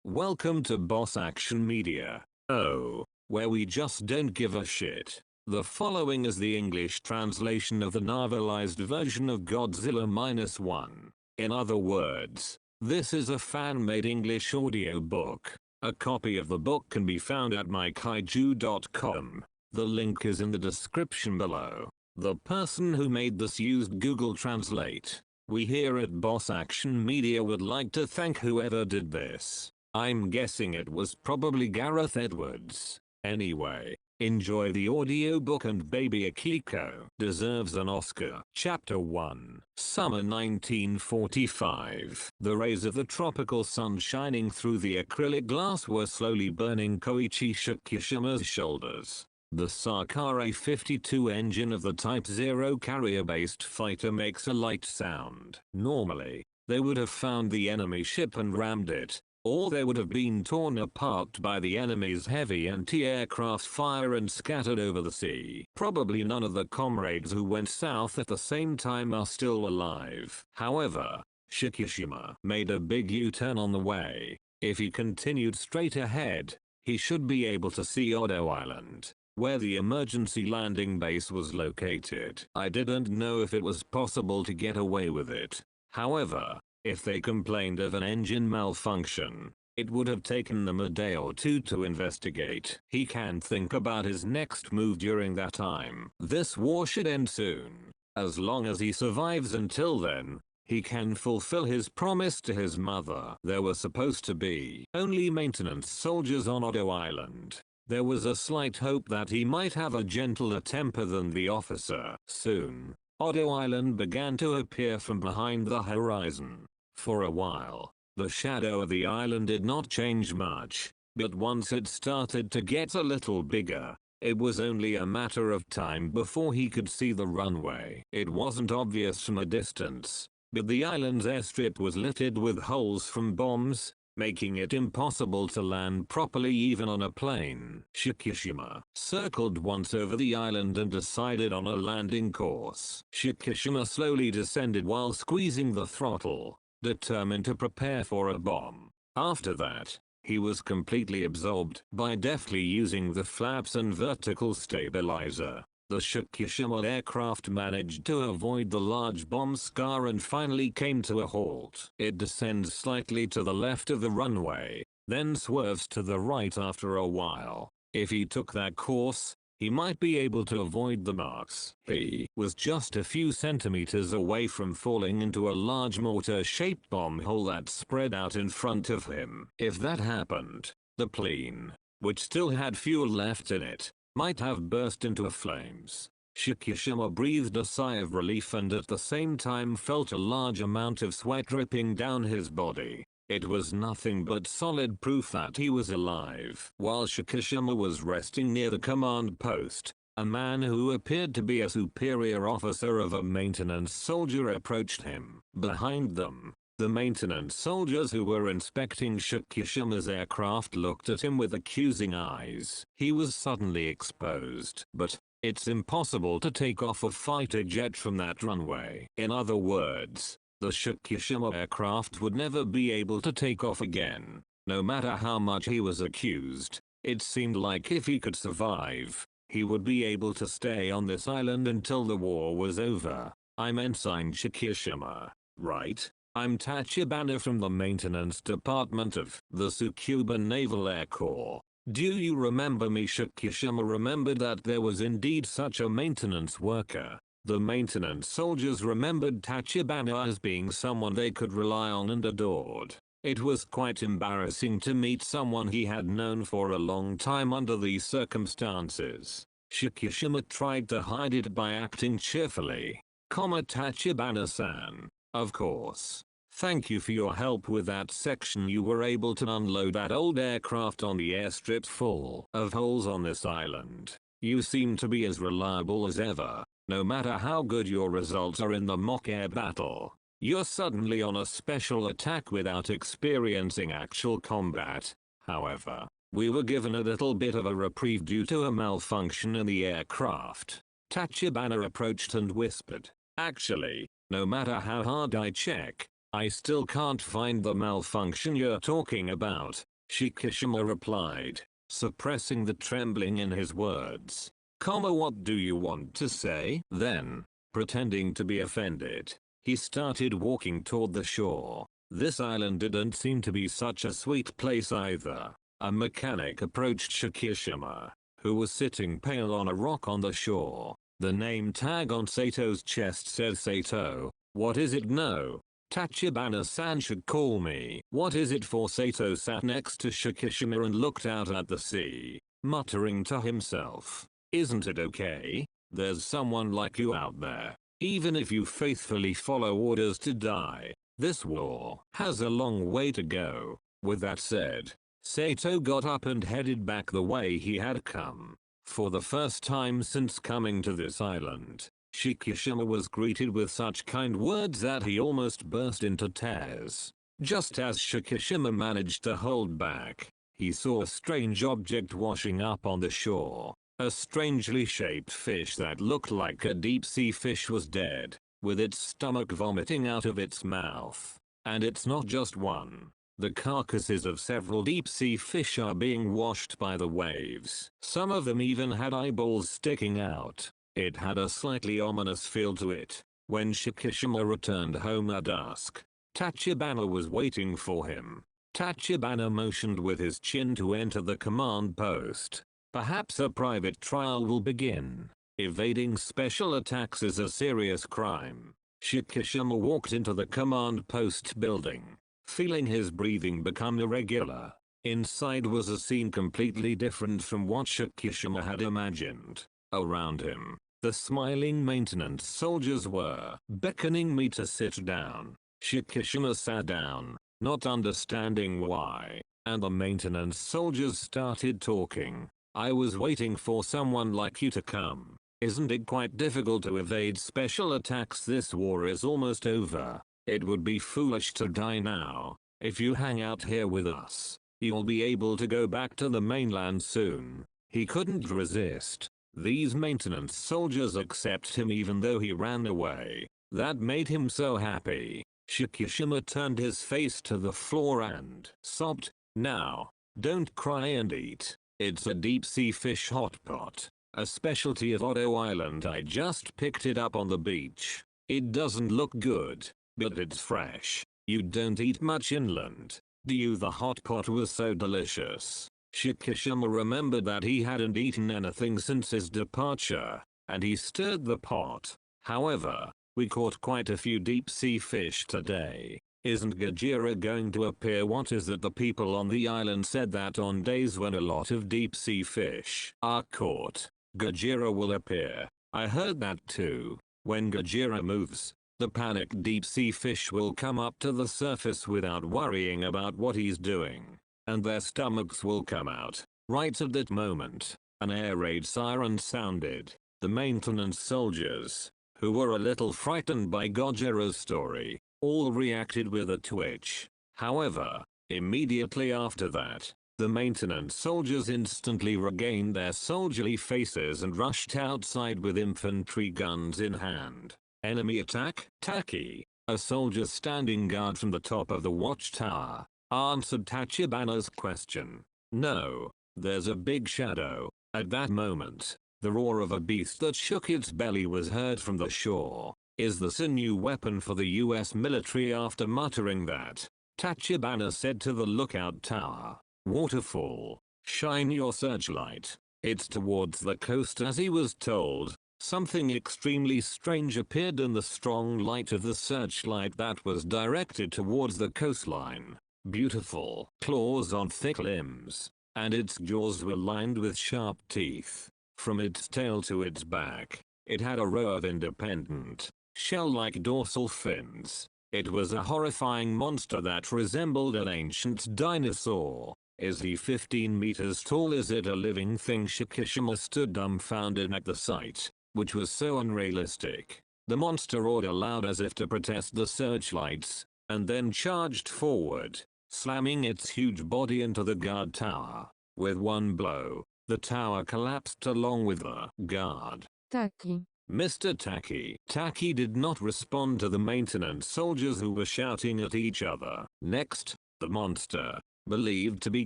Welcome to Boss Action Media. Oh, where we just don't give a shit. The following is the English translation of the novelized version of Godzilla -1. In other words, this is a fan-made English audiobook. A copy of the book can be found at mykaiju.com. The link is in the description below. The person who made this used Google Translate. We here at Boss Action Media would like to thank whoever did this. I'm guessing it was probably Gareth Edwards. Anyway, enjoy the audiobook, and Baby Akiko deserves an Oscar. Chapter 1. Summer 1945. The rays of the tropical sun shining through the acrylic glass were slowly burning Koichi Shikishima's shoulders. The Sakare 52 engine of the Type 0 carrier-based fighter makes a light sound. Normally, they would have found the enemy ship and rammed it, or they would have been torn apart by the enemy's heavy anti-aircraft fire and scattered over the sea. Probably none of the comrades who went south at the same time are still alive. However, Shikishima made a big U-turn on the way. If he continued straight ahead, he should be able to see Odo Island, where the emergency landing base was located. I didn't know if it was possible to get away with it. However, if they complained of an engine malfunction, it would have taken them a day or two to investigate. He can think about his next move during that time. This war should end soon. As long as he survives until then, he can fulfill his promise to his mother. There were supposed to be only maintenance soldiers on Odo Island. There was a slight hope that he might have a gentler temper than the officer. Soon, Odo Island began to appear from behind the horizon. For a while, the shadow of the island did not change much, but once it started to get a little bigger, it was only a matter of time before he could see the runway. It wasn't obvious from a distance, but the island's airstrip was littered with holes from bombs, making it impossible to land properly even on a plane. Shikishima circled once over the island and decided on a landing course. Shikishima slowly descended while squeezing the throttle, determined to prepare for a bomb. After that, he was completely absorbed by deftly using the flaps and vertical stabilizer. The Shikishima aircraft managed to avoid the large bomb scar and finally came to a halt. It descends slightly to the left of the runway, then swerves to the right after a while. If he took that course, he might be able to avoid the marks. He was just a few centimeters away from falling into a large mortar-shaped bomb hole that spread out in front of him. If that happened, the plane, which still had fuel left in it, might have burst into flames. Shikishima breathed a sigh of relief and at the same time felt a large amount of sweat dripping down his body. It was nothing but solid proof that he was alive. While Shikishima was resting near the command post, a man who appeared to be a superior officer of a maintenance soldier approached him. Behind them, the maintenance soldiers who were inspecting Shikishima's aircraft looked at him with accusing eyes. He was suddenly exposed. But it's impossible to take off a fighter jet from that runway. In other words, the Shikishima aircraft would never be able to take off again. No matter how much he was accused, it seemed like if he could survive, he would be able to stay on this island until the war was over. I'm Ensign Shikishima, right? I'm Tachibana from the maintenance department of the Tsukuba Naval Air Corps. Do you remember me? Shikishima remembered that there was indeed such a maintenance worker. The maintenance soldiers remembered Tachibana as being someone they could rely on and adored. It was quite embarrassing to meet someone he had known for a long time under these circumstances. Shikishima tried to hide it by acting cheerfully. Tachibana-san, of course. Thank you for your help with that section. You were able to unload that old aircraft on the airstrip full of holes on this island. You seem to be as reliable as ever. No matter how good your results are in the mock air battle, you're suddenly on a special attack without experiencing actual combat. However, we were given a little bit of a reprieve due to a malfunction in the aircraft. Tachibana approached and whispered, "Actually, no matter how hard I check, I still can't find the malfunction you're talking about. Shikishima replied, suppressing the trembling in his words. What do you want to say? Then, pretending to be offended, he started walking toward the shore. This island didn't seem to be such a sweet place either. A mechanic approached Shikishima, who was sitting pale on a rock on the shore. The name tag on Sato's chest said Sato. What is it? No. Tachibana-san should call me. What is it for? Sato sat next to Shikishima and looked out at the sea, muttering to himself. Isn't it okay? There's someone like you out there. Even if you faithfully follow orders to die, this war has a long way to go. With that said, Sato got up and headed back the way he had come. For the first time since coming to this island, Shikishima was greeted with such kind words that he almost burst into tears. Just as Shikishima managed to hold back, he saw a strange object washing up on the shore. A strangely shaped fish that looked like a deep-sea fish was dead, with its stomach vomiting out of its mouth. And it's not just one. The carcasses of several deep-sea fish are being washed by the waves. Some of them even had eyeballs sticking out. It had a slightly ominous feel to it. When Shikishima returned home at dusk, Tachibana was waiting for him. Tachibana motioned with his chin to enter the command post. Perhaps a private trial will begin. Evading special attacks is a serious crime. Shikishima walked into the command post building, feeling his breathing become irregular. Inside was a scene completely different from what Shikishima had imagined. Around him, the smiling maintenance soldiers were beckoning me to sit down. Shikishima sat down, not understanding why, and the maintenance soldiers started talking. I was waiting for someone like you to come. Isn't it quite difficult to evade special attacks? This war is almost over. It would be foolish to die now. If you hang out here with us, you'll be able to go back to the mainland soon. He couldn't resist. These maintenance soldiers accept him even though he ran away. That made him so happy. Shikishima turned his face to the floor and sobbed. Now, don't cry and eat. It's a deep-sea fish hot pot, a specialty of Odo Island. I just picked it up on the beach. It doesn't look good, but it's fresh. You don't eat much inland, do you? The hot pot was so delicious. Shikishima remembered that he hadn't eaten anything since his departure, and he stirred the pot. However, we caught quite a few deep-sea fish today. Isn't Gojira going to appear? What is it? The people on the island said that on days when a lot of deep-sea fish are caught, Gojira will appear. I heard that too. When Gojira moves, the panicked deep-sea fish will come up to the surface without worrying about what he's doing, and their stomachs will come out. Right at that moment, an air raid siren sounded. The maintenance soldiers, who were a little frightened by Gojira's story, all reacted with a twitch. However, immediately after that, the maintenance soldiers instantly regained their soldierly faces and rushed outside with infantry guns in hand. Enemy attack? Taki, a soldier standing guard from the top of the watchtower, answered Tachibana's question. No, there's a big shadow. At that moment, the roar of a beast that shook its belly was heard from the shore. Is this a new weapon for the US military? After muttering that, Tachibana said to the lookout tower, Waterfall, shine your searchlight. It's towards the coast. As he was told, something extremely strange appeared in the strong light of the searchlight that was directed towards the coastline. Beautiful claws on thick limbs, and its jaws were lined with sharp teeth. From its tail to its back, it had a row of independent, shell-like dorsal fins. It was a horrifying monster that resembled an ancient dinosaur. Is he 15 meters tall? Is it a living thing? Shikishima stood dumbfounded at the sight, which was so unrealistic. The monster roared aloud as if to protest the searchlights, and then charged forward, slamming its huge body into the guard tower. With one blow, the tower collapsed along with the guard. Taki. Mr. Taki. Taki did not respond to the maintenance soldiers who were shouting at each other. Next, the monster, believed to be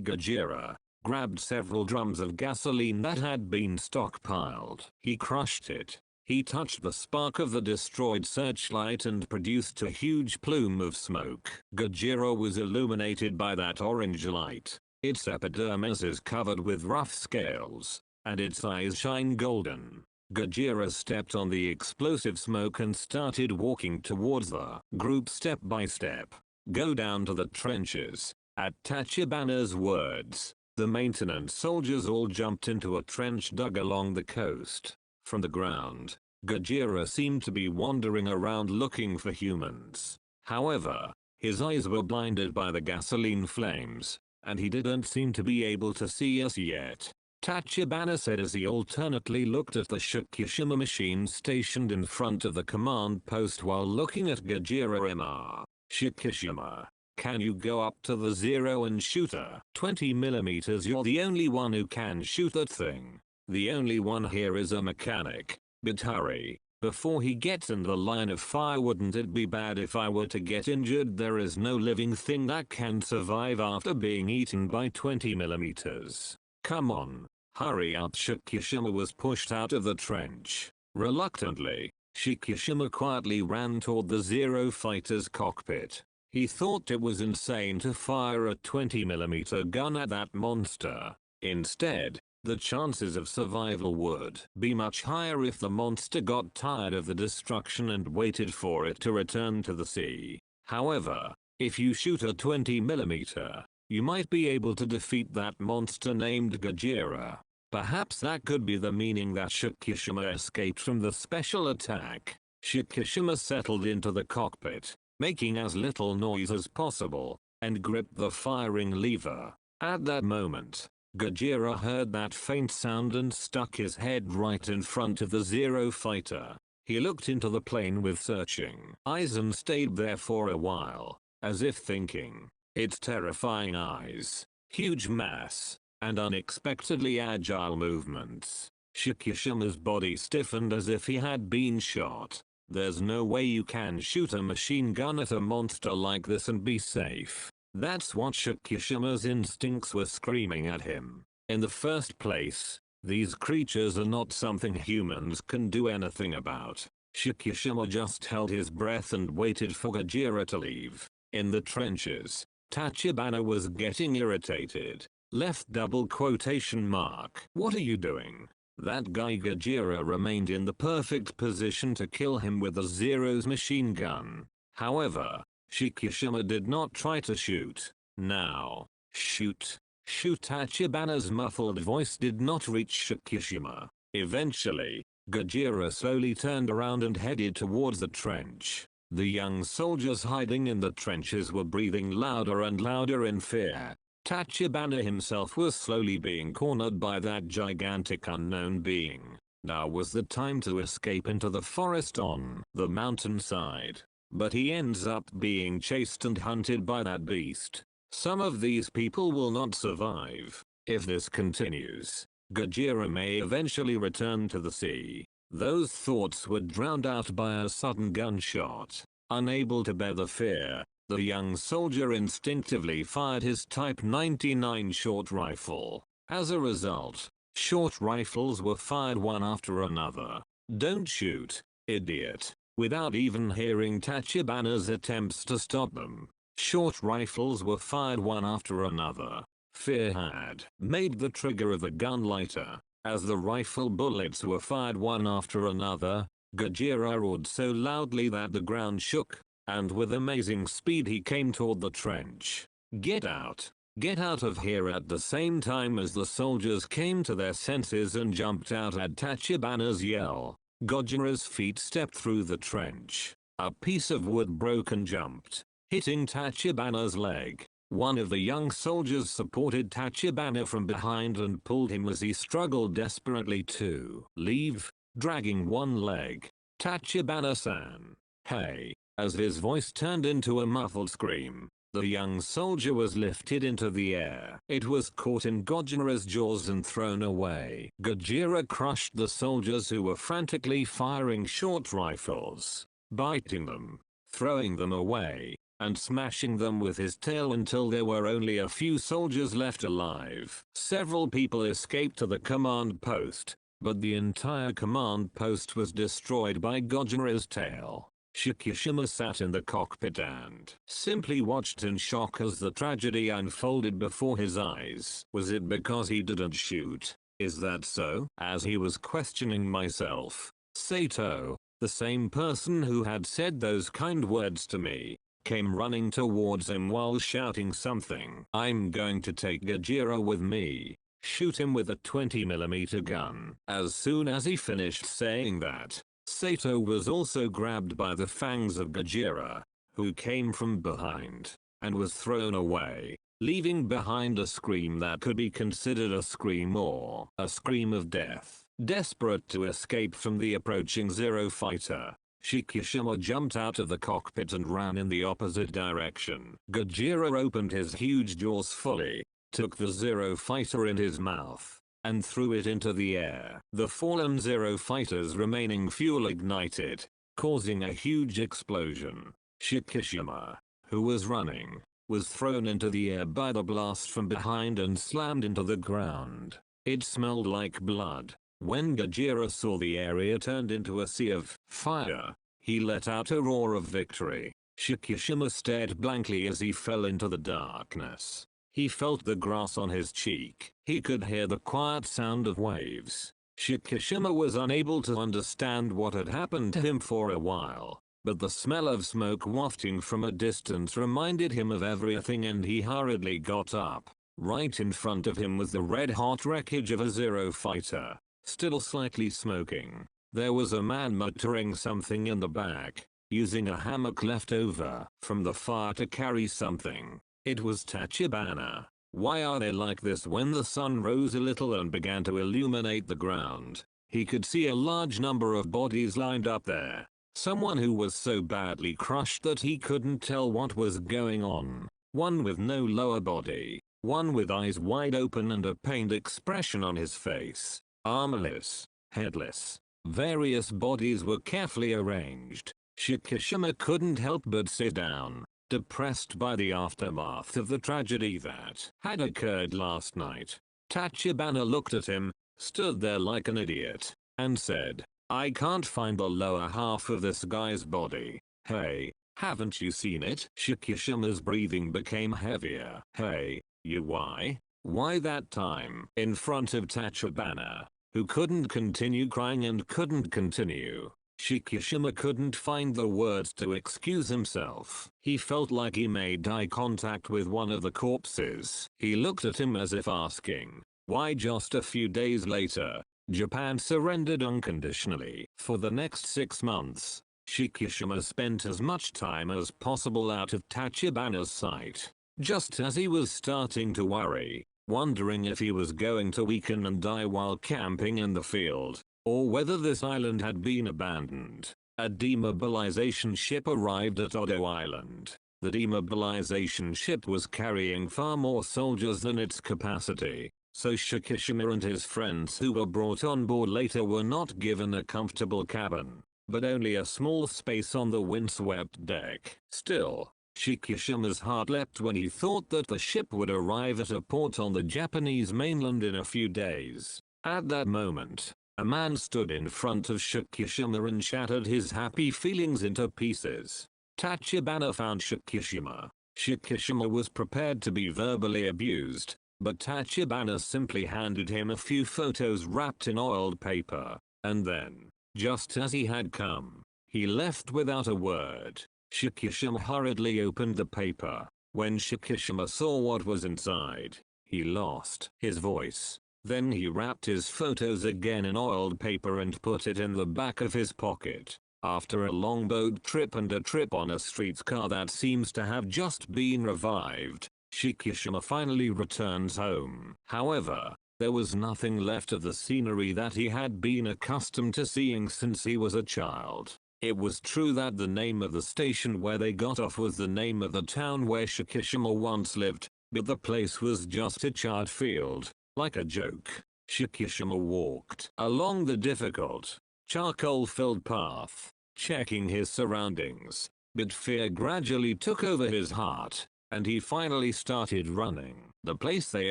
Gojira, grabbed several drums of gasoline that had been stockpiled. He crushed it. He touched the spark of the destroyed searchlight and produced a huge plume of smoke. Gojira was illuminated by that orange light. Its epidermis is covered with rough scales, and its eyes shine golden. Gojira stepped on the explosive smoke and started walking towards the group step by step. Go down to the trenches. At Tachibana's words, the maintenance soldiers all jumped into a trench dug along the coast. From the ground, Gojira seemed to be wandering around looking for humans. However, his eyes were blinded by the gasoline flames, and he didn't seem to be able to see us yet. Tachibana said as he alternately looked at the Shockirus machine stationed in front of the command post while looking at Gojira. Shockirus, can you go up to the zero and shoot her? 20mm. You're the only one who can shoot that thing. The only one here is a mechanic. But hurry, before he gets in the line of fire. Wouldn't it be bad if I were to get injured? There is no living thing that can survive after being eaten by 20mm. Come on, hurry up. Shockirus was pushed out of the trench. Reluctantly, Shockirus quietly ran toward the Zero fighter's cockpit. He thought it was insane to fire a 20mm gun at that monster. Instead, the chances of survival would be much higher if the monster got tired of the destruction and waited for it to return to the sea. However, if you shoot a 20mm, you might be able to defeat that monster named Gojira. Perhaps that could be the meaning that Shockirus escaped from the special attack. Shockirus settled into the cockpit, making as little noise as possible, and gripped the firing lever. At that moment, Gojira heard that faint sound and stuck his head right in front of the Zero fighter. He looked into the plane with searching eyes and stayed there for a while, as if thinking. Its terrifying eyes, huge mass, and unexpectedly agile movements. Shockirus's body stiffened as if he had been shot. There's no way you can shoot a machine gun at a monster like this and be safe. That's what Shockirus's instincts were screaming at him. In the first place, these creatures are not something humans can do anything about. Shockirus just held his breath and waited for Gojira to leave. In the trenches, Tachibana was getting irritated. Left double quotation mark. What are you doing? That guy Gojira remained in the perfect position to kill him with the Zero's machine gun. However, Shockirus did not try to shoot. Now, shoot. Shoot. Tachibana's muffled voice did not reach Shockirus. Eventually, Gojira slowly turned around and headed towards the trench. The young soldiers hiding in the trenches were breathing louder and louder in fear. Tachibana himself was slowly being cornered by that gigantic unknown being. Now was the time to escape into the forest on the mountainside. But he ends up being chased and hunted by that beast. Some of these people will not survive. If this continues, Gojira may eventually return to the sea. Those thoughts were drowned out by a sudden gunshot. Unable to bear the fear, the young soldier instinctively fired his Type 99 short rifle. As a result, short rifles were fired one after another. Don't shoot, idiot. Without even hearing Tachibana's attempts to stop them, short rifles were fired one after another. Fear had made the trigger of the gun lighter. As the rifle bullets were fired one after another, Gojira roared so loudly that the ground shook, and with amazing speed he came toward the trench. Get out! Get out of here! At the same time as the soldiers came to their senses and jumped out at Tachibana's yell, Gojira's feet stepped through the trench. A piece of wood broke and jumped, hitting Tachibana's leg. One of the young soldiers supported Tachibana from behind and pulled him as he struggled desperately to leave, dragging one leg. Tachibana-san. Hey. As his voice turned into a muffled scream, the young soldier was lifted into the air. It was caught in Gojira's jaws and thrown away. Gojira crushed the soldiers who were frantically firing short rifles, biting them, throwing them away, and smashing them with his tail until there were only a few soldiers left alive. Several people escaped to the command post, but the entire command post was destroyed by Gojira's tail. Shockirus sat in the cockpit and simply watched in shock as the tragedy unfolded before his eyes. Was it because he didn't shoot? Is that so? As he was questioning myself, Sato, the same person who had said those kind words to me, came running towards him while shouting something. I'm going to take Gojira with me. Shoot him with a 20mm gun. As soon as he finished saying that, Sato was also grabbed by the fangs of Gojira, who came from behind, and was thrown away, leaving behind a scream that could be considered a scream or a scream of death. Desperate to escape from the approaching Zero fighter, Shockirus jumped out of the cockpit and ran in the opposite direction. Gojira opened his huge jaws fully, took the Zero fighter in his mouth, and threw it into the air. The fallen Zero fighter's remaining fuel ignited, causing a huge explosion. Shockirus, who was running, was thrown into the air by the blast from behind and slammed into the ground. It smelled like blood. When Gojira saw the area turned into a sea of fire, he let out a roar of victory. Shockirus stared blankly as he fell into the darkness. He felt the grass on his cheek. He could hear the quiet sound of waves. Shockirus was unable to understand what had happened to him for a while, but the smell of smoke wafting from a distance reminded him of everything and he hurriedly got up. Right in front of him was the red-hot wreckage of a Zero fighter, still slightly smoking. There was a man muttering something in the back, using a hammock left over from the fire to carry something. It was Tachibana. Why are they like this? When the sun rose a little and began to illuminate the ground, he could see a large number of bodies lined up there. Someone who was so badly crushed that he couldn't tell what was going on. One with no lower body, one with eyes wide open and a pained expression on his face. Armless, headless. Various bodies were carefully arranged. Shockirus couldn't help but sit down, depressed by the aftermath of the tragedy that had occurred last night. Tachibana looked at him, stood there like an idiot, and said, I can't find the lower half of this guy's body. Hey, haven't you seen it? Shockirus's breathing became heavier. Hey, you why? Why that time? In front of Tachibana, who couldn't continue crying and couldn't continue, Shockirus couldn't find the words to excuse himself. He felt like he made eye contact with one of the corpses. He looked at him as if asking, why? Just a few days later, Japan surrendered unconditionally. For the next 6 months, Shockirus spent as much time as possible out of Tachibana's sight. Just as he was starting to worry, wondering if he was going to weaken and die while camping in the field, or whether this island had been abandoned, a demobilization ship arrived at Odo Island. The demobilization ship was carrying far more soldiers than its capacity, so Shockirus and his friends who were brought on board later were not given a comfortable cabin, but only a small space on the windswept deck. Still, Shockirus's heart leapt when he thought that the ship would arrive at a port on the Japanese mainland in a few days. At that moment, a man stood in front of Shockirus and shattered his happy feelings into pieces. Tachibana found Shockirus. Shockirus was prepared to be verbally abused, but Tachibana simply handed him a few photos wrapped in oiled paper, and then, just as he had come, he left without a word. Shockirus hurriedly opened the paper. When Shockirus saw what was inside, he lost his voice. Then he wrapped his photos again in oiled paper and put it in the back of his pocket. After a long boat trip and a trip on a streetcar that seems to have just been revived, Shockirus finally returns home. However, there was nothing left of the scenery that he had been accustomed to seeing since he was a child. It was true that the name of the station where they got off was the name of the town where Shockirus once lived, but the place was just a charred field, like a joke. Shockirus walked along the difficult, charcoal-filled path, checking his surroundings. but fear gradually took over his heart, and he finally started running. The place they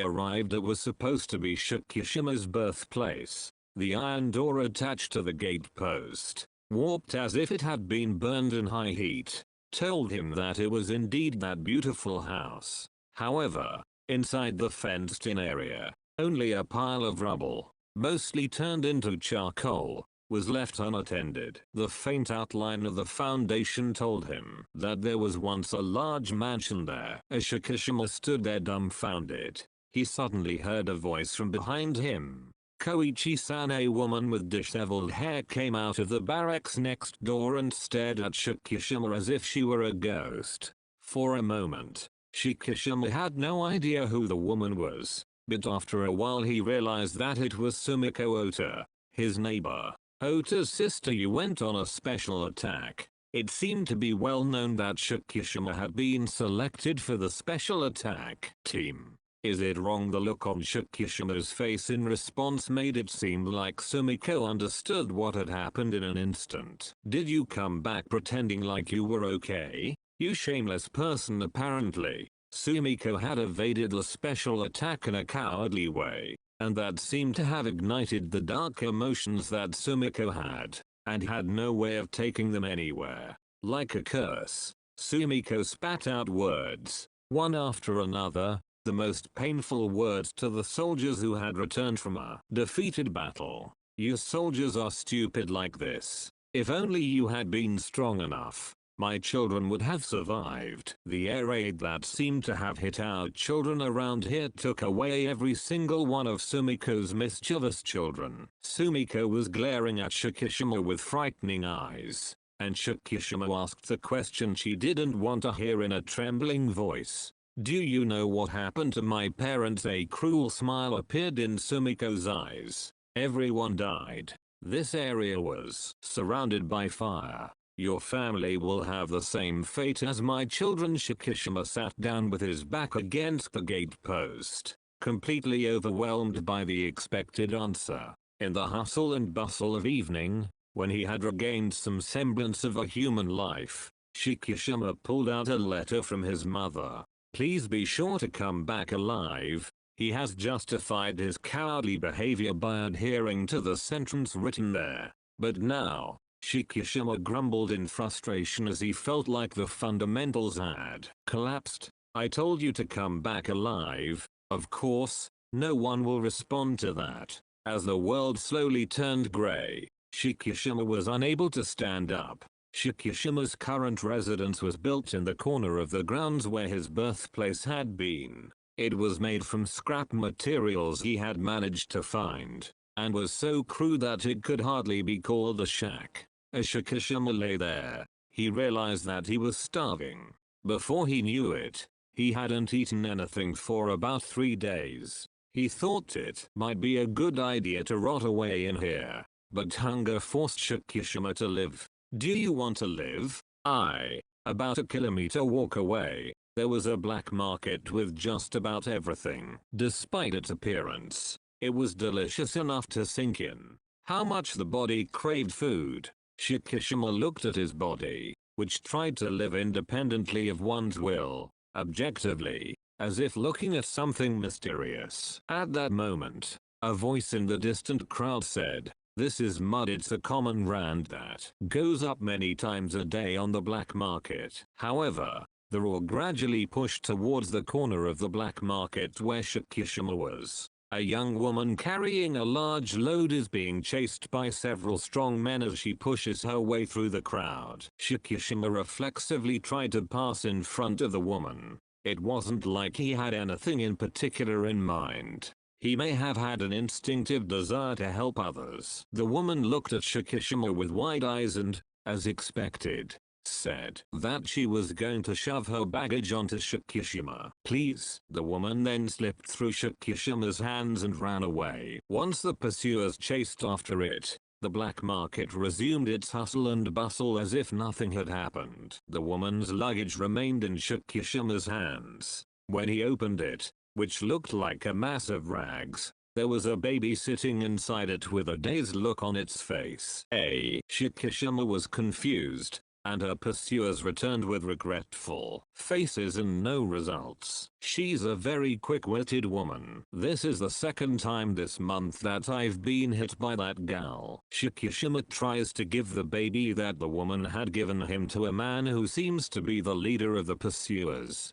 arrived at was supposed to be Shockirus's birthplace. The iron door attached to the gate post, warped as if it had been burned in high heat, told him that it was indeed that beautiful house. However, inside the fenced-in area, only a pile of rubble, mostly turned into charcoal, was left unattended. The faint outline of the foundation told him that there was once a large mansion there. As Shockirus stood there dumbfounded, he suddenly heard a voice from behind him. Koichi-san, a woman with disheveled hair, came out of the barracks next door and stared at Shockirus as if she were a ghost. For a moment, Shockirus had no idea who the woman was, but after a while he realized that it was Sumiko Ota, his neighbor. Ota's sister went on a special attack. It seemed to be well known that Shockirus had been selected for the special attack team. Is it wrong? The look on Shockirus's face in response made it seem like Sumiko understood what had happened in an instant. Did you come back pretending like you were okay? You shameless person. Apparently, Sumiko had evaded the special attack in a cowardly way, and that seemed to have ignited the dark emotions that Sumiko had, and had no way of taking them anywhere. Like a curse, Sumiko spat out words, one after another, the most painful words to the soldiers who had returned from a defeated battle. You soldiers are stupid like this. If only you had been strong enough, my children would have survived. The air raid that seemed to have hit our children around here took away every single one of Sumiko's mischievous children. Sumiko was glaring at Shockirus with frightening eyes, and Shockirus asked the question she didn't want to hear in a trembling voice. Do you know what happened to my parents? A cruel smile appeared in Sumiko's eyes. Everyone died. This area was surrounded by fire. Your family will have the same fate as my children. Shockirus sat down with his back against the gate post, completely overwhelmed by the expected answer. In the hustle and bustle of evening, when he had regained some semblance of a human life, Shockirus pulled out a letter from his mother. Please be sure to come back alive. He has justified his cowardly behavior by adhering to the sentence written there. But now, Shockirus grumbled in frustration as he felt like the fundamentals had collapsed. I told you to come back alive. Of course, no one will respond to that. As the world slowly turned gray, Shockirus was unable to stand up. Shockirus's current residence was built in the corner of the grounds where his birthplace had been. It was made from scrap materials he had managed to find, and was so crude that it could hardly be called a shack. As Shockirus lay there, he realized that he was starving. Before he knew it, he hadn't eaten anything for about 3 days. He thought it might be a good idea to rot away in here, but hunger forced Shockirus to live. Do you want to live? About a kilometer walk away, there was a black market with just about everything. Despite its appearance, it was delicious enough to sink in. How much the body craved food. Shockirus looked at his body, which tried to live independently of one's will, objectively, as if looking at something mysterious. At that moment, a voice in the distant crowd said, "This is mud. It's a common rand that goes up many times a day on the black market." However, the roar gradually pushed towards the corner of the black market where Shockirus was. A young woman carrying a large load is being chased by several strong men as she pushes her way through the crowd. Shockirus reflexively tried to pass in front of the woman. It wasn't like he had anything in particular in mind. He may have had an instinctive desire to help others. The woman looked at Shockirus with wide eyes and, as expected, said that she was going to shove her baggage onto Shockirus. Please. The woman then slipped through Shockirus's hands and ran away. Once the pursuers chased after it, the black market resumed its hustle and bustle as if nothing had happened. The woman's luggage remained in Shockirus's hands. When he opened it, which looked like a mass of rags, there was a baby sitting inside it with a dazed look on its face. Shockirus was confused. and her pursuers returned with regretful faces and no results. She's a very quick-witted woman. This is the second time this month that I've been hit by that gal. Shockirus tries to give the baby that the woman had given him to a man who seems to be the leader of the pursuers.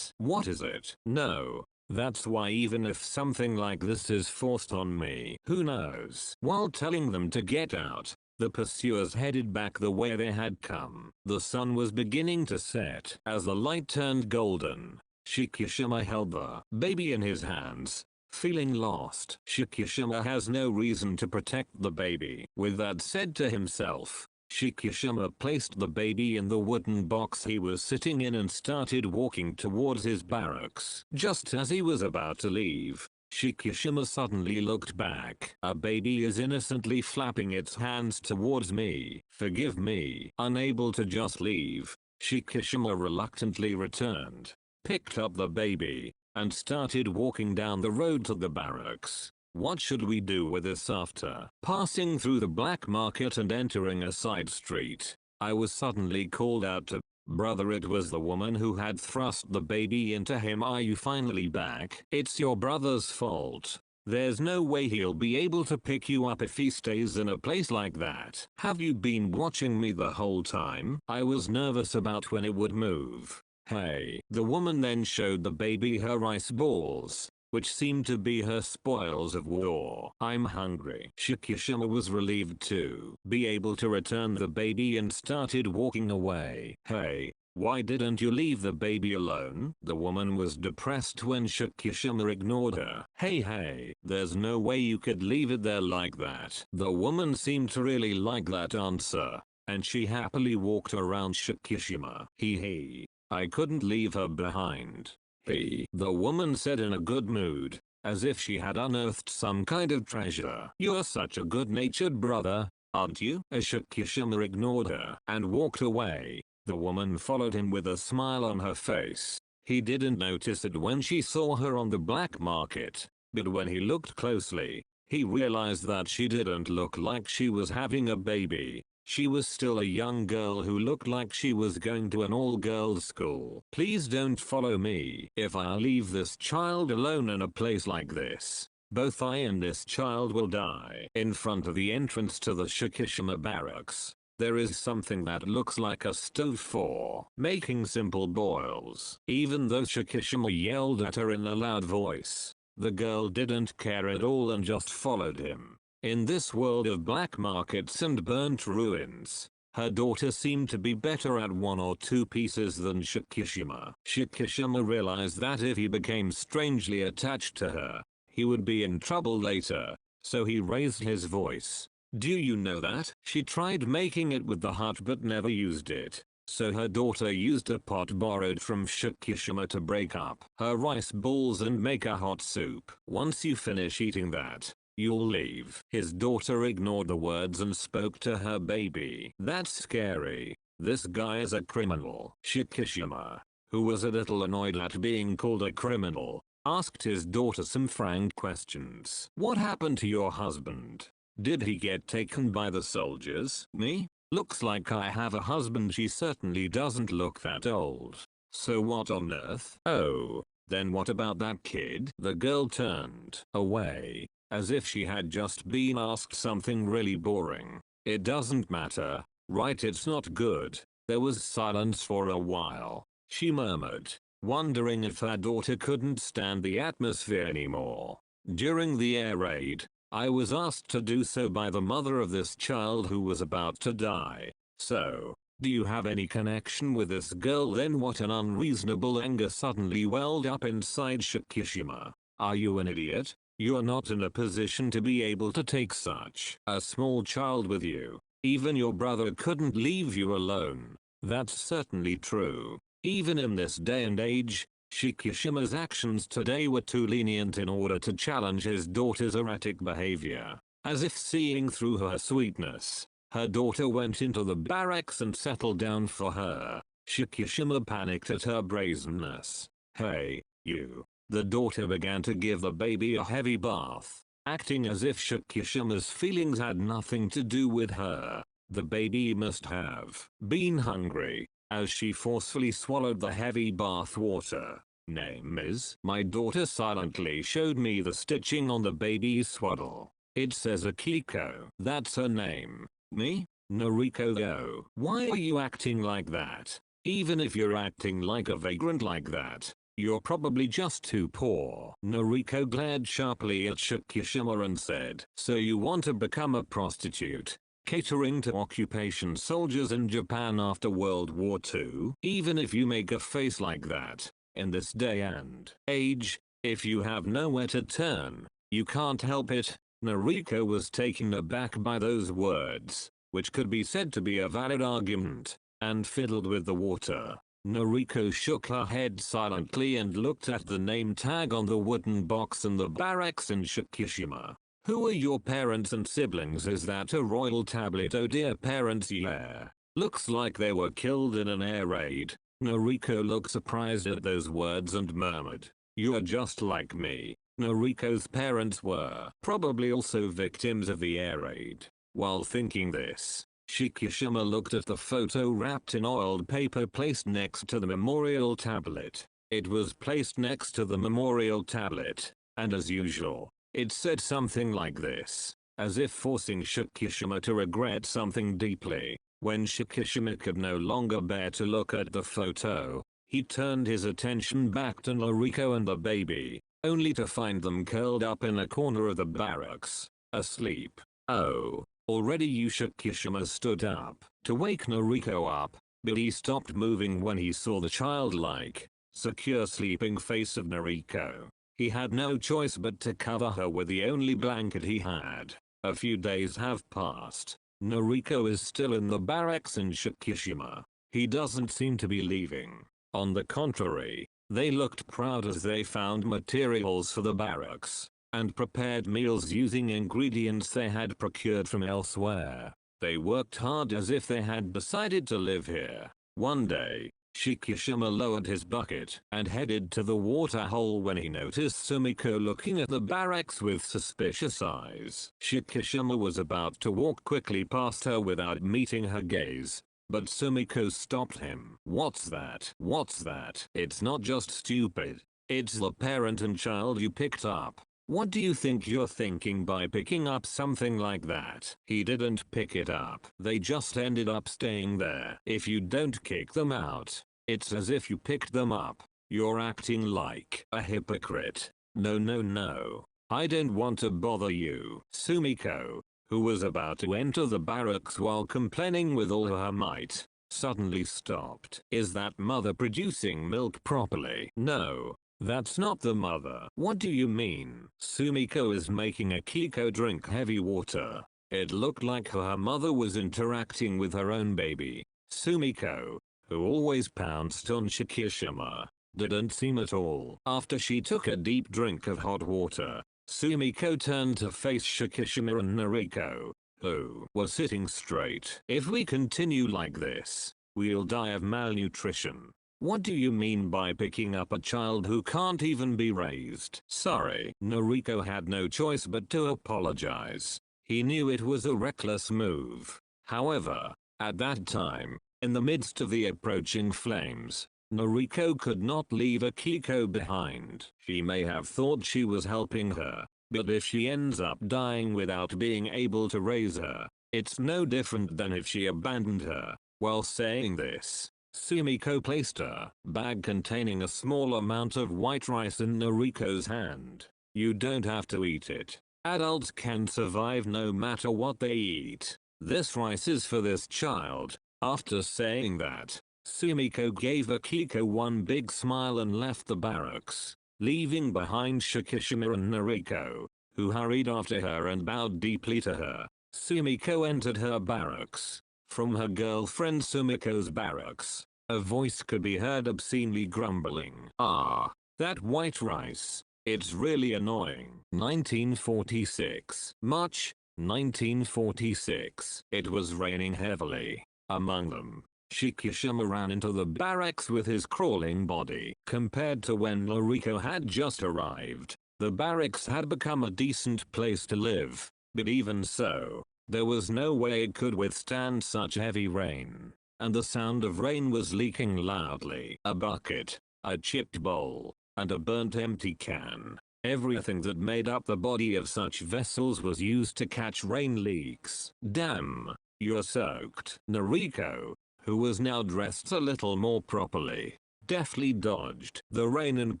What is it? No. That's why even if something like this is forced on me, who knows? While telling them to get out, the pursuers headed back the way they had come. The sun was beginning to set. As the light turned golden, Shockirus held the baby in his hands, feeling lost. Shockirus has no reason to protect the baby. With that said to himself, Shockirus placed the baby in the wooden box he was sitting in and started walking towards his barracks. Just as he was about to leave, Shockirus suddenly looked back. A baby is innocently flapping its hands towards me. Forgive me. Unable to just leave, Shockirus reluctantly returned, picked up the baby, and started walking down the road to the barracks. What should we do with this? After passing through the black market and entering a side street, I was suddenly called out to brother. It was the woman who had thrust the baby into him. Are you finally back? It's your brother's fault. There's no way he'll be able to pick you up if he stays in a place like that. Have you been watching me the whole time? I was nervous about when it would move. Hey. The woman then showed the baby her ice balls, which seemed to be her spoils of war. I'm hungry. Shockirus was relieved to be able to return the baby and started walking away. Hey, why didn't you leave the baby alone? The woman was depressed when Shockirus ignored her. Hey, there's no way you could leave it there like that. The woman seemed to really like that answer, and she happily walked around Shockirus. Hee, I couldn't leave her behind. The woman said in a good mood, as if she had unearthed some kind of treasure. You're such a good-natured brother, aren't you? As Shockirus ignored her and walked away, the woman followed him with a smile on her face. He didn't notice it when she saw her on the black market, but when he looked closely, he realized that she didn't look like she was having a baby. She was still a young girl who looked like she was going to an all-girls school. Please don't follow me. If I leave this child alone in a place like this, both I and this child will die. In front of the entrance to the Shockirus barracks, there is something that looks like a stove for making simple boils. Even though Shockirus yelled at her in a loud voice, the girl didn't care at all and just followed him. In this world of black markets and burnt ruins, her daughter seemed to be better at one or two pieces than Shockirus. Shockirus realized that if he became strangely attached to her, he would be in trouble later, so he raised his voice. Do you know that? She tried making it with the heart but never used it, so her daughter used a pot borrowed from Shockirus to break up her rice balls and make a hot soup. Once you finish eating that, you'll leave. His daughter ignored the words and spoke to her baby. That's scary. This guy is a criminal. Shockirus, who was a little annoyed at being called a criminal, asked his daughter some frank questions. What happened to your husband? Did he get taken by the soldiers? Me? Looks like I have a husband. She certainly doesn't look that old. So what on earth? Oh, then what about that kid? The girl turned away, as if she had just been asked something really boring. It doesn't matter, right? It's not good. There was silence for a while. She murmured, wondering if her daughter couldn't stand the atmosphere anymore. During the air raid, I was asked to do so by the mother of this child who was about to die. So, do you have any connection with this girl then? What an unreasonable anger suddenly welled up inside Shockirus. Are you an idiot? You're not in a position to be able to take such a small child with you. Even your brother couldn't leave you alone. That's certainly true. Even in this day and age, Shockirus' actions today were too lenient in order to challenge his daughter's erratic behavior. As if seeing through her sweetness, her daughter went into the barracks and settled down for her. Shockirus panicked at her brazenness. Hey, you. The daughter began to give the baby a heavy bath, acting as if Shockirus' feelings had nothing to do with her. The baby must have been hungry, as she forcefully swallowed the heavy bath water. Name is. My daughter silently showed me the stitching on the baby's swaddle. It says Akiko. That's her name. Me? Noriko go. Why are you acting like that? Even if you're acting like a vagrant like that, you're probably just too poor. Noriko glared sharply at Shikishima and said, so you want to become a prostitute, catering to occupation soldiers in Japan after World War II? Even if you make a face like that, in this day and age, if you have nowhere to turn, you can't help it. Noriko was taken aback by those words, which could be said to be a valid argument, and fiddled with the water. Noriko shook her head silently and looked at the name tag on the wooden box in the barracks in Shikishima. Who are your parents and siblings? Is that a royal tablet? Oh dear parents, yeah. Looks like they were killed in an air raid. Noriko looked surprised at those words and murmured, you're just like me. Noriko's parents were probably also victims of the air raid. While thinking this, Shikishima looked at the photo wrapped in oiled paper placed next to the memorial tablet. It was placed next to the memorial tablet, and as usual, it said something like this, as if forcing Shikishima to regret something deeply. When Shikishima could no longer bear to look at the photo, he turned his attention back to Noriko and the baby, only to find them curled up in a corner of the barracks, asleep. Oh, already Shikishima stood up to wake Noriko up, but he stopped moving when he saw the childlike, secure sleeping face of Noriko. He had no choice but to cover her with the only blanket he had. A few days have passed. Noriko is still in the barracks in Shikishima. He doesn't seem to be leaving. On the contrary, they looked proud as they found materials for the barracks, and prepared meals using ingredients they had procured from elsewhere. They worked hard as if they had decided to live here. One day, Shikishima lowered his bucket and headed to the water hole when he noticed Sumiko looking at the barracks with suspicious eyes. Shikishima was about to walk quickly past her without meeting her gaze, but Sumiko stopped him. What's that? What's that? It's not just stupid. It's the parent and child you picked up. What do you think you're thinking by picking up something like that? He didn't pick it up. They just ended up staying there. If you don't kick them out, it's as if you picked them up. You're acting like a hypocrite. No. I don't want to bother you. Sumiko, who was about to enter the barracks while complaining with all her might, suddenly stopped. Is that mother producing milk properly? No. That's not the mother. What do you mean? Sumiko is making Akiko drink heavy water. It looked like her mother was interacting with her own baby. Sumiko, who always pounced on Shikishima, didn't seem at all. After she took a deep drink of hot water, Sumiko turned to face Shikishima and Noriko, who were sitting straight. If we continue like this, we'll die of malnutrition. What do you mean by picking up a child who can't even be raised? Sorry. Noriko had no choice but to apologize. He knew it was a reckless move. However, at that time, in the midst of the approaching flames, Noriko could not leave Akiko behind. She may have thought she was helping her, but if she ends up dying without being able to raise her, it's no different than if she abandoned her. While saying this, Sumiko placed a bag containing a small amount of white rice in Noriko's hand. You don't have to eat it. Adults can survive no matter what they eat. This rice is for this child. After saying that, Sumiko gave Akiko one big smile and left the barracks, leaving behind Shikishima and Noriko, who hurried after her and bowed deeply to her. Sumiko entered her barracks. From her girlfriend Sumiko's barracks, a voice could be heard obscenely grumbling. Ah, that white rice. It's really annoying. 1946. March, 1946. It was raining heavily. Among them, Shikishima ran into the barracks with his crawling body. Compared to when Noriko had just arrived, the barracks had become a decent place to live, but even so, There was no way it could withstand such heavy rain. And the sound of rain was leaking loudly. A bucket, a chipped bowl, and a burnt empty can. Everything that made up the body of such vessels was used to catch rain leaks. Damn, you're soaked. Noriko, who was now dressed a little more properly, deftly dodged the rain and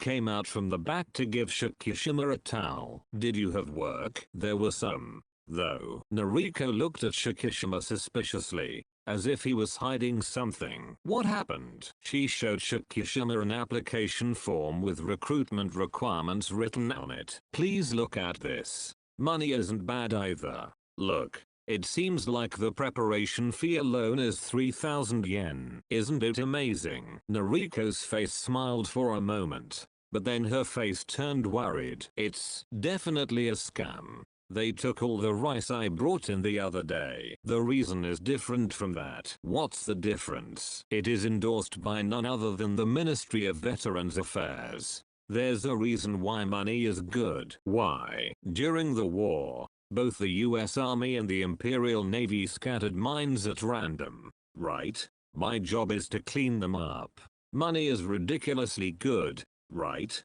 came out from the back to give Shockirus a towel. Did you have work? There was some, though. Noriko looked at Shockirus suspiciously, as if he was hiding something. What happened? She showed Shockirus an application form with recruitment requirements written on it. Please look at this. Money isn't bad either. Look. It seems like the preparation fee alone is 3,000 yen. Isn't it amazing? Noriko's face smiled for a moment, but then her face turned worried. It's definitely a scam. They took all the rice I brought in the other day. The reason is different from that. What's the difference? It is endorsed by none other than the Ministry of Veterans Affairs. There's a reason why money is good. Why? During the war, both the US Army and the Imperial Navy scattered mines at random, right? My job is to clean them up. Money is ridiculously good, right?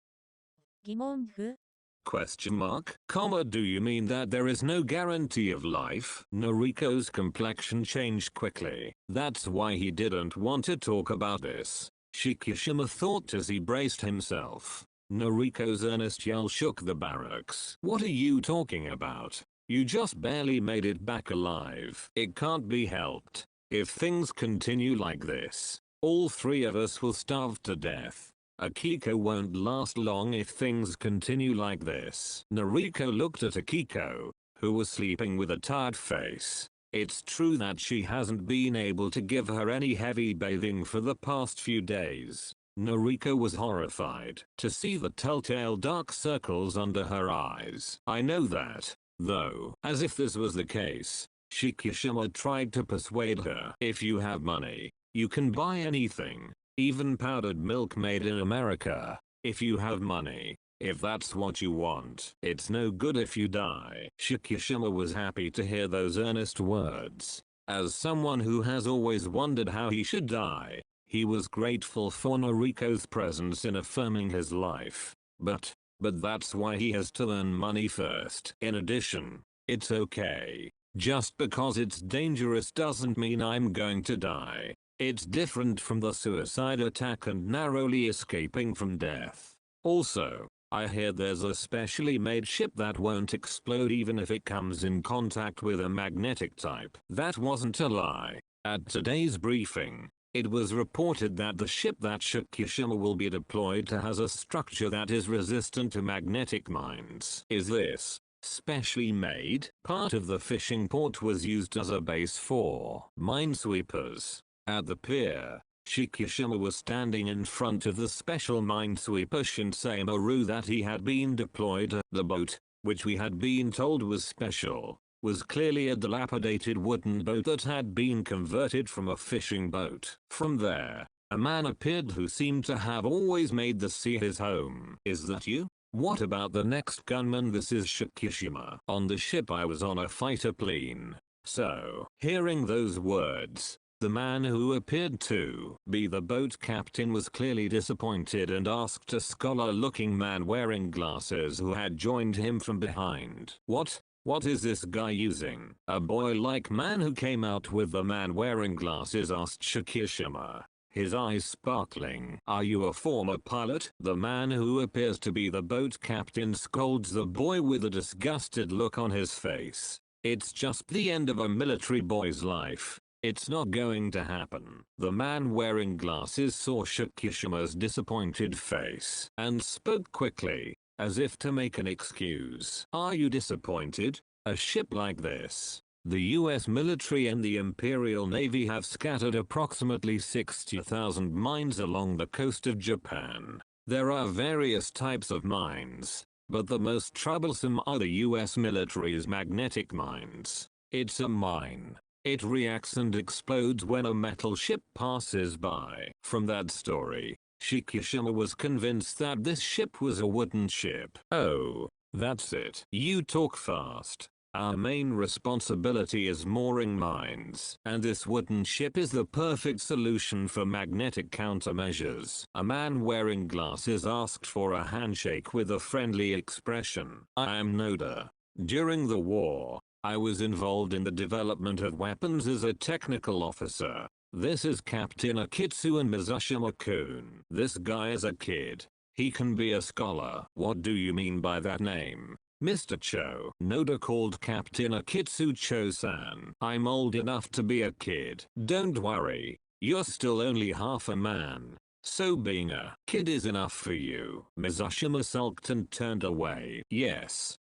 Question mark? Comma, do you mean that there is no guarantee of life? Noriko's complexion changed quickly. That's why he didn't want to talk about this. Shockirus thought as he braced himself. Noriko's earnest yell shook the barracks. What are you talking about? You just barely made it back alive. It can't be helped. If things continue like this, all three of us will starve to death. Akiko won't last long if things continue like this. Noriko looked at Akiko, who was sleeping with a tired face. It's true that she hasn't been able to give her any heavy bathing for the past few days. Noriko was horrified to see the telltale dark circles under her eyes. I know that. Though, as if this was the case, Shockirus tried to persuade her. If you have money, you can buy anything, even powdered milk made in America. If you have money, if that's what you want, it's no good if you die. Shockirus was happy to hear those earnest words. As someone who has always wondered how he should die, he was grateful for Noriko's presence in affirming his life. But that's why he has to earn money first. In addition, it's okay. Just because it's dangerous doesn't mean I'm going to die. It's different from the suicide attack and narrowly escaping from death. Also, I hear there's a specially made ship that won't explode even if it comes in contact with a magnetic type. That wasn't a lie. At today's briefing, it was reported that the ship that Shockirus will be deployed to has a structure that is resistant to magnetic mines. Is this specially made? Part of the fishing port was used as a base for minesweepers. At the pier, Shockirus was standing in front of the special minesweeper Shinsei Maru that he had been deployed to. The boat, which we had been told was special, was clearly a dilapidated wooden boat that had been converted from a fishing boat. From there, a man appeared who seemed to have always made the sea his home. Is that you? What about the next gunman? This is Shockirus. On the ship I was on a fighter plane. So, hearing those words, the man who appeared to be the boat captain was clearly disappointed and asked a scholar-looking man wearing glasses who had joined him from behind. What is this guy using? A boy-like man who came out with the man wearing glasses asked Shockirus, his eyes sparkling. Are you a former pilot? The man who appears to be the boat captain scolds the boy with a disgusted look on his face. It's just the end of a military boy's life. It's not going to happen. The man wearing glasses saw Shockirus' disappointed face and spoke quickly, as if to make an excuse. Are you disappointed? A ship like this? The US military and the Imperial Navy have scattered approximately 60,000 mines along the coast of Japan. There are various types of mines, but the most troublesome are the US military's magnetic mines. It's a mine. It reacts and explodes when a metal ship passes by. From that story, Shockirus was convinced that this ship was a wooden ship. Oh, that's it. You talk fast. Our main responsibility is mooring mines, and this wooden ship is the perfect solution for magnetic countermeasures. A man wearing glasses asked for a handshake with a friendly expression. I am Noda. During the war, I was involved in the development of weapons as a technical officer. This is Captain Akitsu and Mizushima-kun. This guy is a kid. He can be a scholar. What do you mean by that name, Mr. Cho? Noda called Captain Akitsu Cho-san. I'm old enough to be a kid. Don't worry. You're still only half a man. So being a kid is enough for you. Mizushima sulked and turned away. Yes.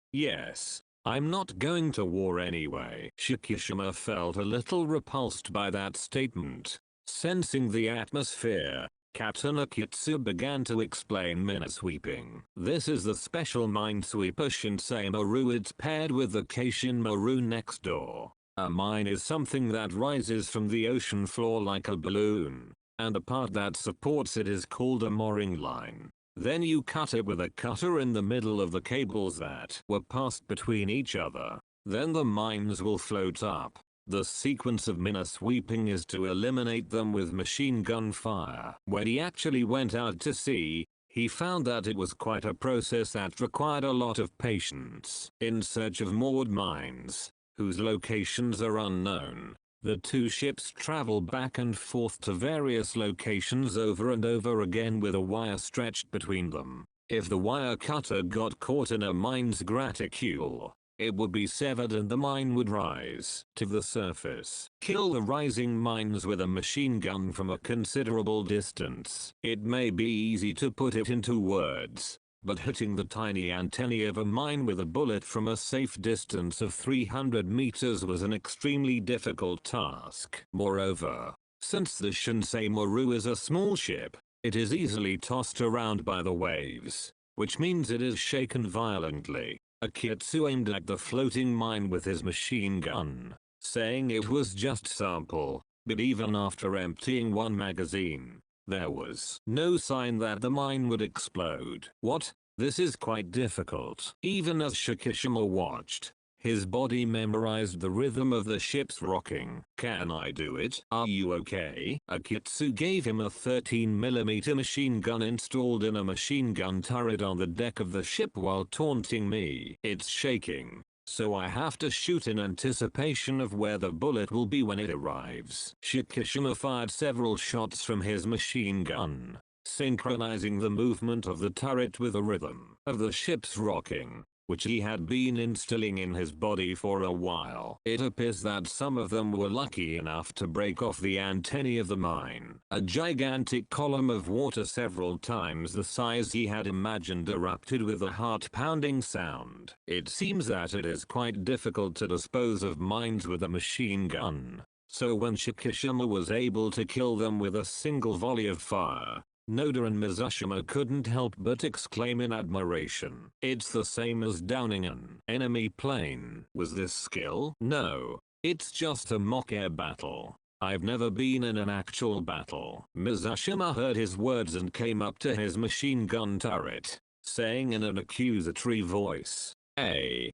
I'm not going to war anyway. Shikishima felt a little repulsed by that statement. Sensing the atmosphere, Captain Akitsu began to explain minesweeping. This is the special minesweeper Shinsei Maru. It's paired with the Keishin Maru next door. A mine is something that rises from the ocean floor like a balloon, and the part that supports it is called a mooring line. Then you cut it with a cutter in the middle of the cables that were passed between each other. Then the mines will float up. The sequence of minesweeping is to eliminate them with machine gun fire. When he actually went out to sea, he found that it was quite a process that required a lot of patience. In search of moored mines, whose locations are unknown, the two ships travel back and forth to various locations over and over again with a wire stretched between them. If the wire cutter got caught in a mine's graticule, it would be severed and the mine would rise to the surface. Kill the rising mines with a machine gun from a considerable distance. It may be easy to put it into words, but hitting the tiny antennae of a mine with a bullet from a safe distance of 300 meters was an extremely difficult task. Moreover, since the Shinsei Maru is a small ship, it is easily tossed around by the waves, which means it is shaken violently. Akitsu aimed at the floating mine with his machine gun, saying it was just sample, but even after emptying one magazine, there was no sign that the mine would explode. What? This is quite difficult. Even as Shikishima watched, his body memorized the rhythm of the ship's rocking. Can I do it? Are you okay? Akitsu gave him a 13mm machine gun installed in a machine gun turret on the deck of the ship while taunting me. It's shaking, so I have to shoot in anticipation of where the bullet will be when it arrives. Shikishima fired several shots from his machine gun, synchronizing the movement of the turret with the rhythm of the ship's rocking, which he had been instilling in his body for a while. It appears that some of them were lucky enough to break off the antennae of the mine. A gigantic column of water several times the size he had imagined erupted with a heart-pounding sound. It seems that it is quite difficult to dispose of mines with a machine gun, so when Shikishima was able to kill them with a single volley of fire, Noda and Mizushima couldn't help but exclaim in admiration. It's the same as downing an enemy plane. Was this skill? No. It's just a mock air battle. I've never been in an actual battle. Mizushima heard his words and came up to his machine gun turret, saying in an accusatory voice, aren't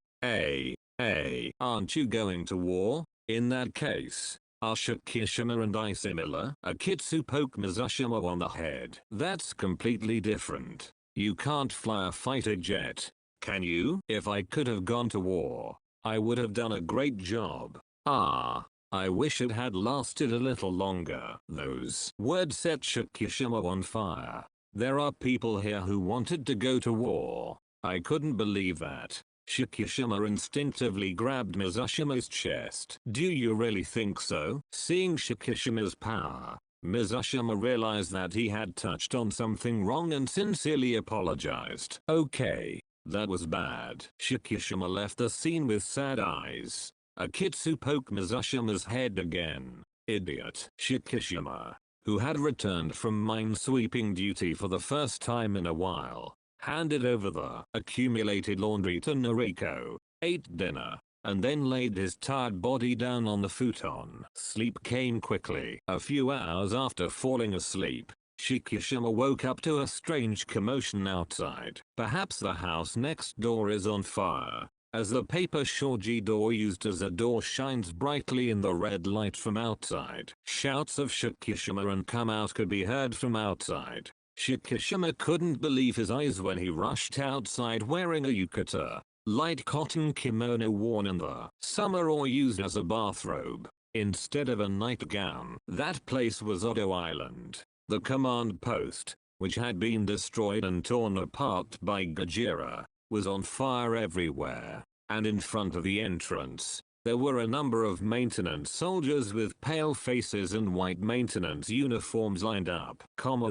you going to war? In that case, are Shikishima and I similar? Akitsu poked Mizushima on the head. That's completely different. You can't fly a fighter jet, can you? If I could have gone to war, I would have done a great job. I wish it had lasted a little longer. Those words set Shikishima on fire. There are people here who wanted to go to war. I couldn't believe that. Shikishima instinctively grabbed Mizushima's chest. Do you really think so? Seeing Shikishima's power, Mizushima realized that he had touched on something wrong and sincerely apologized. Okay, that was bad. Shikishima left the scene with sad eyes. Akitsu poked Mizushima's head again. Idiot. Shikishima, who had returned from minesweeping duty for the first time in a while, handed over the accumulated laundry to Noriko, ate dinner, and then laid his tired body down on the futon. Sleep came quickly. A few hours after falling asleep, Shikishima woke up to a strange commotion outside. Perhaps the house next door is on fire. as the paper shoji door used as a door shines brightly in the red light from outside. Shouts of Shockirus and come out could be heard from outside. Shockirus couldn't believe his eyes when he rushed outside wearing a yukata, light cotton kimono worn in the summer or used as a bathrobe, instead of a nightgown. That place was Odo Island. The command post, which had been destroyed and torn apart by Gojira, was on fire everywhere, and in front of the entrance, there were a number of maintenance soldiers with pale faces and white maintenance uniforms lined up.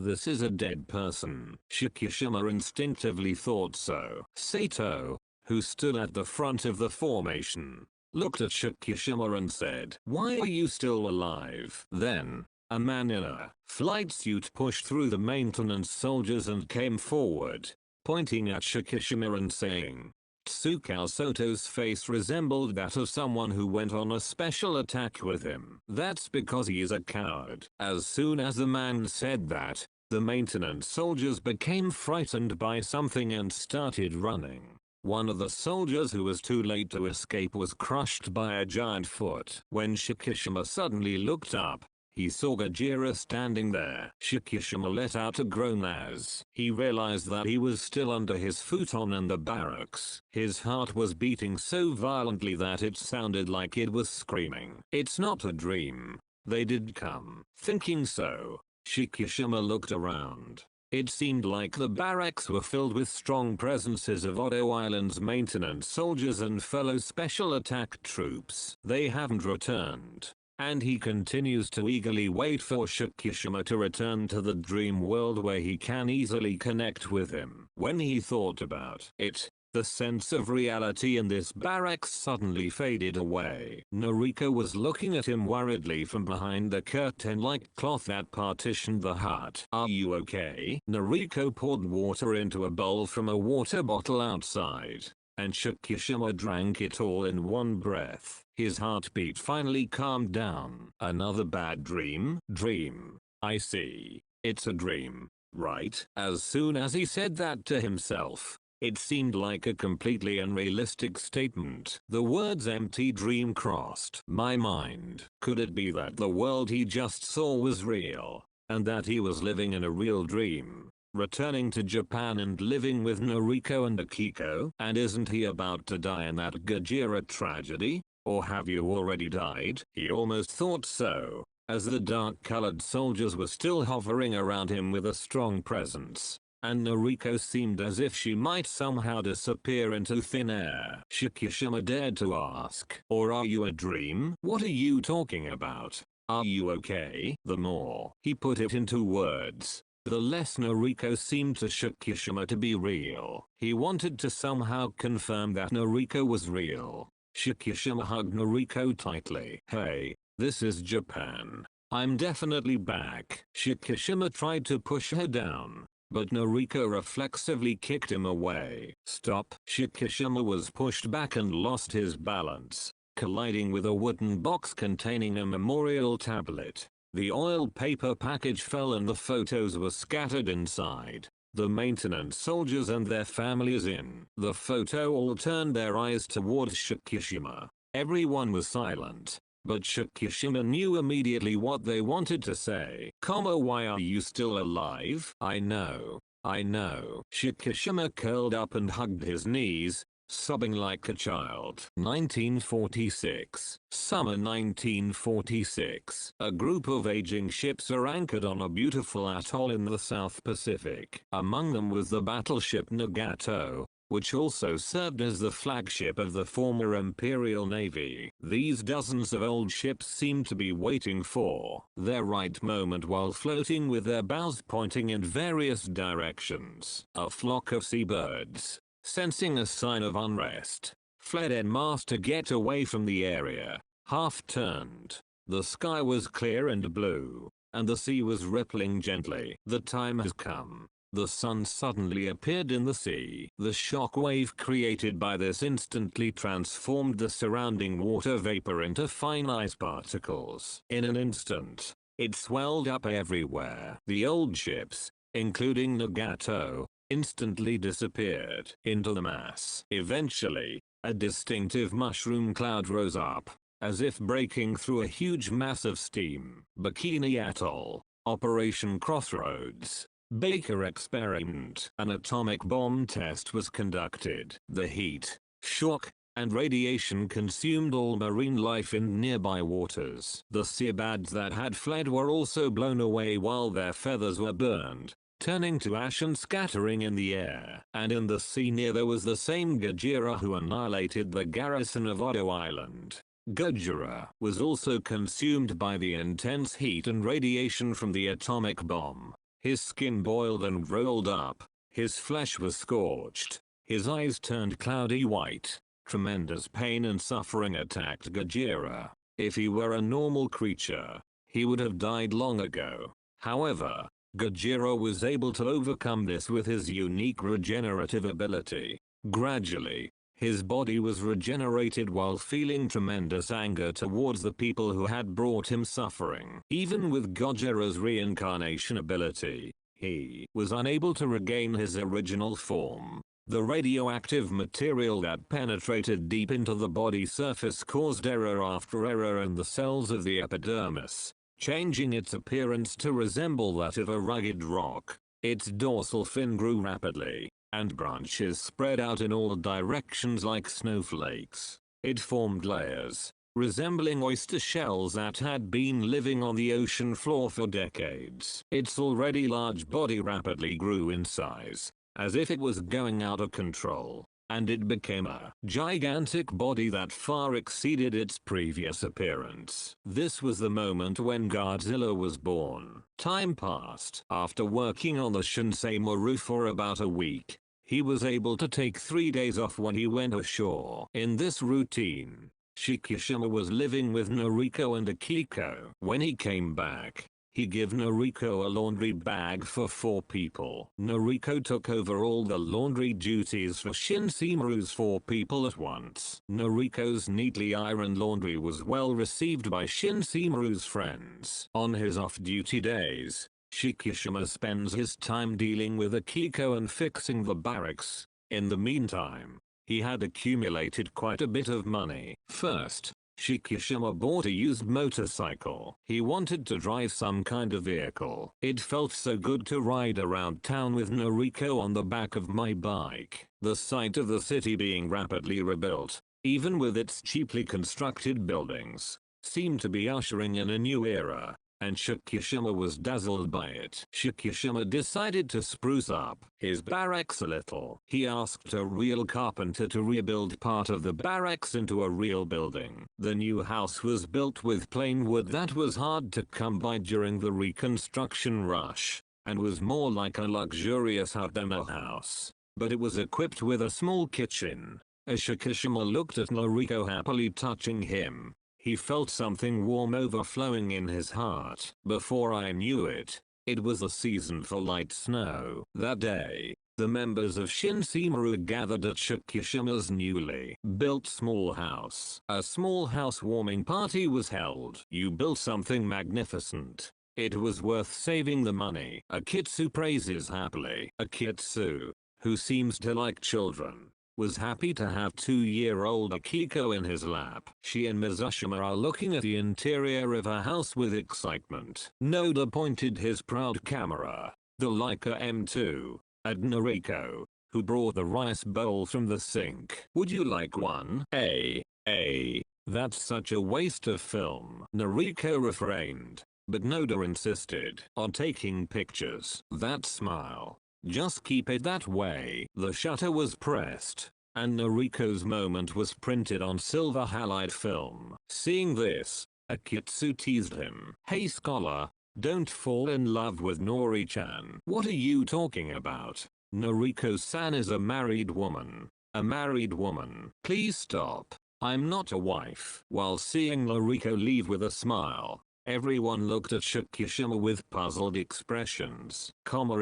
This is a dead person. Shockirus instinctively thought so. Sato, who stood at the front of the formation, looked at Shockirus and said, "Why are you still alive?" Then, a man in a flight suit pushed through the maintenance soldiers and came forward, pointing at Shockirus and saying, Tsukao Soto's face resembled that of someone who went on a special attack with him. "That's because he is a coward." As soon as the man said that, the maintenance soldiers became frightened by something and started running. One of the soldiers who was too late to escape was crushed by a giant foot. When Shockirus suddenly looked up, he saw Gojira standing there. Shockirus let out a groan as he realized that he was still under his futon in the barracks. His heart was beating so violently that it sounded like it was screaming. "It's not a dream. They did come." Thinking so, Shockirus looked around. It seemed like the barracks were filled with strong presences of Odo Island's maintenance soldiers and fellow special attack troops. They haven't returned, and he continues to eagerly wait for Shockirus to return to the dream world where he can easily connect with him. When he thought about it, the sense of reality in this barracks suddenly faded away. Noriko was looking at him worriedly from behind the curtain-like cloth that partitioned the hut. "Are you okay?" Noriko poured water into a bowl from a water bottle outside, and Shockirus drank it all in one breath. His heartbeat finally calmed down. "Another bad dream?" "Dream. I see. It's a dream, right?" As soon as he said that to himself, it seemed like a completely unrealistic statement. The words empty dream crossed my mind. Could it be that the world he just saw was real, and that he was living in a real dream, returning to Japan and living with Noriko and Akiko? And isn't he about to die in that Gojira tragedy? Or have you already died? He almost thought so, as the dark-colored soldiers were still hovering around him with a strong presence, and Noriko seemed as if she might somehow disappear into thin air. Shockirus dared to ask, "Or are you a dream? What are you talking about? Are you okay?" The more he put it into words, the less Noriko seemed to Shockirus to be real. He wanted to somehow confirm that Noriko was real. Shockirus hugged Noriko tightly. "Hey, this is Japan. I'm definitely back." Shockirus tried to push her down, but Noriko reflexively kicked him away. "Stop." Shockirus was pushed back and lost his balance, colliding with a wooden box containing a memorial tablet. The oil paper package fell and the photos were scattered inside. The maintenance soldiers and their families in the photo all turned their eyes towards Shockirus. Everyone was silent, but Shockirus knew immediately what they wanted to say. "Why are you still alive?" I know. Shockirus curled up and hugged his knees, sobbing like a child. 1946. Summer 1946. A group of aging ships are anchored on a beautiful atoll in the South Pacific. Among them was the battleship Nagato, which also served as the flagship of the former Imperial Navy. These dozens of old ships seemed to be waiting for their right moment while floating with their bows pointing in various directions. A flock of seabirds, sensing a sign of unrest, fled en masse to get away from the area. Half turned. The sky was clear and blue, and the sea was rippling gently. "The time has come." The sun suddenly appeared in the sea. The shock wave created by this instantly transformed the surrounding water vapor into fine ice particles. In an instant, it swelled up everywhere. The old ships, including Nagato, instantly disappeared into the mass. Eventually, A distinctive mushroom cloud rose up, as if breaking through a huge mass of steam. Bikini Atoll, Operation Crossroads, Baker Experiment. An atomic bomb test was conducted. The heat, shock, and radiation consumed all marine life in nearby waters. The seabads that had fled were also blown away while their feathers were burned, turning to ash and scattering in the air. And in the sea near there was the same Gojira who annihilated the garrison of Odo Island. Godzilla was also consumed by the intense heat and radiation from the atomic bomb. His skin boiled and rolled up, his flesh was scorched, his eyes turned cloudy white. Tremendous pain and suffering attacked Gojira. If he were a normal creature, he would have died long ago. However, Gojira was able to overcome this with his unique regenerative ability. Gradually, his body was regenerated while feeling tremendous anger towards the people who had brought him suffering. Even with Gojira's reincarnation ability, he was unable to regain his original form. The radioactive material that penetrated deep into the body surface caused error after error in the cells of the epidermis, changing its appearance to resemble that of a rugged rock. Its dorsal fin grew rapidly, and branches spread out in all directions like snowflakes. It formed layers, resembling oyster shells that had been living on the ocean floor for decades. Its already large body rapidly grew in size, as if it was going out of control, and it became a gigantic body that far exceeded its previous appearance. This was the moment when Godzilla was born. Time passed. After working on the Shinsei Maru for about a week, he was able to take 3 days off when he went ashore. In this routine, Shikishima was living with Noriko and Akiko. When he came back, he gave Noriko a laundry bag for 4 people. Noriko took over all the laundry duties for Shinsimaru's 4 people at once. Noriko's neatly ironed laundry was well received by Shinsimaru's friends. On his off-duty days, Shikishima spends his time dealing with Akiko and fixing the barracks. In the meantime, he had accumulated quite a bit of money. First, Shikishima bought a used motorcycle. He wanted to drive some kind of vehicle. It felt so good to ride around town with Noriko on the back of my bike. The sight of the city being rapidly rebuilt, even with its cheaply constructed buildings, seemed to be ushering in a new era, and Shikishima was dazzled by it. Shikishima decided to spruce up his barracks a little. He asked a real carpenter to rebuild part of the barracks into a real building. The new house was built with plain wood that was hard to come by during the reconstruction rush, and was more like a luxurious hut than a house. But it was equipped with a small kitchen. As Shikishima looked at Noriko happily touching him, he felt something warm overflowing in his heart. Before I knew it, it was the season for light snow. That day, the members of Shinsimaru gathered at Shikishima's newly built small house. A small housewarming party was held. You built something magnificent. It was worth saving the money. Akitsu praises happily. Akitsu, who seems to like children, was happy to have 2-year-old Akiko in his lap. She and Mizushima are looking at the interior of her house with excitement. Noda pointed his proud camera, the Leica M2, at Noriko, who brought the rice bowl from the sink. Would you like one? That's such a waste of film. Noriko refrained, but Noda insisted on taking pictures. That smile. Just keep it that way. The shutter was pressed, and Noriko's moment was printed on silver halide film. Seeing this, Akitsu teased him. Hey scholar, don't fall in love with Nori-chan. What are you talking about? Noriko-san is a married woman. A married woman. Please stop. I'm not a wife. While seeing Noriko leave with a smile, everyone looked at Shikishima with puzzled expressions.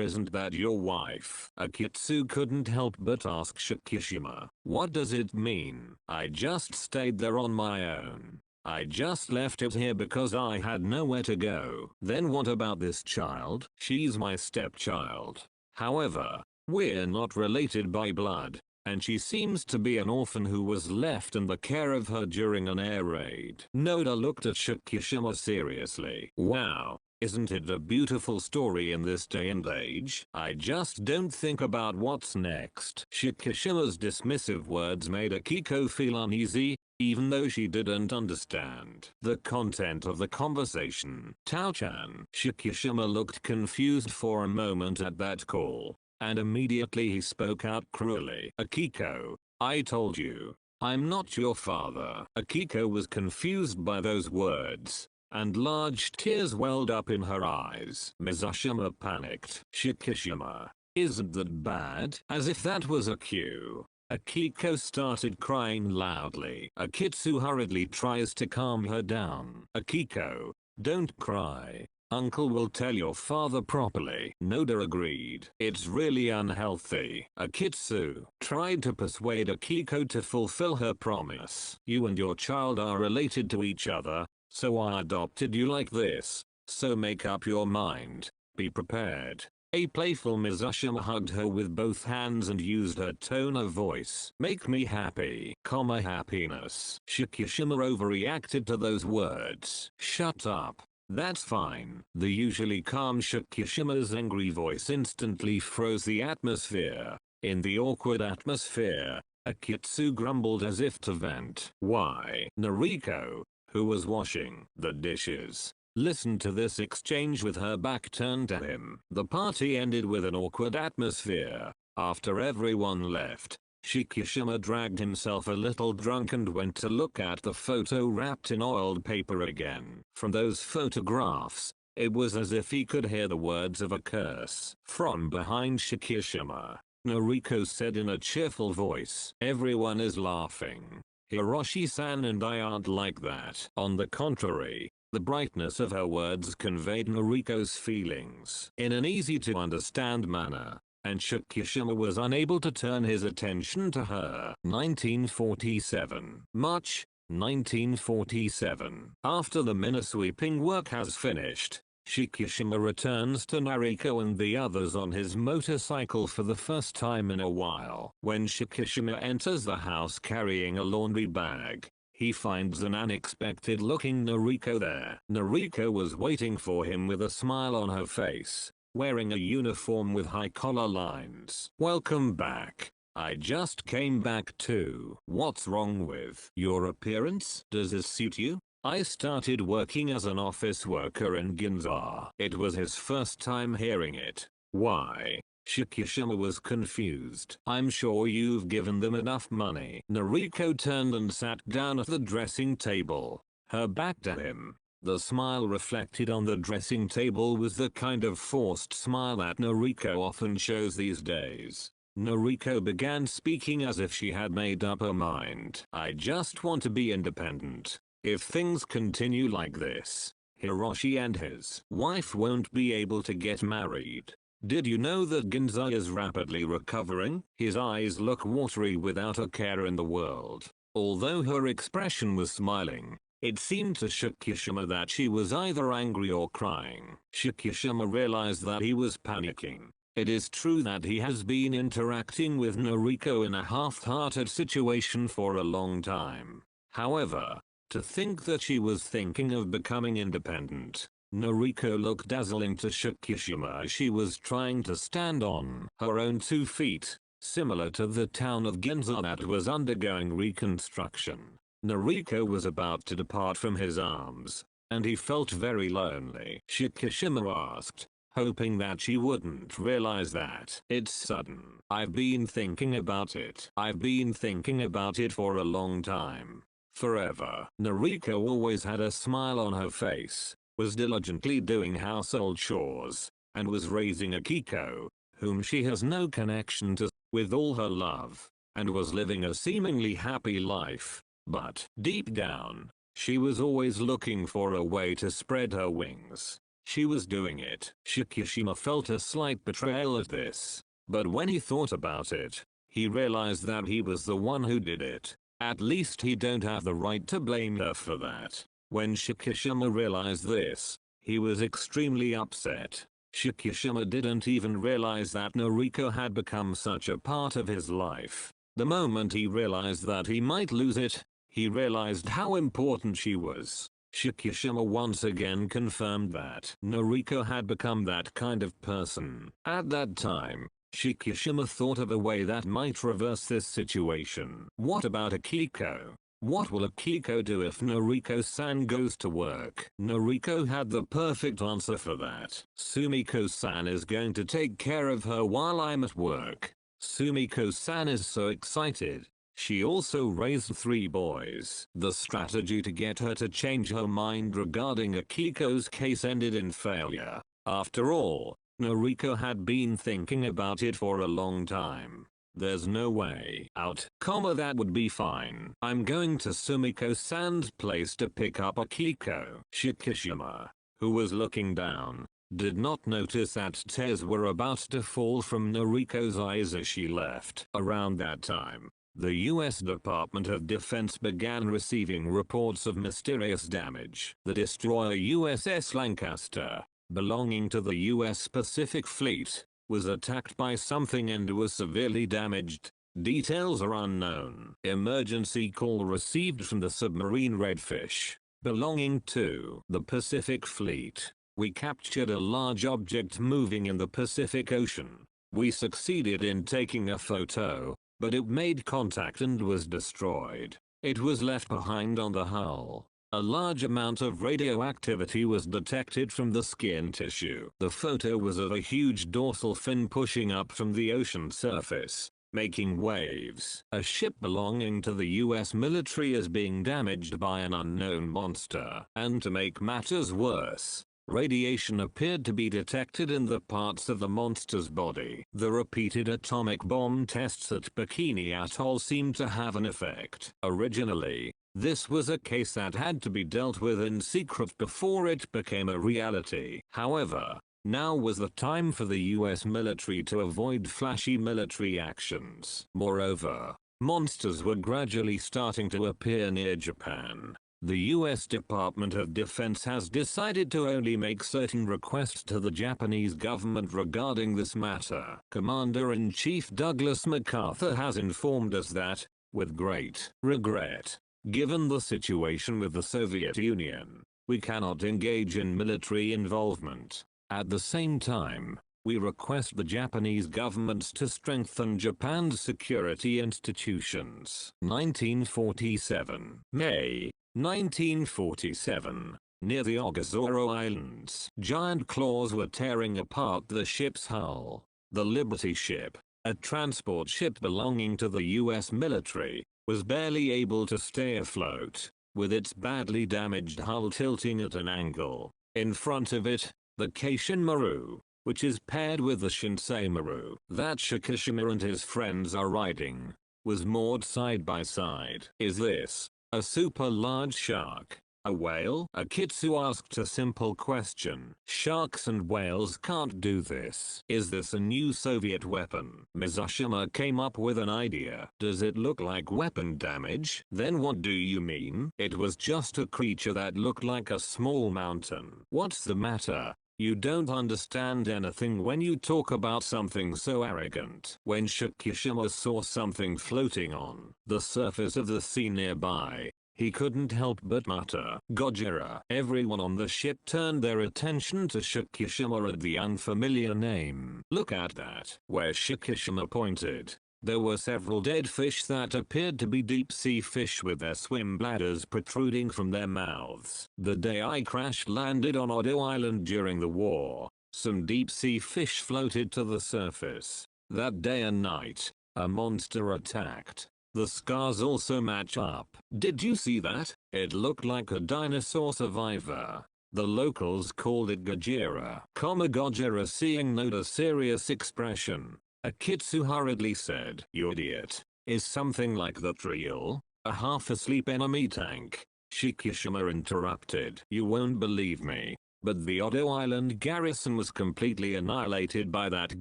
Isn't that your wife? Akitsu couldn't help but ask Shikishima. What does it mean? I just stayed there on my own. I just left it here because I had nowhere to go. Then what about this child? She's my stepchild. However, we're not related by blood. and she seems to be an orphan who was left in the care of her during an air raid. Noda looked at Shockirus seriously. Wow. Isn't it a beautiful story in this day and age? I just don't think about what's next. Shockirus's dismissive words made Akiko feel uneasy, even though she didn't understand the content of the conversation. Tao-chan. Shockirus looked confused for a moment at that call, and immediately he spoke out cruelly. Akiko, I told you, I'm not your father. Akiko was confused by those words, and large tears welled up in her eyes. Mizushima panicked. Shockirus, isn't that bad? As if that was a cue, Akiko started crying loudly. Akitsu hurriedly tries to calm her down. Akiko, don't cry. Uncle will tell your father properly. Noda agreed. It's really unhealthy. Akitsu tried to persuade Akiko to fulfill her promise. You and your child are related to each other, so I adopted you like this. So make up your mind. Be prepared. A playful Mizushima hugged her with both hands and used her tone of voice. Make me happy, happiness. Shockirus overreacted to those words. Shut up. That's fine. The usually calm Shockirus's angry voice instantly froze the atmosphere. In the awkward atmosphere, Akitsu grumbled as if to vent. Why? Noriko, who was washing the dishes, listened to this exchange with her back turned to him. The party ended with an awkward atmosphere. After everyone left, Shockirus dragged himself a little drunk and went to look at the photo wrapped in oiled paper again. From those photographs, it was as if he could hear the words of a curse. From behind Shockirus, Noriko said in a cheerful voice, everyone is laughing. Hiroshi-san and I aren't like that. On the contrary, the brightness of her words conveyed Noriko's feelings in an easy-to-understand manner, and Shockirus was unable to turn his attention to her. 1947. March, 1947. After the minnesweeping work has finished, Shockirus returns to Noriko and the others on his motorcycle for the first time in a while. When Shockirus enters the house carrying a laundry bag, he finds an unexpected-looking Noriko there. Noriko was waiting for him with a smile on her face, wearing a uniform with high collar lines. Welcome back. I just came back too. What's wrong with your appearance? Does this suit you? I started working as an office worker in Ginza. It was his first time hearing it. Why? Shockirus was confused. I'm sure you've given them enough money. Noriko turned and sat down at the dressing table, her back to him. The smile reflected on the dressing table was the kind of forced smile that Noriko often shows these days. Noriko began speaking as if she had made up her mind. I just want to be independent. If things continue like this, Hiroshi and his wife won't be able to get married. Did you know that Ginza is rapidly recovering? His eyes look watery without a care in the world. Although her expression was smiling, it seemed to Shockirus that she was either angry or crying. Shockirus realized that he was panicking. It is true that he has been interacting with Noriko in a half-hearted situation for a long time. However, to think that she was thinking of becoming independent. Noriko looked dazzling to Shockirus as she was trying to stand on her own 2 feet, similar to the town of Ginza that was undergoing reconstruction. Noriko was about to depart from his arms, and he felt very lonely. Shockirus asked, hoping that she wouldn't realize that it's sudden. I've been thinking about it. I've been thinking about it for a long time. Forever. Noriko always had a smile on her face, was diligently doing household chores, and was raising Akiko, whom she has no connection to, with all her love, and was living a seemingly happy life. But deep down, she was always looking for a way to spread her wings. She was doing it. Shockirus felt a slight betrayal at this, but when he thought about it, he realized that he was the one who did it. At least he don't have the right to blame her for that. When Shockirus realized this, he was extremely upset. Shockirus didn't even realize that Noriko had become such a part of his life. The moment he realized that he might lose it, he realized how important she was. Shockirus once again confirmed that Noriko had become that kind of person. At that time, Shockirus thought of a way that might reverse this situation. What about Akiko? What will Akiko do if Noriko-san goes to work? Noriko had the perfect answer for that. Sumiko-san is going to take care of her while I'm at work. Sumiko-san is so excited. She also raised 3 boys. The strategy to get her to change her mind regarding Akiko's case ended in failure. After all, Noriko had been thinking about it for a long time. There's no way out, that would be fine. I'm going to Sumiko-san's place to pick up Akiko. Shockirus, who was looking down, did not notice that tears were about to fall from Noriko's eyes as she left. Around that time, the US Department of Defense began receiving reports of mysterious damage. The destroyer USS Lancaster, belonging to the US Pacific Fleet, was attacked by something and was severely damaged. Details are unknown. Emergency call received from the submarine Redfish, belonging to the Pacific Fleet. We captured a large object moving in the Pacific Ocean. We succeeded in taking a photo, but it made contact and was destroyed. It was left behind on the hull. A large amount of radioactivity was detected from the skin tissue. The photo was of a huge dorsal fin pushing up from the ocean surface, making waves. A ship belonging to the US military is being damaged by an unknown monster. And to make matters worse, radiation appeared to be detected in the parts of the monster's body. The repeated atomic bomb tests at Bikini Atoll seemed to have an effect. Originally, this was a case that had to be dealt with in secret before it became a reality. However, now was the time for the US military to avoid flashy military actions. Moreover, monsters were gradually starting to appear near Japan. The US Department of Defense has decided to only make certain requests to the Japanese government regarding this matter. Commander-in-Chief Douglas MacArthur has informed us that, with great regret, given the situation with the Soviet Union, we cannot engage in military involvement. At the same time, we request the Japanese government to strengthen Japan's security institutions. 1947. May 1947. Near the Ogasawara Islands, giant claws were tearing apart the ship's hull. The Liberty ship, a transport ship belonging to the US military, was barely able to stay afloat, with its badly damaged hull tilting at an angle. In front of it, the Keishin Maru, which is paired with the Shinsei Maru that Shockirus and his friends are riding, was moored side by side. Is this a super large shark? A whale? Akitsu asked a simple question. Sharks and whales can't do this. Is this a new Soviet weapon? Mizushima came up with an idea. Does it look like weapon damage? Then what do you mean? It was just a creature that looked like a small mountain. What's the matter? You don't understand anything when you talk about something so arrogant. When Shockirus saw something floating on the surface of the sea nearby, he couldn't help but mutter, "Gojira." Everyone on the ship turned their attention to Shockirus at the unfamiliar name. Look at that. Where Shockirus pointed, there were several dead fish that appeared to be deep-sea fish with their swim bladders protruding from their mouths. The day I crash-landed on Odo Island during the war, some deep-sea fish floated to the surface. That day and night, a monster attacked. The scars also match up. Did you see that? It looked like a dinosaur survivor. The locals called it Gojira. Kamacuras, seeing Noda's serious expression, Akitsu hurriedly said, "You idiot. Is something like that real? A half-asleep enemy tank?" Shockirus interrupted. "You won't believe me, but the Odo Island garrison was completely annihilated by that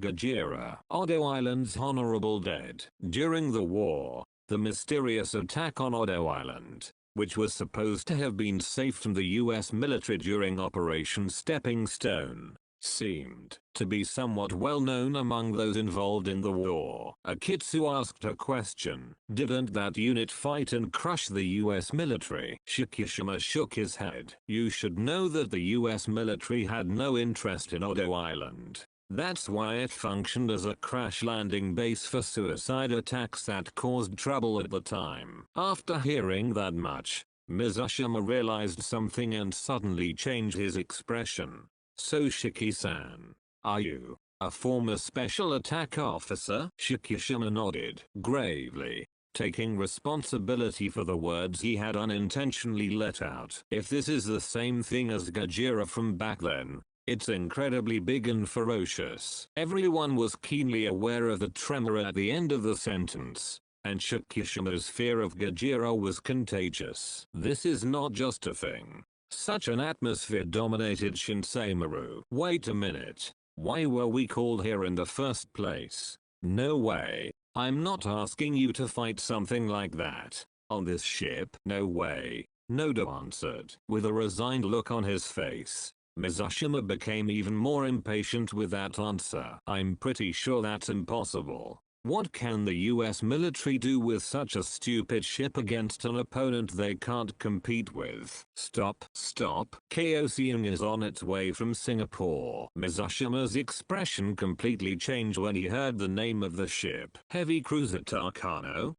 Gojira. Odo Island's honorable dead. During the war, the mysterious attack on Odo Island, which was supposed to have been safe from the US military during Operation Stepping Stone, seemed to be somewhat well known among those involved in the war. Akitsu asked a question. Didn't that unit fight and crush the US military? Shikishima shook his head. You should know that the US military had no interest in Odo Island. That's why it functioned as a crash landing base for suicide attacks that caused trouble at the time. After hearing that much, Mizushima realized something and suddenly changed his expression. So Shiki-san, are you a former special attack officer? Shikishima nodded gravely, taking responsibility for the words he had unintentionally let out. If this is the same thing as Gojira from back then, it's incredibly big and ferocious. Everyone was keenly aware of the tremor at the end of the sentence, and Shikishima's fear of Gojira was contagious. This is not just a thing. Such an atmosphere dominated Shinseimaru. Wait a minute. Why were we called here in the first place? No way. I'm not asking you to fight something like that. On this ship? No way. Noda answered. With a resigned look on his face, Mizushima became even more impatient with that answer. I'm pretty sure that's impossible. What can the US military do with such a stupid ship against an opponent they can't compete with? Stop. Kaohsiung is on its way from Singapore. Mizushima's expression completely changed when he heard the name of the ship. Heavy cruiser Takano?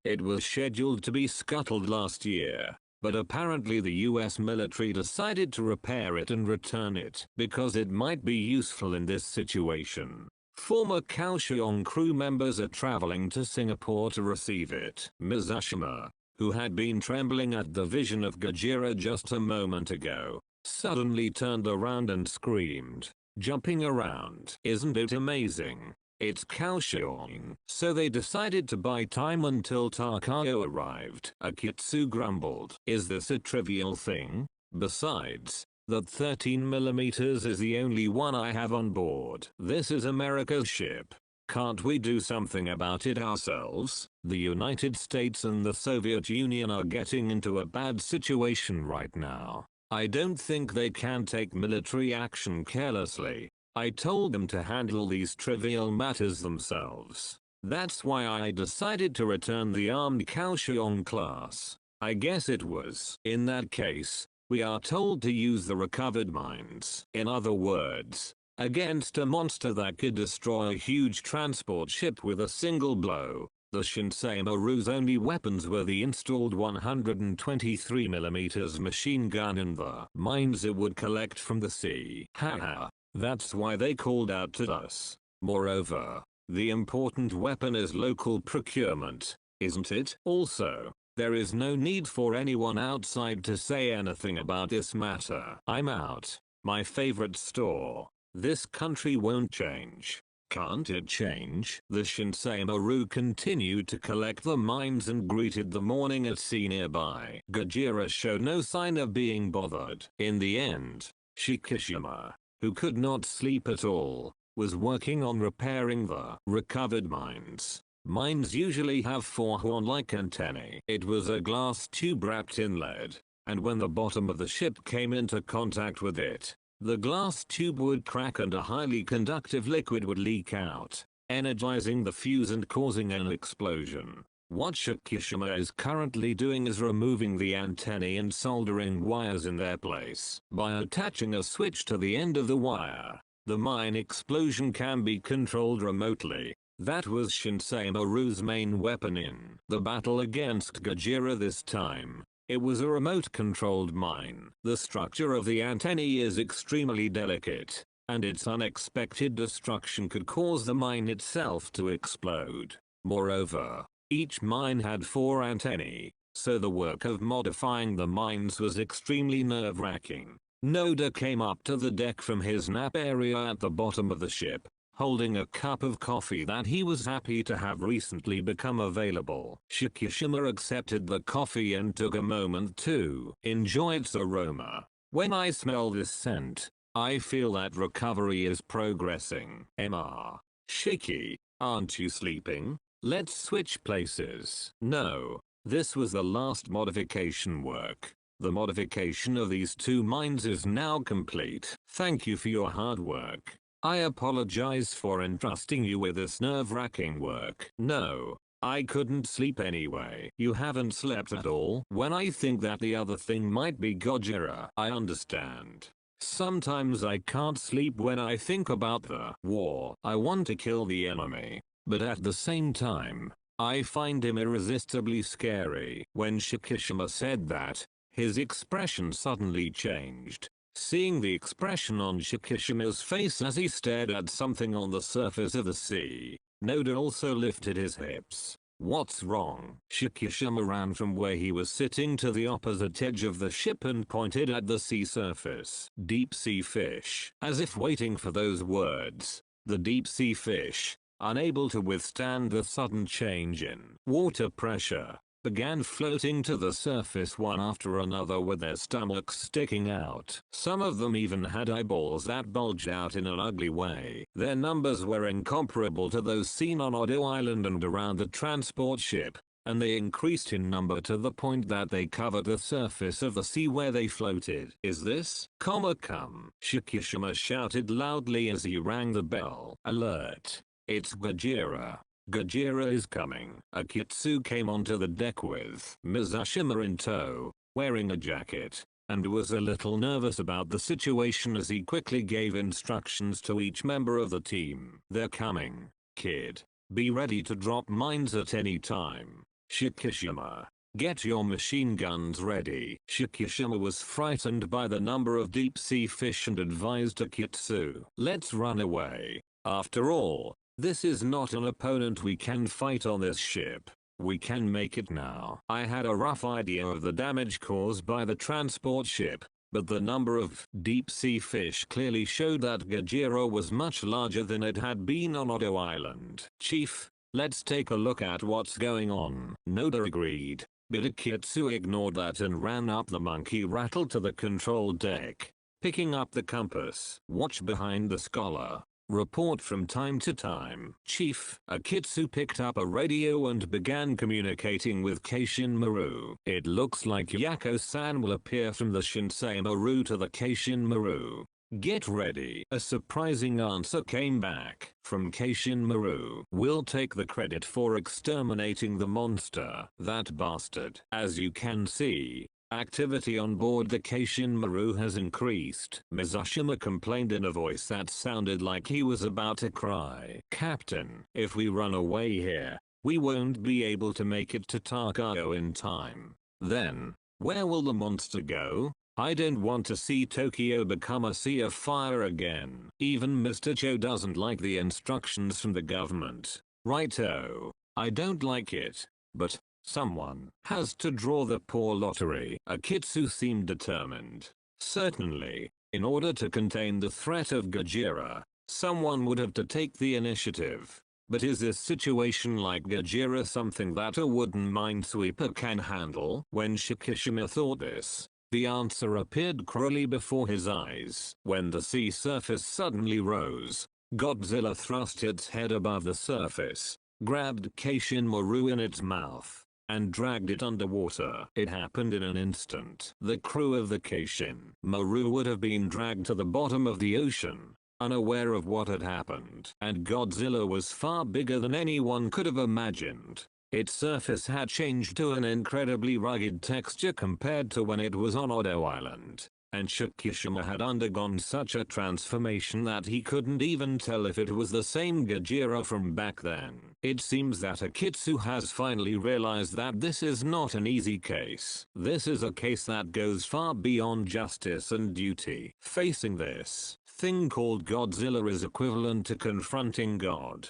It was scheduled to be scuttled last year, but apparently the US military decided to repair it and return it because it might be useful in this situation. Former Kaohsiung crew members are traveling to Singapore to receive it. Mizushima, who had been trembling at the vision of Gojira just a moment ago, suddenly turned around and screamed, jumping around. Isn't it amazing? It's Kaohsiung. So they decided to buy time until Takao arrived. Akitsu grumbled. Is this a trivial thing? Besides, that 13mm is the only one I have on board. This is America's ship. Can't we do something about it ourselves? The United States and the Soviet Union are getting into a bad situation right now. I don't think they can take military action carelessly. I told them to handle these trivial matters themselves. That's why I decided to return the armed Kaohsiung class. I guess it was. In that case, we are told to use the recovered mines. In other words, against a monster that could destroy a huge transport ship with a single blow, the Shinseimaru's only weapons were the installed 123mm machine gun and the mines it would collect from the sea. Haha, that's why they called out to us. Moreover, the important weapon is local procurement, isn't it? Also, there is no need for anyone outside to say anything about this matter. I'm out. My favorite store. This country won't change. Can't it change? The Shinseimaru continued to collect the mines and greeted the morning at sea nearby. Gojira showed no sign of being bothered. In the end, Shikishima, who could not sleep at all, was working on repairing the recovered mines. Mines usually have 4 horn-like antennae. It was a glass tube wrapped in lead, and when the bottom of the ship came into contact with it, the glass tube would crack and a highly conductive liquid would leak out, energizing the fuse and causing an explosion. What Shikishima is currently doing is removing the antennae and soldering wires in their place. By attaching a switch to the end of the wire, the mine explosion can be controlled remotely. That was Shinseimaru's main weapon in the battle against Gojira this time. It was a remote-controlled mine. The structure of the antennae is extremely delicate, and its unexpected destruction could cause the mine itself to explode. Moreover, each mine had 4 antennae, so the work of modifying the mines was extremely nerve-wracking. Noda came up to the deck from his nap area at the bottom of the ship, holding a cup of coffee that he was happy to have recently become available. Shikishima accepted the coffee and took a moment to enjoy its aroma. When I smell this scent, I feel that recovery is progressing. Shiki, aren't you sleeping? Let's switch places. No, this was the last modification work. The modification of these two minds is now complete. Thank you for your hard work. I apologize for entrusting you with this nerve-wracking work. No, I couldn't sleep anyway. You haven't slept at all? When I think that the other thing might be Godzilla, I understand. Sometimes I can't sleep when I think about the war. I want to kill the enemy, but at the same time, I find him irresistibly scary. When Shockirus said that, his expression suddenly changed. Seeing the expression on Shockirus' face as he stared at something on the surface of the sea, Noda also lifted his hips. What's wrong? Shockirus ran from where he was sitting to the opposite edge of the ship and pointed at the sea surface. Deep sea fish. As if waiting for those words, the deep sea fish, unable to withstand the sudden change in water pressure, began floating to the surface one after another with their stomachs sticking out. Some of them even had eyeballs that bulged out in an ugly way. Their numbers were incomparable to those seen on Odo Island and around the transport ship, and they increased in number to the point that they covered the surface of the sea where they floated. Is this Kamacuras? Shockirus shouted loudly as he rang the bell. Alert! It's Godzilla. Godzilla is coming. Akitsu came onto the deck with Mizushima in tow, wearing a jacket, and was a little nervous about the situation as he quickly gave instructions to each member of the team. They're coming, kid. Be ready to drop mines at any time. Shockirus, get your machine guns ready. Shockirus was frightened by the number of deep sea fish and advised Akitsu, let's run away. After all, this is not an opponent we can fight on this ship. We can make it now. I had a rough idea of the damage caused by the transport ship, but the number of deep sea fish clearly showed that Godzilla was much larger than it had been on Odo Island. Chief, let's take a look at what's going on. Noda agreed, but Akitsu ignored that and ran up the monkey rattle to the control deck, picking up the compass. Watch behind the scholar. Report from time to time. Chief. Akitsu picked up a radio and began communicating with Keishin Maru. It looks like Yako-san will appear from the Shinsei Maru to the Keishin Maru. Get ready. A surprising answer came back from Keishin Maru. We'll take the credit for exterminating the monster. That bastard. As you can see, activity on board the Keishin Maru has increased. Mizushima complained in a voice that sounded like he was about to cry. Captain, if we run away here, we won't be able to make it to Takago in time. Then, where will the monster go? I don't want to see Tokyo become a sea of fire again. Even Mr. Cho doesn't like the instructions from the government. Righto. I don't like it, but someone has to draw the poor lottery. Akitsu seemed determined. Certainly, in order to contain the threat of Godzilla, someone would have to take the initiative. But is this situation like Godzilla something that a wooden minesweeper can handle? When Shockirus thought this, the answer appeared clearly before his eyes. When the sea surface suddenly rose, Godzilla thrust its head above the surface, grabbed Keishin Maru in its mouth, and dragged it underwater. It happened in an instant. The crew of the Keishin Maru would have been dragged to the bottom of the ocean, unaware of what had happened. And Godzilla was far bigger than anyone could have imagined. Its surface had changed to an incredibly rugged texture compared to when it was on Odo Island, and Shockirus had undergone such a transformation that he couldn't even tell if it was the same Godzilla from back then. It seems that Akitsu has finally realized that this is not an easy case. This is a case that goes far beyond justice and duty. Facing this thing called Godzilla is equivalent to confronting God.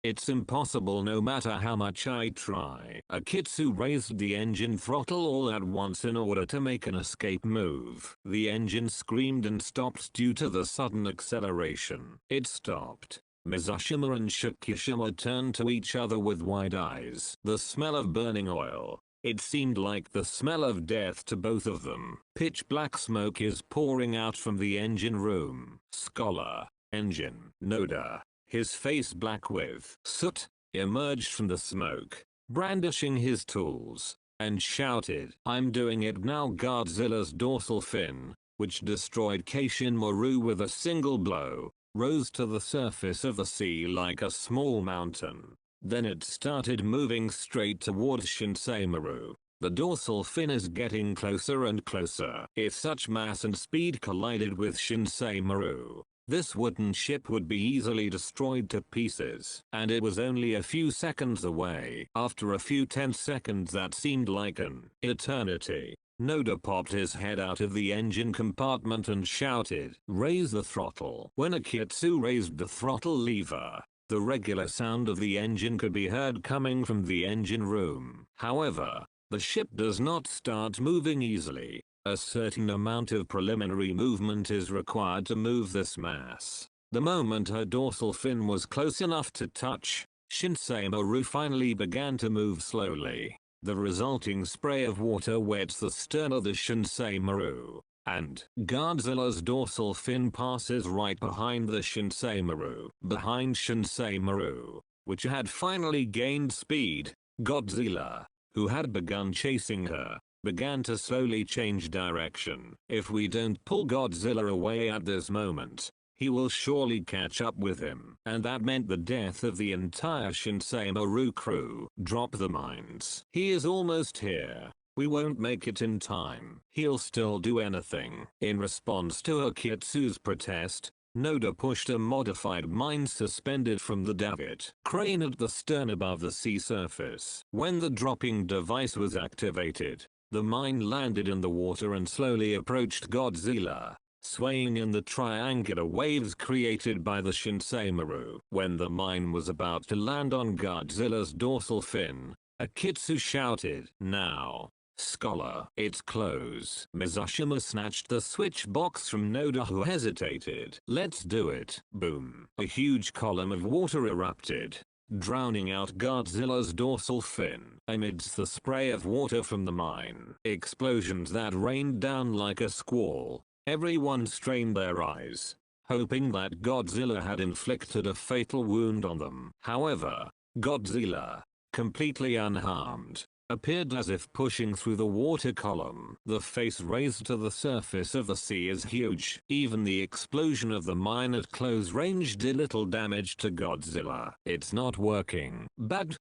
It's impossible no matter how much I try. Akitsu raised the engine throttle all at once in order to make an escape move. The engine screamed and stopped due to the sudden acceleration. It stopped. Mizushima and Shockirus turned to each other with wide eyes. The smell of burning oil. It seemed like the smell of death to both of them. Pitch black smoke is pouring out from the engine room. Scholar, engine, Noda, his face black with soot, emerged from the smoke, brandishing his tools, and shouted, "I'm doing it now!" Godzilla's dorsal fin, which destroyed Shin-Maru with a single blow, rose to the surface of the sea like a small mountain. Then it started moving straight towards Shin-Maru. The dorsal fin is getting closer and closer. If such mass and speed collided with Shin-Maru, this wooden ship would be easily destroyed to pieces. And it was only a few seconds away. After a few 10 seconds that seemed like an eternity, Noda popped his head out of the engine compartment and shouted, "Raise the throttle." When Akitsu raised the throttle lever, the regular sound of the engine could be heard coming from the engine room. However, the ship does not start moving easily. A certain amount of preliminary movement is required to move this mass. The moment her dorsal fin was close enough to touch, Shin-Maru finally began to move slowly. The resulting spray of water wets the stern of the Shin-Maru, and Godzilla's dorsal fin passes right behind the Shin-Maru. Behind Shin-Maru, which had finally gained speed, Godzilla, who had begun chasing her, began to slowly change direction. If we don't pull Godzilla away at this moment, he will surely catch up with him. And that meant the death of the entire Shin-Maru crew. Drop the mines. He is almost here. We won't make it in time. He'll still do anything. In response to Akitsu's protest, Noda pushed a modified mine suspended from the davit crane at the stern above the sea surface. When the dropping device was activated, the mine landed in the water and slowly approached Godzilla, swaying in the triangular waves created by the Shin-Maru. When the mine was about to land on Godzilla's dorsal fin, Akitsu shouted, "Now, Scholar, it's close." Mizushima snatched the switch box from Noda, who hesitated. "Let's do it." Boom. A huge column of water erupted, drowning out Godzilla's dorsal fin. Amidst the spray of water from the mine, explosions that rained down like a squall, everyone strained their eyes, hoping that Godzilla had inflicted a fatal wound on them. However, Godzilla, completely unharmed, appeared as if pushing through the water column. The face raised to the surface of the sea is huge. Even the explosion of the mine at close range did little damage to Godzilla. "It's not working." Bad.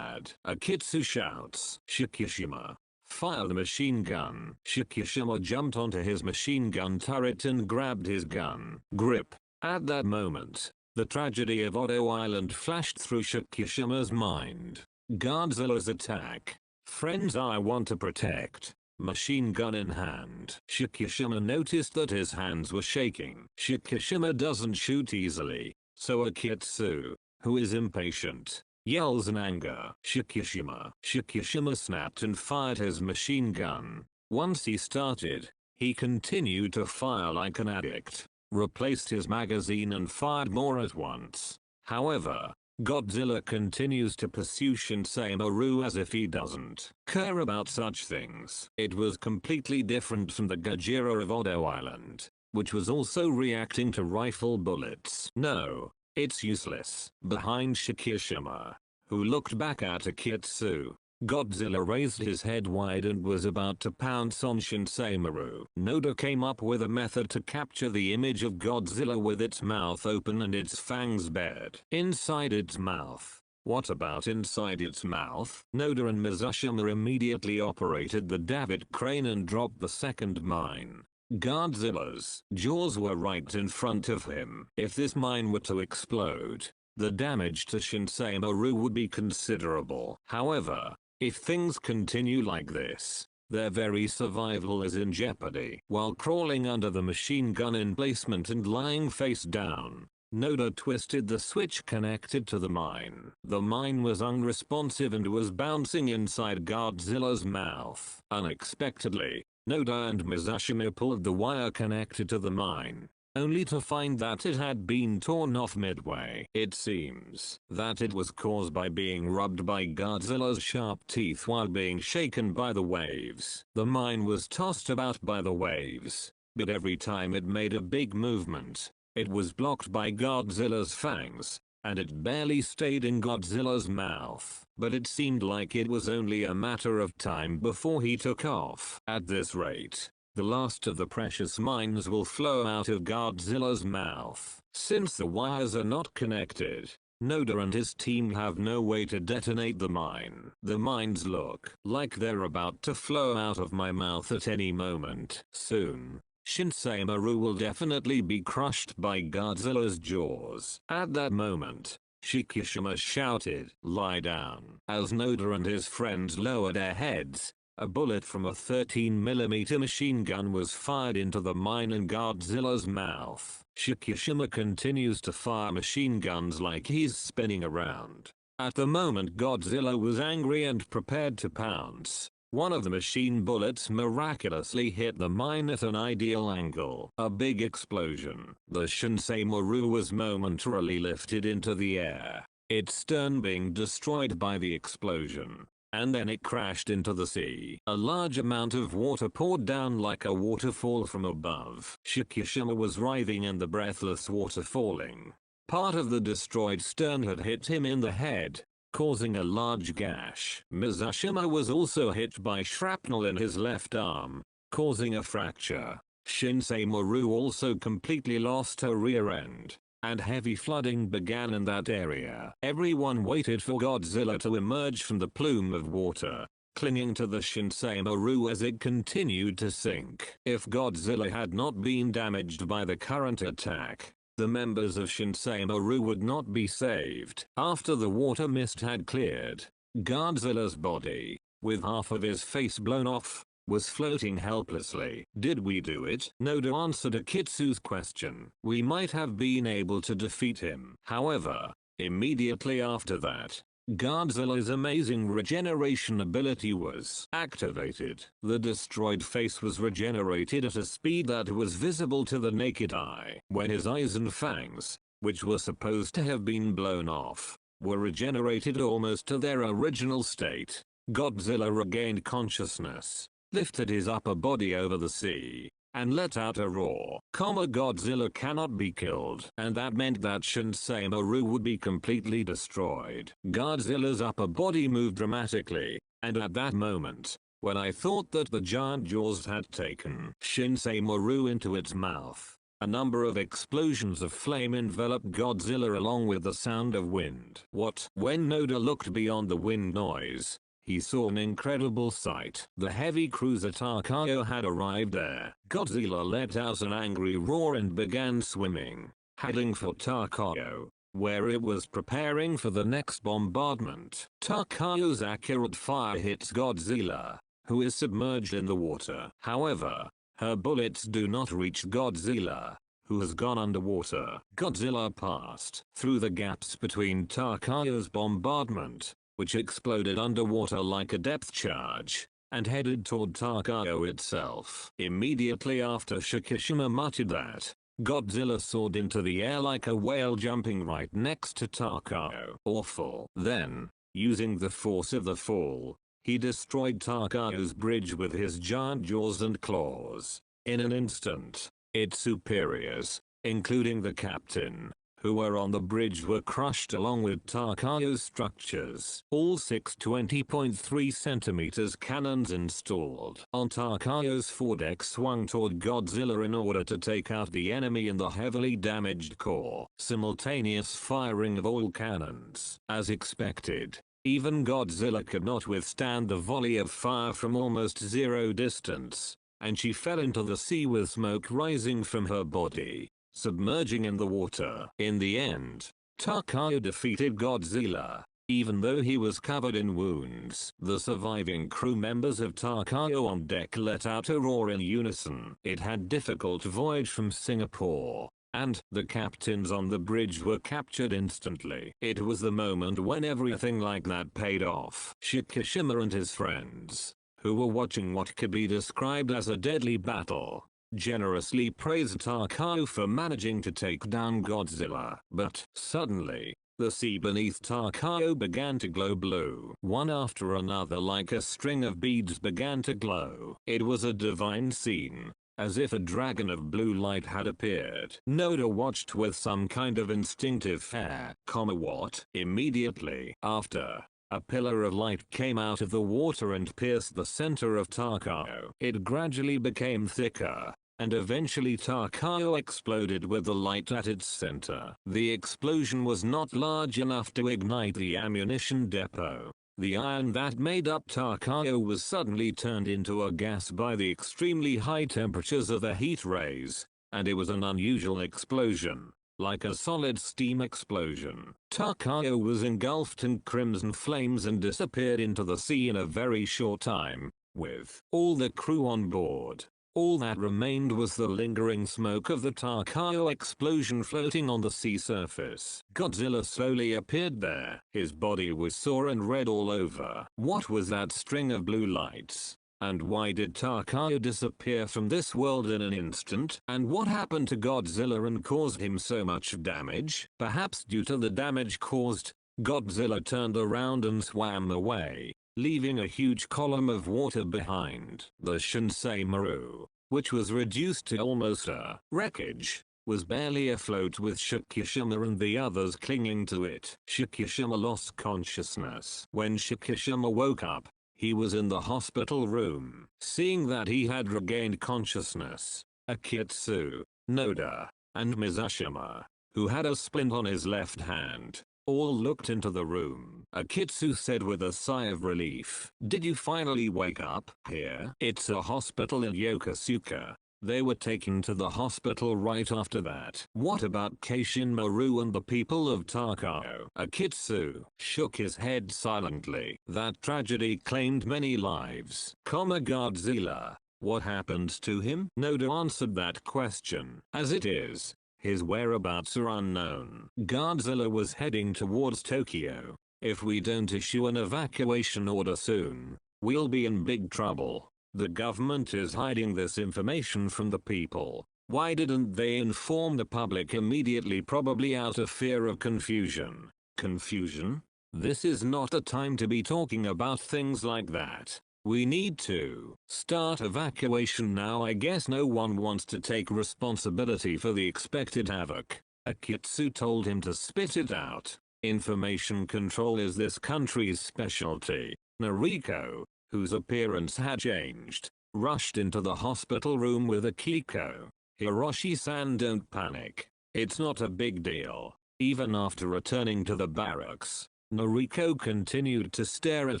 Akitsu shouts. "Shikishima, fire the machine gun." Shikishima jumped onto his machine gun turret and grabbed his gun grip. At that moment, the tragedy of Odo Island flashed through Shikishima's mind. Godzilla's attack. "Friends I want to protect." Machine gun in hand. Shikishima noticed that his hands were shaking. Shikishima doesn't shoot easily, so Akitsu, who is impatient, yells in anger. Shikishima snapped and fired his machine gun. Once he started, he continued to fire like an addict, replaced his magazine and fired more at once. However, Godzilla continues to pursue Shin-Maru as if he doesn't care about such things. It was completely different from the Gojira of Odo Island, which was also reacting to rifle bullets. "No, it's useless." Behind Shikishima, who looked back at Akitsu, Godzilla raised his head wide and was about to pounce on Shin-Maru. Noda came up with a method to capture the image of Godzilla with its mouth open and its fangs bared. Inside its mouth. What about inside its mouth? Noda and Mizushima immediately operated the davit crane and dropped the second mine. Godzilla's jaws were right in front of him. If this mine were to explode, the damage to Shin-Maru would be considerable. However, if things continue like this, their very survival is in jeopardy. While crawling under the machine gun emplacement and lying face down, Noda twisted the switch connected to the mine. The mine was unresponsive and was bouncing inside Godzilla's mouth. Unexpectedly, Noda and Mizushima pulled the wire connected to the mine, only to find that it had been torn off midway. It seems that it was caused by being rubbed by Godzilla's sharp teeth while being shaken by the waves. The mine was tossed about by the waves, but every time it made a big movement, it was blocked by Godzilla's fangs, and it barely stayed in Godzilla's mouth. But it seemed like it was only a matter of time before he took off. At this rate, the last of the precious mines will flow out of Godzilla's mouth. Since the wires are not connected, Noda and his team have no way to detonate the mine. The mines look like they're about to flow out of my mouth at any moment. Soon, Shinsei Maru will definitely be crushed by Godzilla's jaws. At that moment, Shikishima shouted, "Lie down." As Noda and his friends lowered their heads, a bullet from a 13mm machine gun was fired into the mine in Godzilla's mouth. Shikishima continues to fire machine guns like he's spinning around. At the moment Godzilla was angry and prepared to pounce. One of the machine bullets miraculously hit the mine at an ideal angle. A big explosion. The Shinsei Maru was momentarily lifted into the air, its stern being destroyed by the explosion. And then it crashed into the sea. A large amount of water poured down like a waterfall from above. Shikishima was writhing in the breathless water falling. Part of the destroyed stern had hit him in the head, causing a large gash. Mizushima was also hit by shrapnel in his left arm, causing a fracture. Shinsei Maru also completely lost her rear end, and heavy flooding began in that area. Everyone waited for Godzilla to emerge from the plume of water, clinging to the Shinsei Maru as it continued to sink. If Godzilla had not been damaged by the current attack, the members of Shinsei Maru would not be saved. After the water mist had cleared, Godzilla's body, with half of his face blown off, was floating helplessly. Did we do it? Noda answered Akitsu's question. We might have been able to defeat him. However, immediately after that, Godzilla's amazing regeneration ability was activated. The destroyed face was regenerated at a speed that was visible to the naked eye. When his eyes and fangs, which were supposed to have been blown off, were regenerated almost to their original state, Godzilla regained consciousness, lifted his upper body over the sea, and let out a roar. Godzilla cannot be killed, and that meant that Shinsei Maru would be completely destroyed. Godzilla's upper body moved dramatically, and at that moment, when I thought that the giant jaws had taken Shinsei Maru into its mouth, a number of explosions of flame enveloped Godzilla along with the sound of wind. What? When Noda looked beyond the wind noise, he saw an incredible sight. The heavy cruiser Takayo had arrived there. Godzilla let out an angry roar and began swimming, heading for Takayo, where it was preparing for the next bombardment. Takayo's accurate fire hits Godzilla, who is submerged in the water. However, her bullets do not reach Godzilla, who has gone underwater. Godzilla passed through the gaps between Takayo's bombardment, which exploded underwater like a depth charge, and headed toward Takayo itself. Immediately after Shikishima muttered that, Godzilla soared into the air like a whale jumping right next to Takayo. Awful. Then, using the force of the fall, he destroyed Takayo's bridge with his giant jaws and claws. In an instant, its superiors, including the captain, who were on the bridge, were crushed along with Takayo's structures. All 6 20.3 cm cannons installed on Takayo's foredeck swung toward Godzilla in order to take out the enemy in the heavily damaged core. Simultaneous firing of all cannons. As expected, even Godzilla could not withstand the volley of fire from almost zero distance, and she fell into the sea with smoke rising from her body, submerging in the water. In the end, Takayo defeated Godzilla, even though he was covered in wounds. The surviving crew members of Takayo on deck let out a roar in unison. It had difficult voyage from Singapore, and the captains on the bridge were captured instantly. It was the moment when everything like that paid off. Shikishima and his friends, who were watching what could be described as a deadly battle, generously praised Takayo for managing to take down Godzilla. But suddenly, the sea beneath Takayo began to glow blue. One after another, like a string of beads, began to glow. It was a divine scene, as if a dragon of blue light had appeared. Noda watched with some kind of instinctive fear. What? Immediately after, a pillar of light came out of the water and pierced the center of Tarkao. It gradually became thicker, and eventually Tarkao exploded with the light at its center. The explosion was not large enough to ignite the ammunition depot. The iron that made up Tarkao was suddenly turned into a gas by the extremely high temperatures of the heat rays, and it was an unusual explosion, like a solid steam explosion. Tarkao was engulfed in crimson flames and disappeared into the sea in a very short time, with all the crew on board. All that remained was the lingering smoke of the Tarkao explosion floating on the sea surface. Godzilla slowly appeared there. His body was sore and red all over. What was that string of blue lights? And why did Tarkao disappear from this world in an instant? And what happened to Godzilla and caused him so much damage? Perhaps due to the damage caused, Godzilla turned around and swam away, leaving a huge column of water behind. The Shinsei Maru, which was reduced to almost a wreckage, was barely afloat with Shockirus and the others clinging to it. Shockirus lost consciousness. When Shockirus woke up, he was in the hospital room. Seeing that he had regained consciousness, Akitsu, Noda, and Mizushima, who had a splint on his left hand, all looked into the room. Akitsu said with a sigh of relief, "Did you finally wake up? Here? It's a hospital in Yokosuka." They were taken to the hospital right after that. What about Keishin Maru and the people of Tarkao? Akitsu shook his head silently. That tragedy claimed many lives. Godzilla. What happened to him? Noda answered that question. As it is, his whereabouts are unknown. Godzilla was heading towards Tokyo. If we don't issue an evacuation order soon, we'll be in big trouble. The government is hiding this information from the people. Why didn't they inform the public immediately? Probably out of fear of confusion. Confusion? This is not a time to be talking about things like that. We need to start evacuation now. I guess no one wants to take responsibility for the expected havoc. Akitsu told him to spit it out. Information control is this country's specialty. Nariko, whose appearance had changed, rushed into the hospital room with Akiko. "Hiroshi-san, don't panic. It's not a big deal." Even after returning to the barracks, Nariko continued to stare at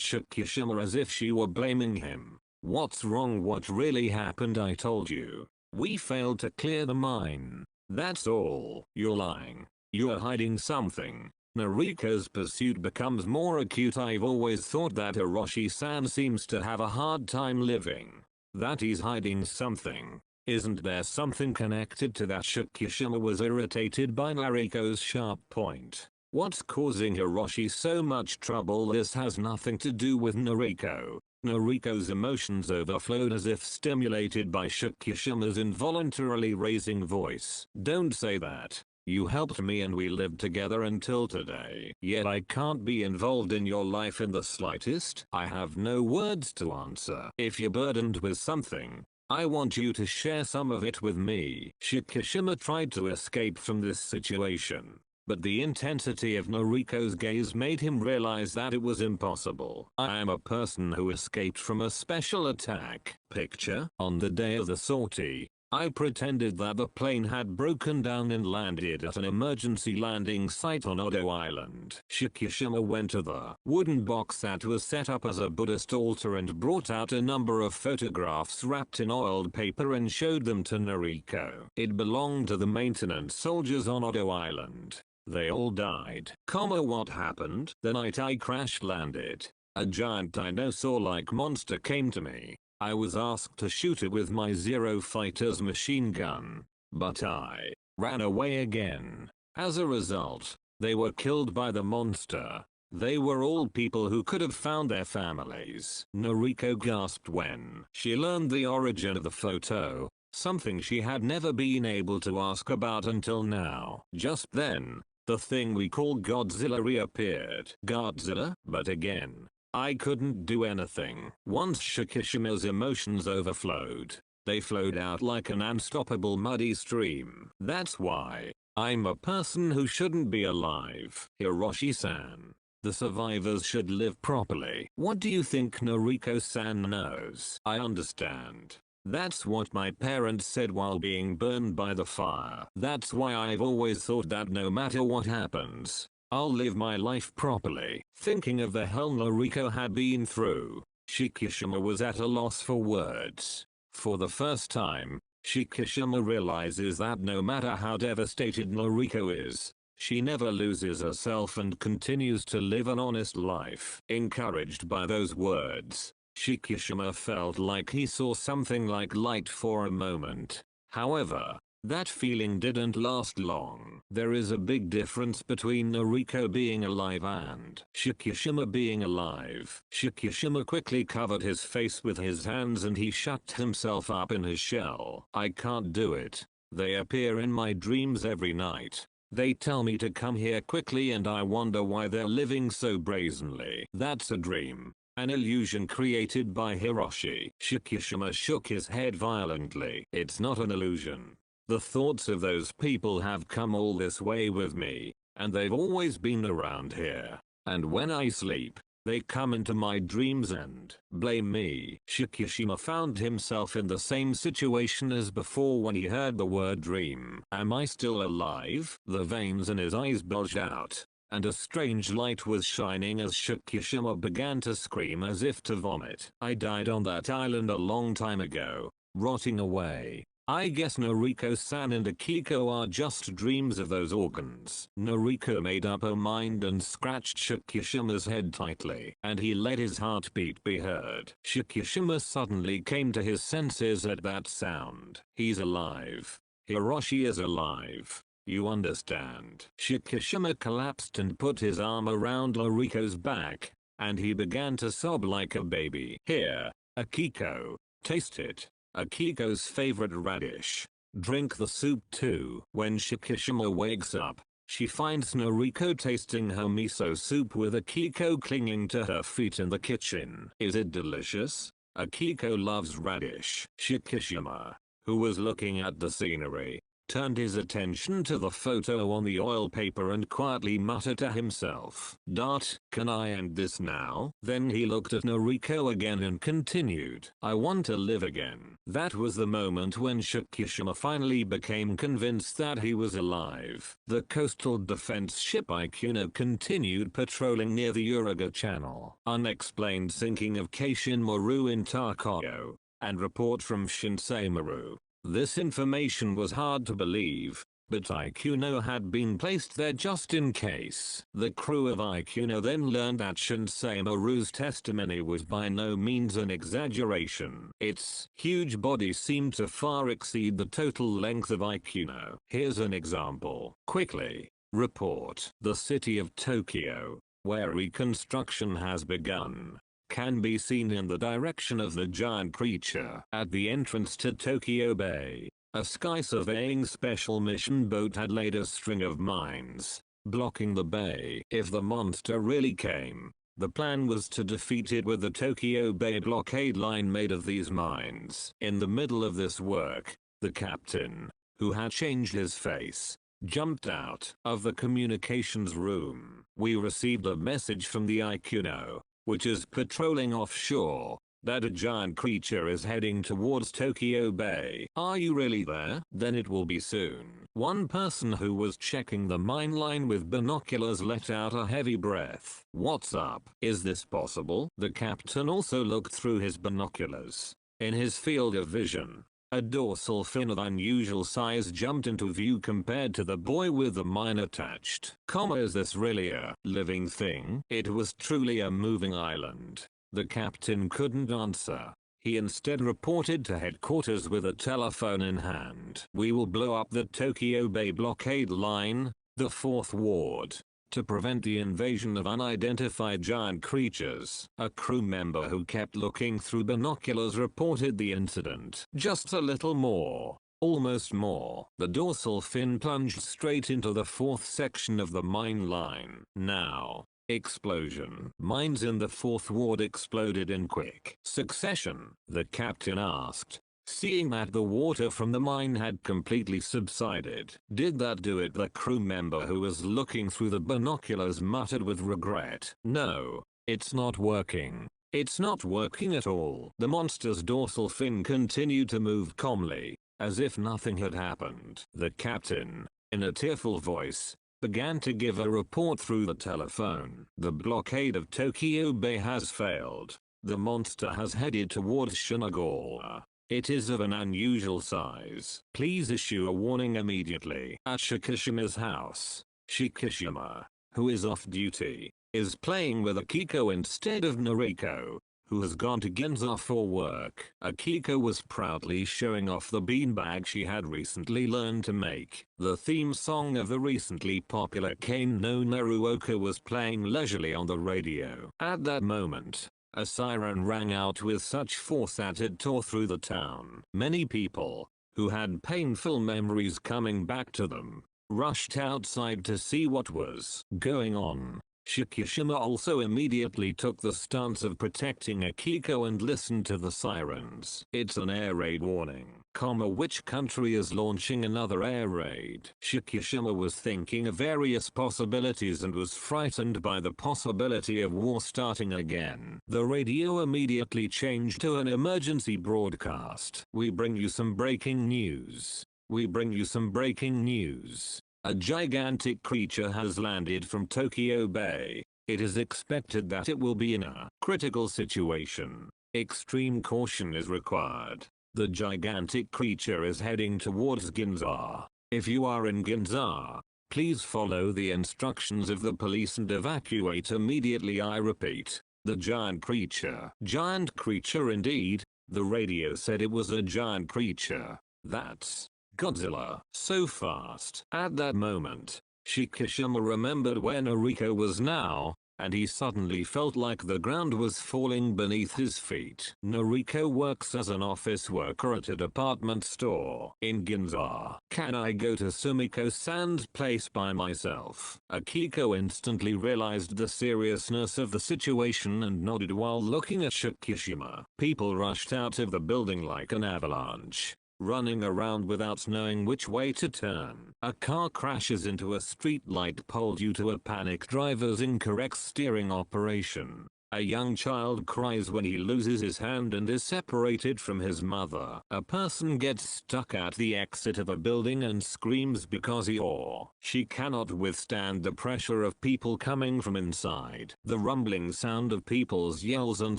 Shockirus as if she were blaming him. "What's wrong? What really happened? I told you. We failed to clear the mine. That's all." "You're lying. You're hiding something." Nariko's pursuit becomes more acute. "I've always thought that Hiroshi-san seems to have a hard time living. That he's hiding something. Isn't there something connected to that?" Shockirus was irritated by Nariko's sharp point. "What's causing Hiroshi so much trouble? This has nothing to do with Nariko." Nariko's emotions overflowed as if stimulated by Shockirus's involuntarily raising voice. "Don't say that. You helped me and we lived together until today. Yet I can't be involved in your life in the slightest." "I have no words to answer. If you're burdened with something, I want you to share some of it with me." Shockirus tried to escape from this situation, but the intensity of Nariko's gaze made him realize that it was impossible. "I am a person who escaped from a special attack." Picture. On the day of the sortie, I pretended that the plane had broken down and landed at an emergency landing site on Odo Island. Shockirus went to the wooden box that was set up as a Buddhist altar and brought out a number of photographs wrapped in oiled paper and showed them to Nariko. It belonged to the maintenance soldiers on Odo Island. They all died. What happened? The night I crash landed, a giant dinosaur-like monster came to me. I was asked to shoot it with my Zero Fighter's machine gun, but I ran away again. As a result, they were killed by the monster. They were all people who could have found their families." Nariko gasped when she learned the origin of the photo, something she had never been able to ask about until now. Just then, the thing we call Godzilla reappeared. "Godzilla?" But again, I couldn't do anything. Once Shockirus's emotions overflowed, They flowed out like an unstoppable muddy stream. That's why I'm a person who shouldn't be alive. Hiroshi-san. The survivors should live properly. What do you think Noriko-san knows? I understand. That's what my parents said while being burned by the fire. That's why I've always thought that no matter what happens, I'll live my life properly. Thinking of the hell Noriko had been through, Shikishima was at a loss for words. For the first time, Shikishima realizes that no matter how devastated Noriko is, she never loses herself and continues to live an honest life. Encouraged by those words, Shikishima felt like he saw something like light for a moment. However, that feeling didn't last long. There is a big difference between Noriko being alive and Shikishima being alive. Shikishima quickly covered his face with his hands and he shut himself up in his shell. I can't do it. They appear in my dreams every night. They tell me to come here quickly and I wonder why they're living so brazenly. That's a dream. An illusion created by Hiroshi. Shikishima shook his head violently. It's not an illusion. The thoughts of those people have come all this way with me, and they've always been around here. And when I sleep, they come into my dreams and blame me. Shikishima found himself in the same situation as before when he heard the word dream. Am I still alive? The veins in his eyes bulged out, and a strange light was shining as Shikishima began to scream as if to vomit. I died on that island a long time ago, rotting away. I guess Noriko-san and Akiko are just dreams of those organs. Noriko made up her mind and scratched Shikishima's head tightly, and he let his heartbeat be heard. Shikishima suddenly came to his senses at that sound. He's alive. Hiroshi is alive. You understand. Shikishima collapsed and put his arm around Noriko's back, and he began to sob like a baby. Here, Akiko, taste it. Akiko's favorite radish. Drink the soup too. When Shikishima wakes up, she finds Noriko tasting her miso soup with Akiko clinging to her feet in the kitchen. Is it delicious? Akiko loves radish. Shikishima, who was looking at the scenery, turned his attention to the photo on the oil paper and quietly muttered to himself, "Dart, can I end this now?" Then he looked at Noriko again and continued, "I want to live again." That was the moment when Shikishima finally became convinced that he was alive. The coastal defense ship Ikuno continued patrolling near the Orga channel. Unexplained sinking of Keishin Maru in Takayo, and report from Shinsei Maru. This information was hard to believe, but Ikuno had been placed there just in case. The crew of Ikuno then learned that Shinsei Maru's testimony was by no means an exaggeration. Its huge body seemed to far exceed the total length of Ikuno. Here's an example. Quickly, report. The city of Tokyo, where reconstruction has begun, can be seen in the direction of the giant creature. At the entrance to Tokyo Bay, a sky surveying special mission boat had laid a string of mines, blocking the bay. If the monster really came, the plan was to defeat it with the Tokyo Bay blockade line made of these mines. In the middle of this work, the captain, who had changed his face, jumped out of the communications room. We received a message from the Ikuno, which is patrolling offshore, that a giant creature is heading towards Tokyo Bay. Are you really there? Then it will be soon. One person who was checking the mine line with binoculars let out a heavy breath. What's up? Is this possible? The captain also looked through his binoculars. In his field of vision, a dorsal fin of unusual size jumped into view compared to the boy with the mine attached. Is this really a living thing? It was truly a moving island. The captain couldn't answer. He instead reported to headquarters with a telephone in hand. We will blow up the Tokyo Bay blockade line, the fourth ward, to prevent the invasion of unidentified giant creatures. A crew member who kept looking through binoculars reported the incident. Just a little more. Almost more. The dorsal fin plunged straight into the fourth section of the mine line. Now, explosion. Mines in the fourth ward exploded in quick succession. The captain asked, seeing that the water from the mine had completely subsided. "Did that do it?" the crew member who was looking through the binoculars muttered with regret. "No, it's not working. It's not working at all." The monster's dorsal fin continued to move calmly, as if nothing had happened. The captain, in a tearful voice, began to give a report through the telephone. "The blockade of Tokyo Bay has failed. The monster has headed towards Shin-Gojira. It is of an unusual size. Please issue a warning immediately." At Shikishima's house, Shikishima, who is off duty, is playing with Akiko instead of Noriko, who has gone to Ginza for work. Akiko was proudly showing off the beanbag she had recently learned to make. The theme song of the recently popular Kane no Naruoka was playing leisurely on the radio. At that moment, a siren rang out with such force that it tore through the town. Many people, who had painful memories coming back to them, rushed outside to see what was going on. Shikishima also immediately took the stance of protecting Akiko and listened to the sirens. "It's an air raid warning. Which country is launching another air raid?" Shikishima was thinking of various possibilities and was frightened by the possibility of war starting again. The radio immediately changed to an emergency broadcast. "We bring you some breaking news. We bring you some breaking news. A gigantic creature has landed from Tokyo Bay. It is expected that it will be in a critical situation. Extreme caution is required. The gigantic creature is heading towards Ginza. If you are in Ginza, please follow the instructions of the police and evacuate immediately. I repeat, the giant creature." Giant creature indeed, the radio said it was a giant creature. "That's Godzilla." So fast. At that moment, Shikishima remembered where Noriko was now, and he suddenly felt like the ground was falling beneath his feet. Noriko works as an office worker at a department store in Ginza. "Can I go to Sumiko-san's place by myself?" Akiko instantly realized the seriousness of the situation and nodded while looking at Shikishima. People rushed out of the building like an avalanche, running around without knowing which way to turn. A car crashes into a street light pole due to a panicked driver's incorrect steering operation. A young child cries when he loses his hand and is separated from his mother. A person gets stuck at the exit of a building and screams because he or she cannot withstand the pressure of people coming from inside. The rumbling sound of people's yells and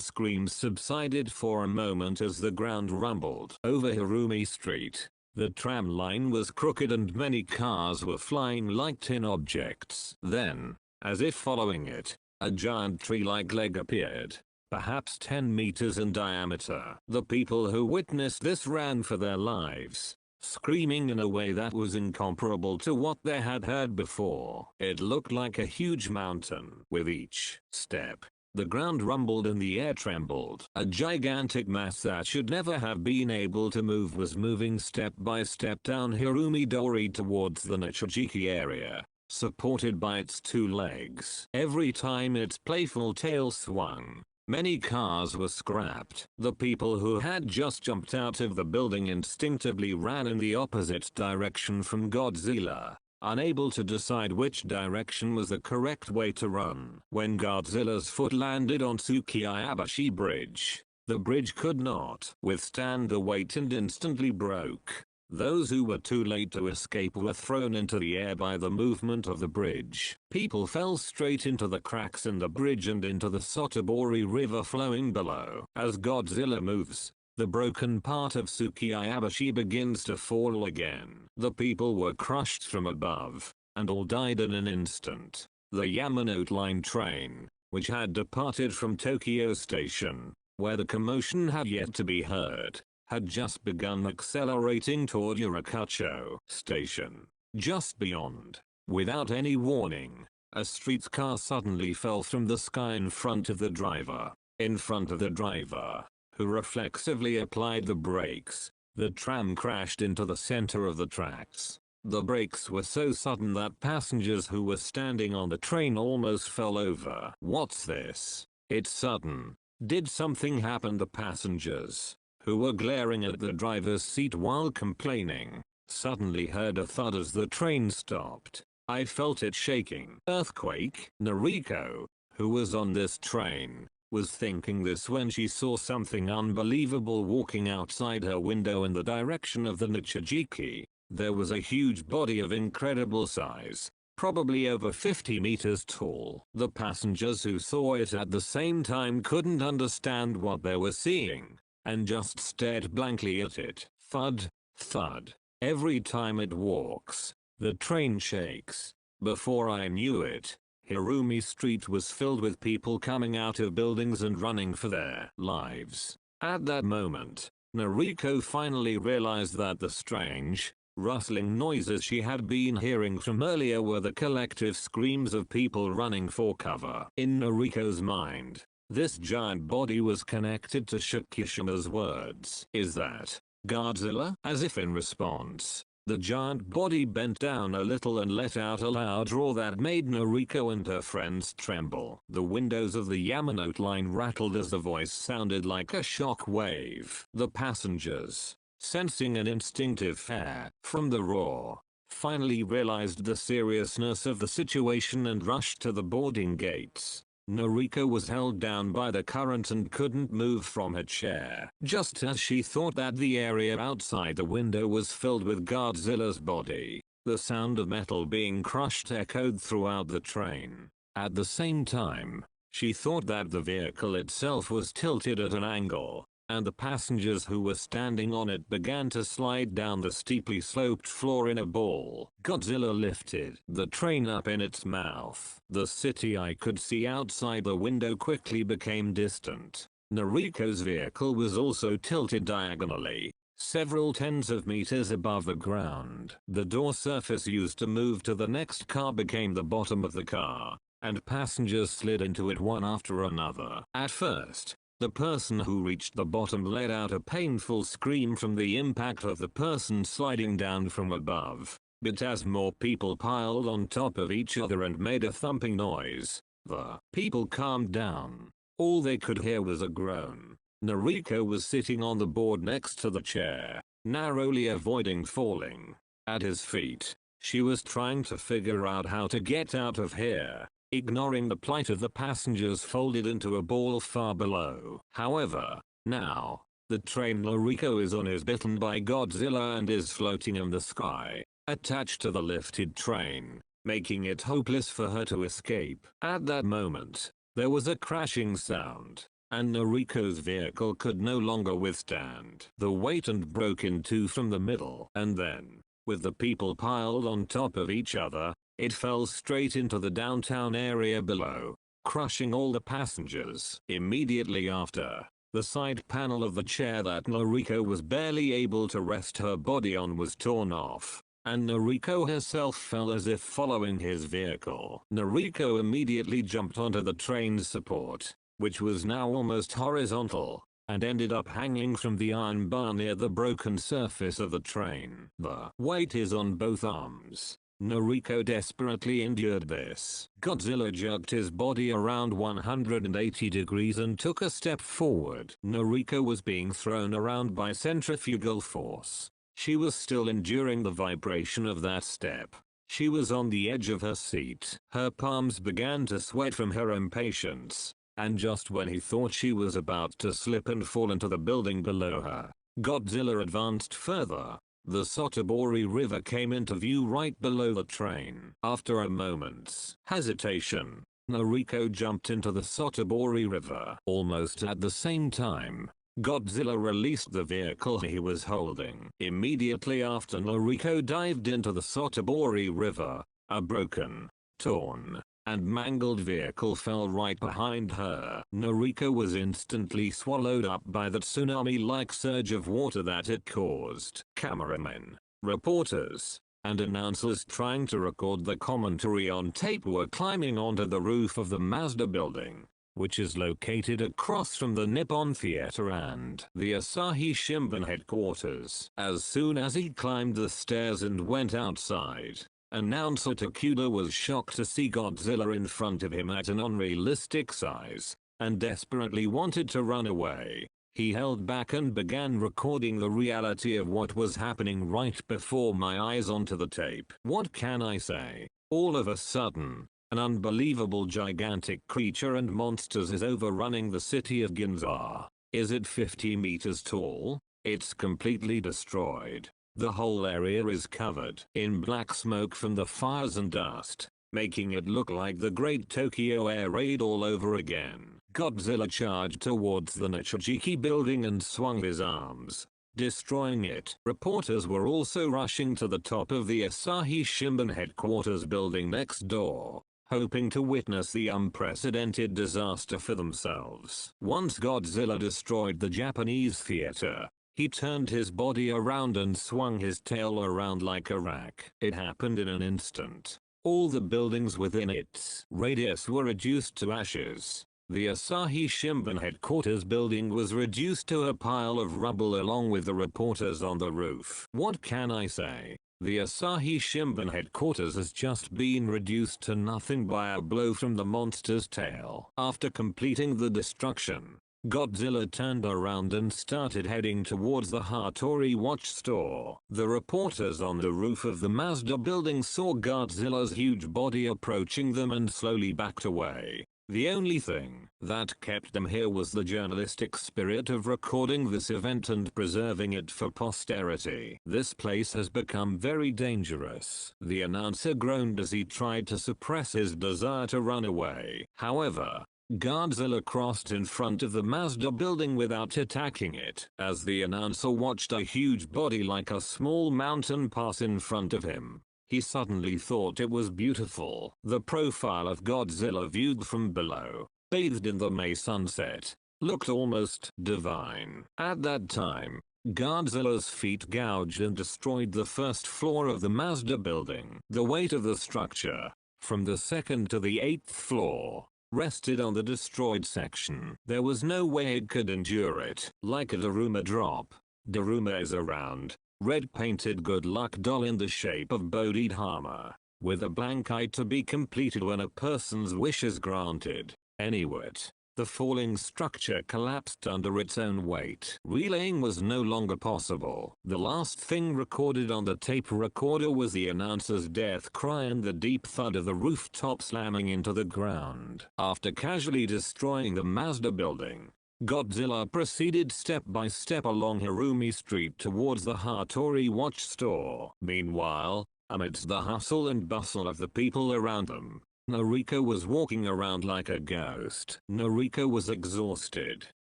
screams subsided for a moment as the ground rumbled. Over Hirumi Street, the tram line was crooked and many cars were flying like tin objects. Then, as if following it, a giant tree-like leg appeared, perhaps 10 meters in diameter. The people who witnessed this ran for their lives, screaming in a way that was incomparable to what they had heard before. It looked like a huge mountain. With each step, the ground rumbled and the air trembled. A gigantic mass that should never have been able to move was moving step by step down Hirumi Dori towards the Nichijiki area, supported by its 2 legs. Every time its playful tail swung, many cars were scrapped. The people who had just jumped out of the building instinctively ran in the opposite direction from Godzilla, unable to decide which direction was the correct way to run. When Godzilla's foot landed on Tsukiyabashi Bridge, the bridge could not withstand the weight and instantly broke. Those who were too late to escape were thrown into the air by the movement of the bridge. People fell straight into the cracks in the bridge and into the Sotobori River flowing below. As Godzilla moves, the broken part of Tsukiyabashi begins to fall again. The people were crushed from above, and all died in an instant. The Yamanote Line train, which had departed from Tokyo Station, where the commotion had yet to be heard, had just begun accelerating toward Yurakucho Station. Just beyond, without any warning, a streetcar suddenly fell from the sky in front of the driver. In front of the driver, who reflexively applied the brakes, the tram crashed into the center of the tracks. The brakes were so sudden that passengers who were standing on the train almost fell over. "What's this? It's sudden. Did something happen?" the passengers, who were glaring at the driver's seat while complaining, suddenly heard a thud as the train stopped. I felt it shaking. Earthquake. Noriko, who was on this train, was thinking this when she saw something unbelievable walking outside her window in the direction of the Nichijiki. There was a huge body of incredible size, probably over 50 meters tall. The passengers who saw it at the same time couldn't understand what they were seeing, and just stared blankly at it. Thud, thud. Every time it walks, the train shakes. Before I knew it, Hirumi Street was filled with people coming out of buildings and running for their lives. At that moment, Noriko finally realized that the strange, rustling noises she had been hearing from earlier were the collective screams of people running for cover. In Noriko's mind, this giant body was connected to Shokishima's words. "Is that Godzilla?" As if in response, the giant body bent down a little and let out a loud roar that made Noriko and her friends tremble. The windows of the Yamanote line rattled as the voice sounded like a shock wave. The passengers, sensing an instinctive fear from the roar, finally realized the seriousness of the situation and rushed to the boarding gates. Noriko was held down by the current and couldn't move from her chair. Just as she thought that the area outside the window was filled with Godzilla's body, the sound of metal being crushed echoed throughout the train. At the same time, she thought that the vehicle itself was tilted at an angle, and the passengers who were standing on it began to slide down the steeply sloped floor in a ball. Godzilla lifted the train up in its mouth. The city I could see outside the window quickly became distant. Noriko's vehicle was also tilted diagonally, several tens of meters above the ground. The door surface used to move to the next car became the bottom of the car, and passengers slid into it one after another. At first, the person who reached the bottom let out a painful scream from the impact of the person sliding down from above, but as more people piled on top of each other and made a thumping noise, the people calmed down. All they could hear was a groan. Noriko was sitting on the board next to the chair, narrowly avoiding falling. At his feet, she was trying to figure out how to get out of here, ignoring the plight of the passengers folded into a ball far below. However, now, the train Noriko is on is bitten by Godzilla and is floating in the sky, attached to the lifted train, making it hopeless for her to escape. At that moment, there was a crashing sound, and Noriko's vehicle could no longer withstand the weight and broke in two from the middle. And then, with the people piled on top of each other, it fell straight into the downtown area below, crushing all the passengers. Immediately after, the side panel of the chair that Noriko was barely able to rest her body on was torn off, and Noriko herself fell as if following his vehicle. Noriko immediately jumped onto the train's support, which was now almost horizontal, and ended up hanging from the iron bar near the broken surface of the train. The weight is on both arms. Noriko desperately endured this. Godzilla jerked his body around 180 degrees and took a step forward. Noriko was being thrown around by centrifugal force. She was still enduring the vibration of that step. She was on the edge of her seat. Her palms began to sweat from her impatience, and just when he thought she was about to slip and fall into the building below her, Godzilla advanced further. The Sotobori River came into view right below the train. After a moment's hesitation, Noriko jumped into the Sotobori River. Almost at the same time, Godzilla released the vehicle he was holding. Immediately after Noriko dived into the Sotobori River, a broken, torn, and mangled vehicle fell right behind her. Noriko was instantly swallowed up by the tsunami-like surge of water that it caused. Cameramen, reporters, and announcers trying to record the commentary on tape were climbing onto the roof of the Mazda building, which is located across from the Nippon Theater and the Asahi Shimbun headquarters. As soon as he climbed the stairs and went outside, announcer Takuda was shocked to see Godzilla in front of him at an unrealistic size, and desperately wanted to run away. He held back and began recording the reality of what was happening right before my eyes onto the tape. What can I say? All of a sudden, an unbelievable gigantic creature and monsters is overrunning the city of Ginza. Is it 50 meters tall? It's completely destroyed. The whole area is covered in black smoke from the fires and dust, making it look like the Great Tokyo Air Raid all over again. Godzilla charged towards the Nichijiki building and swung his arms, destroying it. Reporters were also rushing to the top of the Asahi Shimbun headquarters building next door, hoping to witness the unprecedented disaster for themselves. Once Godzilla destroyed the Japanese theater, he turned his body around and swung his tail around like a rack. It happened in an instant. All the buildings within its radius were reduced to ashes. The Asahi Shimbun headquarters building was reduced to a pile of rubble along with the reporters on the roof. What can I say? The Asahi Shimbun headquarters has just been reduced to nothing by a blow from the monster's tail. After completing the destruction, Godzilla turned around and started heading towards the Hattori watch store. The reporters on the roof of the Mazda building saw Godzilla's huge body approaching them and slowly backed away. The only thing that kept them here was the journalistic spirit of recording this event and preserving it for posterity. This place has become very dangerous. The announcer groaned as he tried to suppress his desire to run away. However, Godzilla crossed in front of the Mazda building without attacking it. As the announcer watched a huge body like a small mountain pass in front of him, he suddenly thought it was beautiful. The profile of Godzilla viewed from below, bathed in the May sunset, looked almost divine. At that time, Godzilla's feet gouged and destroyed the first floor of the Mazda building. The weight of the structure, from the second to the 8th floor, rested on the destroyed section. There was no way it could endure it. Like a Daruma drop, Daruma is a round, red-painted good luck doll in the shape of Bodhidharma, with a blank eye to be completed when a person's wish is granted. Anyway, the falling structure collapsed under its own weight. Relaying was no longer possible. The last thing recorded on the tape recorder was the announcer's death cry and the deep thud of the rooftop slamming into the ground. After casually destroying the Mazda building, Godzilla proceeded step by step along Hirumi Street towards the Hattori watch store. Meanwhile, amidst the hustle and bustle of the people around them, Noriko was walking around like a ghost. Noriko was exhausted.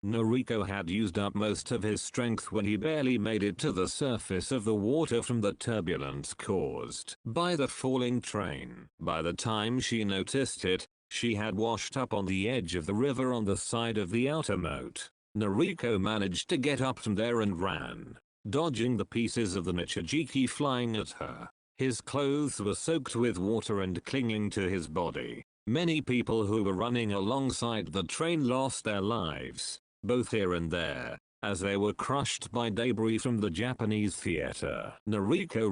Noriko had used up most of his strength when he barely made it to the surface of the water from the turbulence caused by the falling train. By the time she noticed it, she had washed up on the edge of the river on the side of the outer moat. Noriko managed to get up from there and ran, dodging the pieces of the Nichijiki flying at her. His clothes were soaked with water and clinging to his body. Many people who were running alongside the train lost their lives, both here and there, as they were crushed by debris from the Japanese theater. Noriko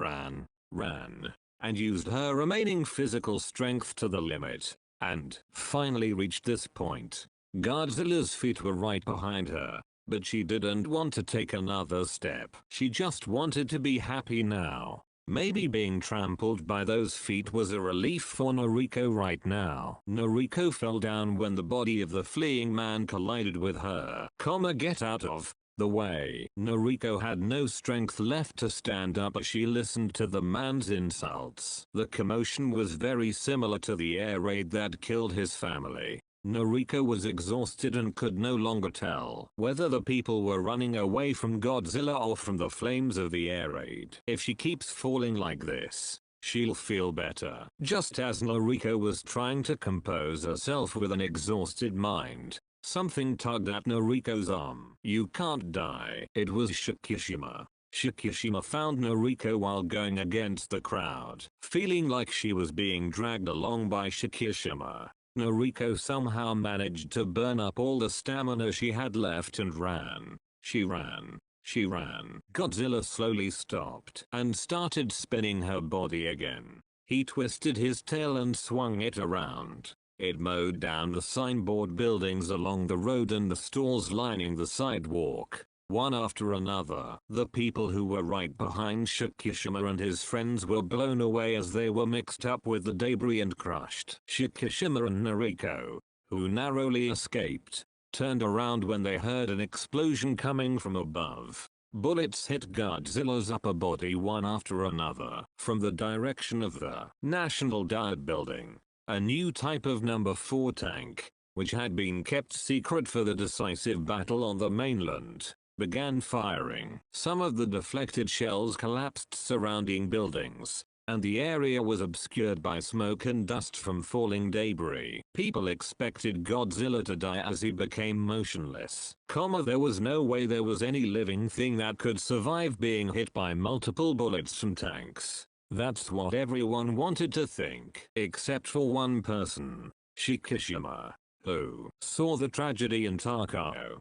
ran, and used her remaining physical strength to the limit, and finally reached this point. Godzilla's feet were right behind her, but she didn't want to take another step. She just wanted to be happy now. Maybe being trampled by those feet was a relief for Noriko right now. Noriko fell down when the body of the fleeing man collided with her. Get out of the way. Noriko had no strength left to stand up as she listened to the man's insults. The commotion was very similar to the air raid that killed his family. Noriko was exhausted and could no longer tell whether the people were running away from Godzilla or from the flames of the air raid. If she keeps falling like this, she'll feel better. Just as Noriko was trying to compose herself with an exhausted mind, something tugged at Noriko's arm. You can't die. It was Shikishima. Shikishima found Noriko while going against the crowd. Feeling like she was being dragged along by Shikishima, Noriko somehow managed to burn up all the stamina she had left and ran. She ran. Godzilla slowly stopped and started spinning her body again. He twisted his tail and swung it around, It mowed down the signboard buildings along the road and the stalls lining the sidewalk, one after another. The people who were right behind Shockirus and his friends were blown away as they were mixed up with the debris and crushed. Shockirus and Noriko, who narrowly escaped, turned around when they heard an explosion coming from above. Bullets hit Godzilla's upper body one after another. From the direction of the National Guard building, a new type of number 4 tank, which had been kept secret for the decisive battle on the mainland, began firing. Some of the deflected shells collapsed surrounding buildings, and the area was obscured by smoke and dust from falling debris. People expected Godzilla to die as he became motionless. There was no way there was any living thing that could survive being hit by multiple bullets from tanks. That's what everyone wanted to think. Except for one person, Shockirus, who saw the tragedy in Takao.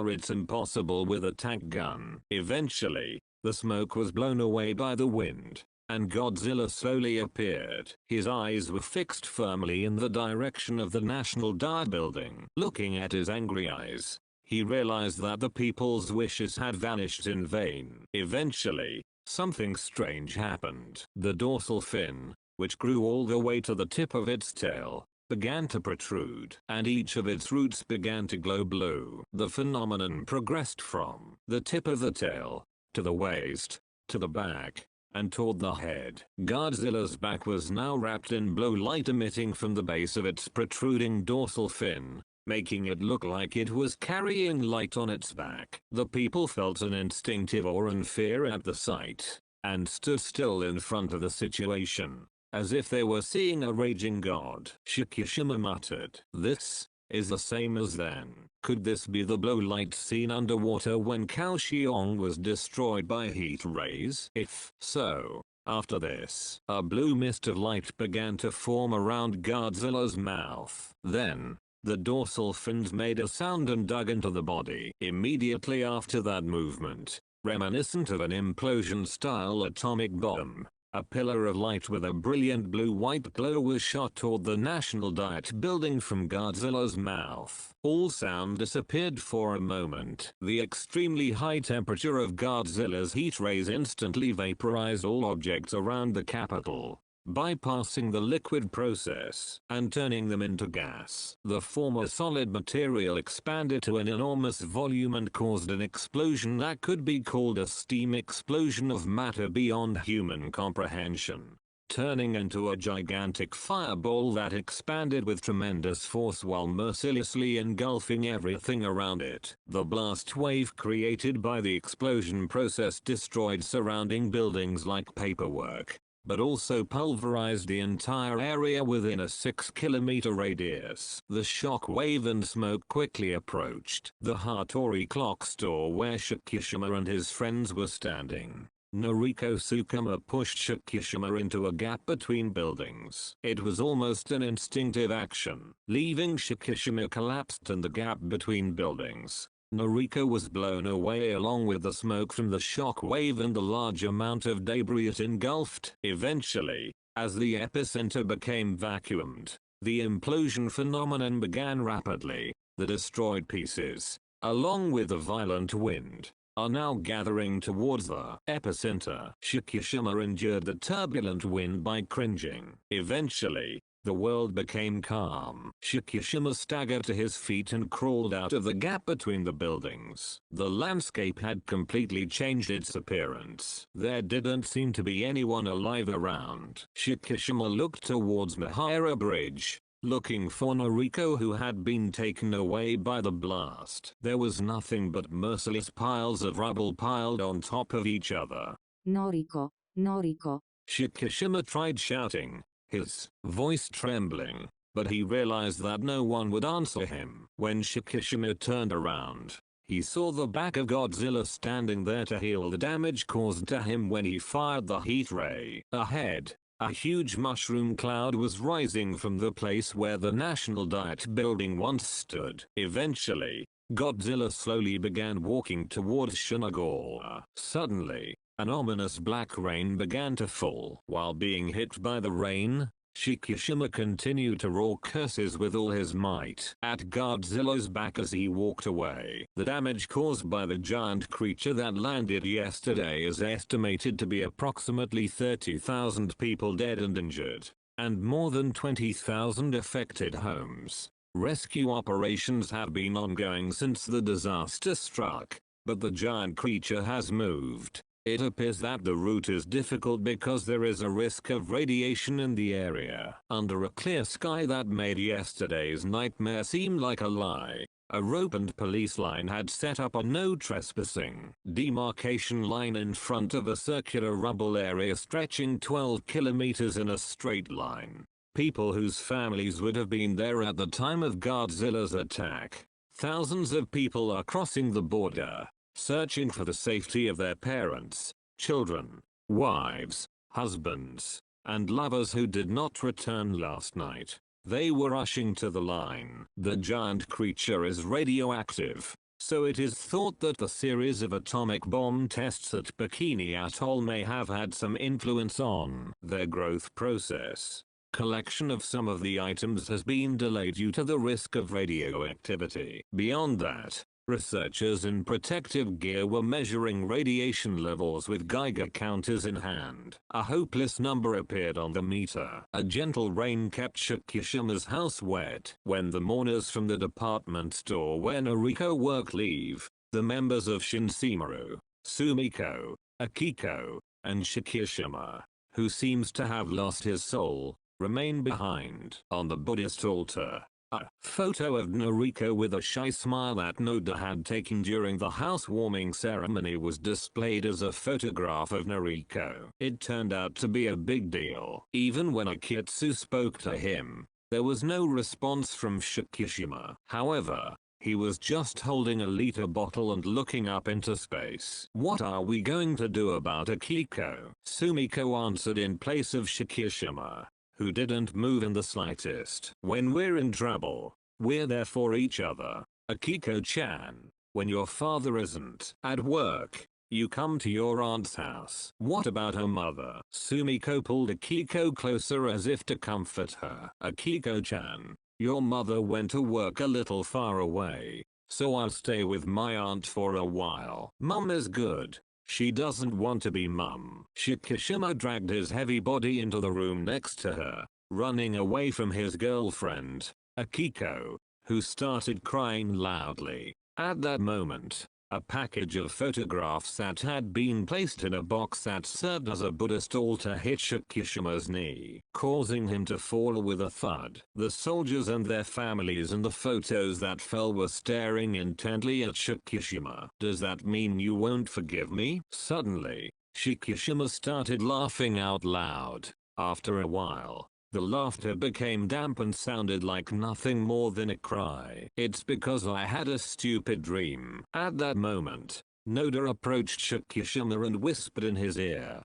It's impossible with a tank gun. Eventually, the smoke was blown away by the wind, and Godzilla slowly appeared. His eyes were fixed firmly in the direction of the National Guard building. Looking at his angry eyes, he realized that the people's wishes had vanished in vain. Eventually, something strange happened. The dorsal fin, which grew all the way to the tip of its tail, began to protrude, and each of its roots began to glow blue. The phenomenon progressed from the tip of the tail, to the waist, to the back, and toward the head. Godzilla's back was now wrapped in blue light emitting from the base of its protruding dorsal fin, making it look like it was carrying light on its back. The people felt an instinctive awe and fear at the sight, and stood still in front of the situation, as if they were seeing a raging god. Shockirus muttered, "This is the same as then." Could this be the blue light seen underwater when Kaohsiung was destroyed by heat rays? If so, after this, a blue mist of light began to form around Godzilla's mouth. Then, the dorsal fins made a sound and dug into the body. Immediately after that movement, reminiscent of an implosion-style atomic bomb, a pillar of light with a brilliant blue-white glow was shot toward the National Guard building from Godzilla's mouth. All sound disappeared for a moment. The extremely high temperature of Godzilla's heat rays instantly vaporized all objects around the capital, bypassing the liquid process and turning them into gas. The former solid material expanded to an enormous volume and caused an explosion that could be called a steam explosion of matter beyond human comprehension, turning into a gigantic fireball that expanded with tremendous force while mercilessly engulfing everything around it. The blast wave created by the explosion process destroyed surrounding buildings like paperwork, but also pulverized the entire area within a 6-kilometer radius. The shock wave and smoke quickly approached the Hattori clock store where Shockirus and his friends were standing. Noriko Tsukuma pushed Shockirus into a gap between buildings. It was almost an instinctive action. Leaving Shockirus collapsed in the gap between buildings, Noriko was blown away along with the smoke from the shock wave and the large amount of debris it engulfed. Eventually, as the epicenter became vacuumed, the implosion phenomenon began rapidly. The destroyed pieces, along with the violent wind, are now gathering towards the epicenter. Shockirus endured the turbulent wind by cringing. Eventually, the world became calm. Shockirus staggered to his feet and crawled out of the gap between the buildings. The landscape had completely changed its appearance. There didn't seem to be anyone alive around. Shockirus looked towards Moguera Bridge, looking for Noriko, who had been taken away by the blast. There was nothing but merciless piles of rubble piled on top of each other. Noriko, Noriko. Shockirus tried shouting, his voice trembling, but he realized that no one would answer him. When Shockirus turned around, he saw the back of Godzilla standing there to heal the damage caused to him when he fired the heat ray. Ahead, a huge mushroom cloud was rising from the place where the National Guard building once stood. Eventually, Godzilla slowly began walking towards Shin-Gojira. Suddenly, an ominous black rain began to fall. While being hit by the rain, Shikishima continued to roar curses with all his might at Godzilla's back as he walked away. The damage caused by the giant creature that landed yesterday is estimated to be approximately 30,000 people dead and injured, and more than 20,000 affected homes. Rescue operations have been ongoing since the disaster struck, but the giant creature has moved. It appears that the route is difficult because there is a risk of radiation in the area. Under a clear sky that made yesterday's nightmare seem like a lie, a rope and police line had set up a no trespassing demarcation line in front of a circular rubble area stretching 12 kilometers in a straight line. People whose families would have been there at the time of Godzilla's attack. Thousands of people are crossing the border, searching for the safety of their parents, children, wives, husbands, and lovers who did not return last night. They were rushing to the line. The giant creature is radioactive, so it is thought that the series of atomic bomb tests at Bikini Atoll may have had some influence on their growth process. Collection of some of the items has been delayed due to the risk of radioactivity. Beyond that, researchers in protective gear were measuring radiation levels with Geiger counters in hand. A hopeless number appeared on the meter. A gentle rain kept Shikishima's house wet. When the mourners from the department store where Noriko worked leave, the members of Shinsumaru, Sumiko, Akiko, and Shikishima, who seems to have lost his soul, remain behind. On the Buddhist altar, a photo of Noriko with a shy smile that Noda had taken during the housewarming ceremony was displayed as a photograph of Noriko. It turned out to be a big deal. Even when Akitsu spoke to him, there was no response from Shikishima. However, he was just holding a liter bottle and looking up into space. What are we going to do about Akiko? Sumiko answered in place of Shikishima, who didn't move in the slightest. When we're in trouble, we're there for each other. Akiko-chan, when your father isn't at work, you come to your aunt's house. What about her mother? Sumiko pulled Akiko closer as if to comfort her. Akiko-chan, your mother went to work a little far away, so I'll stay with my aunt for a while. Mum is good. She doesn't want to be mum. Shikishima dragged his heavy body into the room next to her, running away from his girlfriend, Akiko, who started crying loudly. At that moment, a package of photographs that had been placed in a box that served as a Buddhist altar hit Shikishima's knee, causing him to fall with a thud. The soldiers and their families in the photos that fell were staring intently at Shikishima. Does that mean you won't forgive me? Suddenly, Shikishima started laughing out loud. After a while, the laughter became damp and sounded like nothing more than a cry. It's because I had a stupid dream. At that moment, Noda approached Shikishima and whispered in his ear,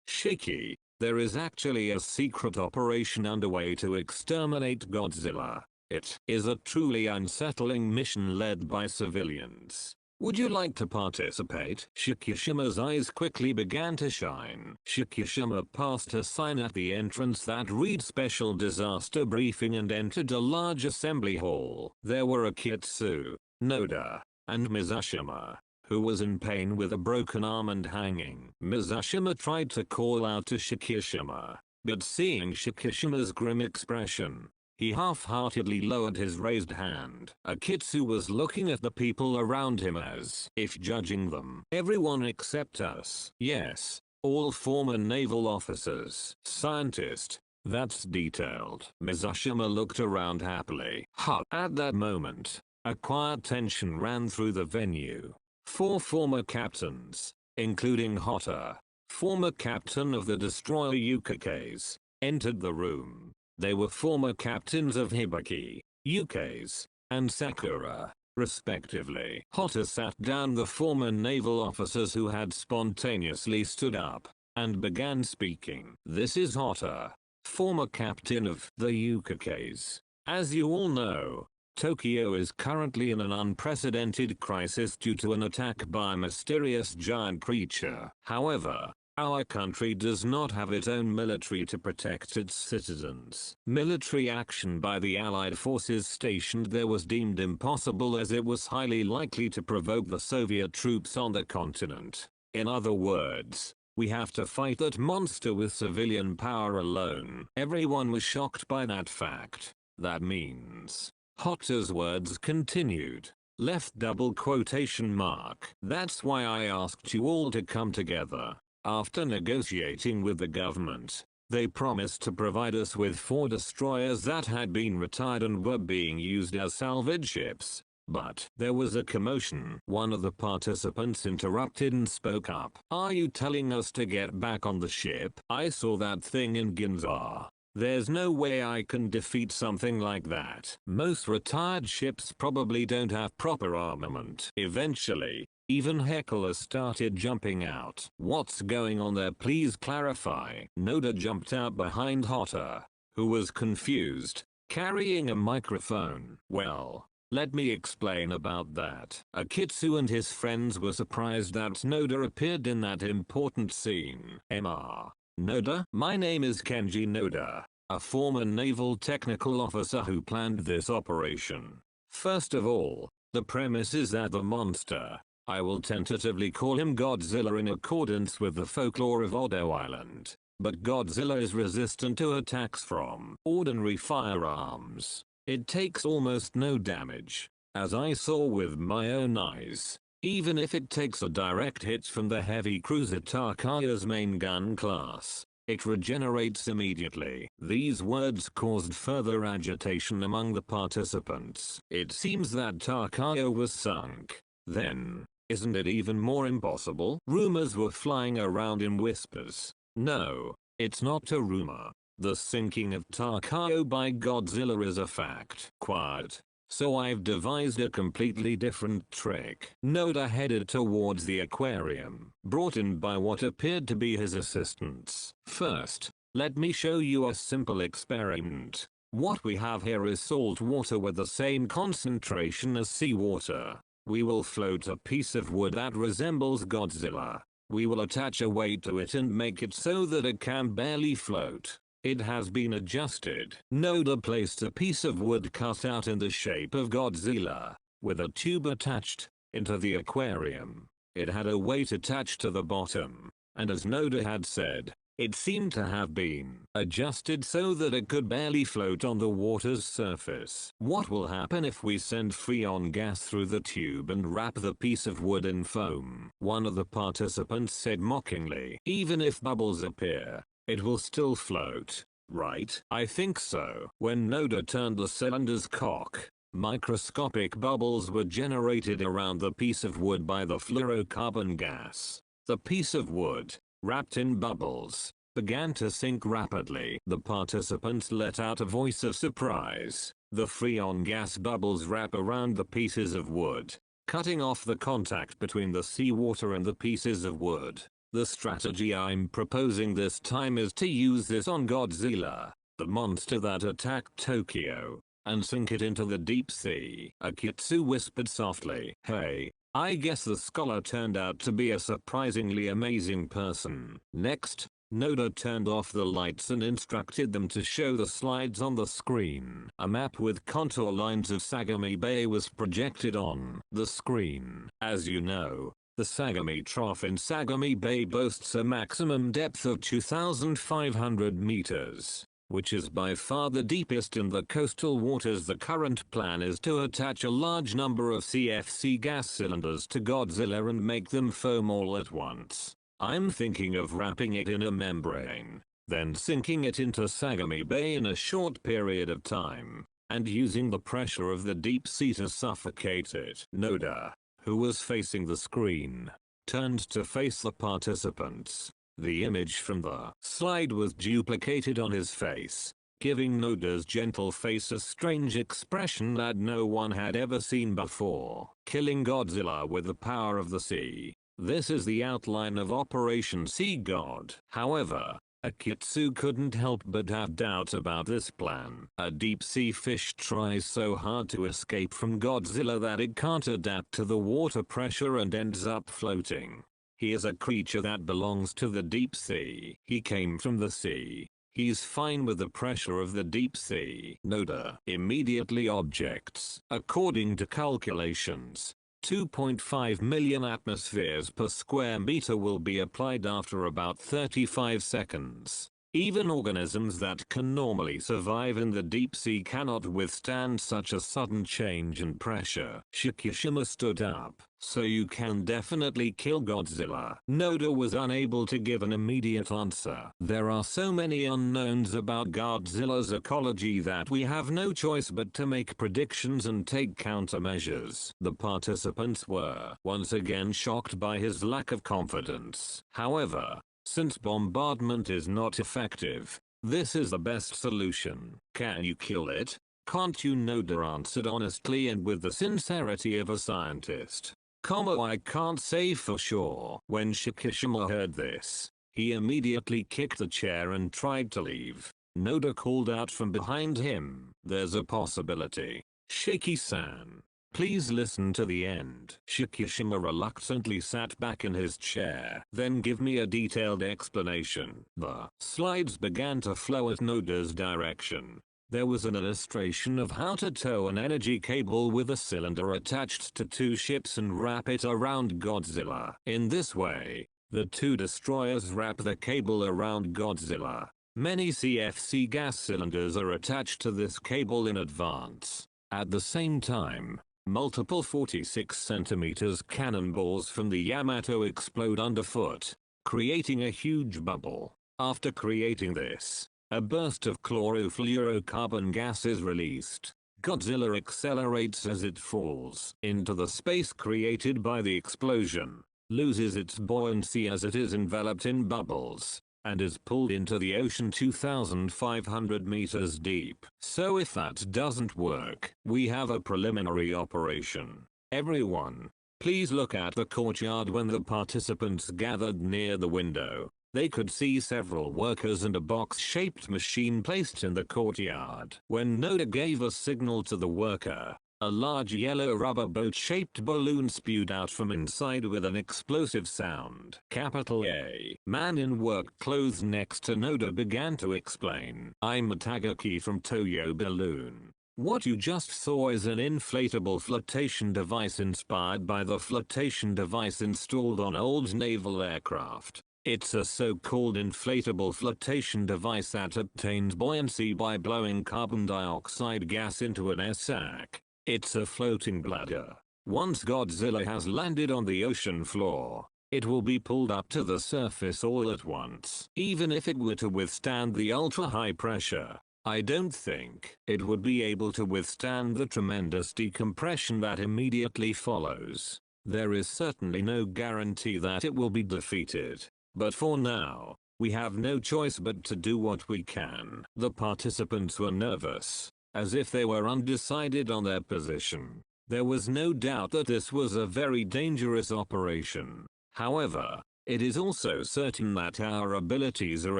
Shiki, there is actually a secret operation underway to exterminate Godzilla. It is a truly unsettling mission led by civilians. Would you like to participate? Shikishima's eyes quickly began to shine. Shikishima passed a sign at the entrance that read Special Disaster Briefing and entered a large assembly hall. There were Akitsu, Noda, and Mizushima, who was in pain with a broken arm and hanging. Mizushima tried to call out to Shikishima, but seeing Shikishima's grim expression, he half-heartedly lowered his raised hand. Akitsu was looking at the people around him as if judging them. Everyone except us. Yes, all former naval officers. Scientist, that's detailed. Mizushima looked around happily. At that moment, a quiet tension ran through the venue. 4 former captains, including Hotta, former captain of the destroyer Ukakes, entered the room. They were former captains of Hibiki, Ukase, and Sakura, respectively. Hotta sat down the former naval officers who had spontaneously stood up, and began speaking. This is Hotta, former captain of the Ukakes. As you all know, Tokyo is currently in an unprecedented crisis due to an attack by a mysterious giant creature. However, Our country does not have its own military to protect its citizens. Military action by the Allied forces stationed there was deemed impossible as it was highly likely to provoke the Soviet troops on the continent. In other words, we have to fight that monster with civilian power alone. Everyone was shocked by that fact. That means, Hotter's words continued. Left double quotation mark. That's why I asked you all to come together. After negotiating with the government, they promised to provide us with 4 destroyers that had been retired and were being used as salvage ships. But there was a commotion. One of the participants interrupted and spoke up. Are you telling us to get back on the ship? I saw that thing in Ginza. There's no way I can defeat something like that. Most retired ships probably don't have proper armament. Eventually, even hecklers started jumping out. What's going on there? Please clarify. Noda jumped out behind Hotter, who was confused, carrying a microphone. Well, let me explain about that. Akitsu and his friends were surprised that Noda appeared in that important scene. Mr. Noda? My name is Kenji Noda, a former naval technical officer who planned this operation. First of all, the premise is that the monster, I will tentatively call him Godzilla in accordance with the folklore of Odo Island, but Godzilla is resistant to attacks from ordinary firearms. It takes almost no damage, as I saw with my own eyes. Even if it takes a direct hit from the heavy cruiser Tarkaya's main gun class, it regenerates immediately. These words caused further agitation among the participants. It seems that Tarkaya was sunk. Then, isn't it even more impossible? Rumors were flying around in whispers. No, it's not a rumor. The sinking of Tarkaya by Godzilla is a fact. Quiet. So I've devised a completely different trick. Noda headed towards the aquarium, brought in by what appeared to be his assistants. First, let me show you a simple experiment. What we have here is salt water with the same concentration as seawater. We will float a piece of wood that resembles Godzilla. We will attach a weight to it and make it so that it can barely float. It has been adjusted. Noda placed a piece of wood cut out in the shape of Godzilla, with a tube attached, into the aquarium. It had a weight attached to the bottom, and as Noda had said, it seemed to have been adjusted so that it could barely float on the water's surface. What will happen if we send freon gas through the tube and wrap the piece of wood in foam? One of the participants said mockingly. Even if bubbles appear, it will still float, right? I think so. When Noda turned the cylinder's cock, microscopic bubbles were generated around the piece of wood by the fluorocarbon gas. The piece of wood, wrapped in bubbles, began to sink rapidly. The participants let out a voice of surprise. The freon gas bubbles wrap around the pieces of wood, cutting off the contact between the seawater and the pieces of wood. The strategy I'm proposing this time is to use this on Godzilla, the monster that attacked Tokyo, and sink it into the deep sea. Akitsu whispered softly. Hey, I guess the scholar turned out to be a surprisingly amazing person. Next, Noda turned off the lights and instructed them to show the slides on the screen. A map with contour lines of Sagami Bay was projected on the screen. As you know, the Sagami Trough in Sagami Bay boasts a maximum depth of 2,500 meters, which is by far the deepest in the coastal waters. The current plan is to attach a large number of CFC gas cylinders to Godzilla and make them foam all at once. I'm thinking of wrapping it in a membrane, then sinking it into Sagami Bay in a short period of time, and using the pressure of the deep sea to suffocate it. Noda, who was facing the screen, turned to face the participants. The image from the slide was duplicated on his face, giving Noda's gentle face a strange expression that no one had ever seen before. Killing Godzilla with the power of the sea. This is the outline of Operation Sea God. However, Akitsu couldn't help but have doubts about this plan. A deep-sea fish tries so hard to escape from Godzilla that it can't adapt to the water pressure and ends up floating. He is a creature that belongs to the deep sea. He came from the sea. He's fine with the pressure of the deep sea. Noda immediately objects. According to calculations, 2.5 million atmospheres per square meter will be applied after about 35 seconds. Even organisms that can normally survive in the deep sea cannot withstand such a sudden change in pressure. Shockirus stood up. So you can definitely kill Godzilla. Noda was unable to give an immediate answer. There are so many unknowns about Godzilla's ecology that we have no choice but to make predictions and take countermeasures. The participants were once again shocked by his lack of confidence. However, since bombardment is not effective, this is the best solution. Can you kill it? Can't you? Noda answered honestly and with the sincerity of a scientist. I can't say for sure. When Shockirus heard this, he immediately kicked the chair and tried to leave. Noda called out from behind him. There's a possibility. Shiki-san, please listen to the end. Shockirus reluctantly sat back in his chair. Then give me a detailed explanation. The slides began to flow at Noda's direction. There was an illustration of how to tow an energy cable with a cylinder attached to two ships and wrap it around Godzilla. In this way, the two destroyers wrap the cable around Godzilla. Many CFC gas cylinders are attached to this cable in advance. At the same time, multiple 46 cm cannonballs from the Yamato explode underfoot, creating a huge bubble. After creating this, a burst of chlorofluorocarbon gas is released. Godzilla accelerates as it falls into the space created by the explosion, loses its buoyancy as it is enveloped in bubbles, and is pulled into the ocean 2,500 meters deep. So if that doesn't work, we have a preliminary operation. Everyone, please look at the courtyard. When the participants gathered near the window, they could see several workers and a box-shaped machine placed in the courtyard. When Noda gave a signal to the worker, a large yellow rubber boat-shaped balloon spewed out from inside with an explosive sound. Capital A. Man in work clothes next to Noda began to explain. I'm Matagaki from Toyo Balloon. What you just saw is an inflatable flotation device inspired by the flotation device installed on old naval aircraft. It's a so-called inflatable flotation device that obtains buoyancy by blowing carbon dioxide gas into an air sac. It's a floating bladder. Once Godzilla has landed on the ocean floor, it will be pulled up to the surface all at once. Even if it were to withstand the ultra-high pressure, I don't think it would be able to withstand the tremendous decompression that immediately follows. There is certainly no guarantee that it will be defeated. But for now, we have no choice but to do what we can. The participants were nervous, as if they were undecided on their position. There was no doubt that this was a very dangerous operation. However, it is also certain that our abilities are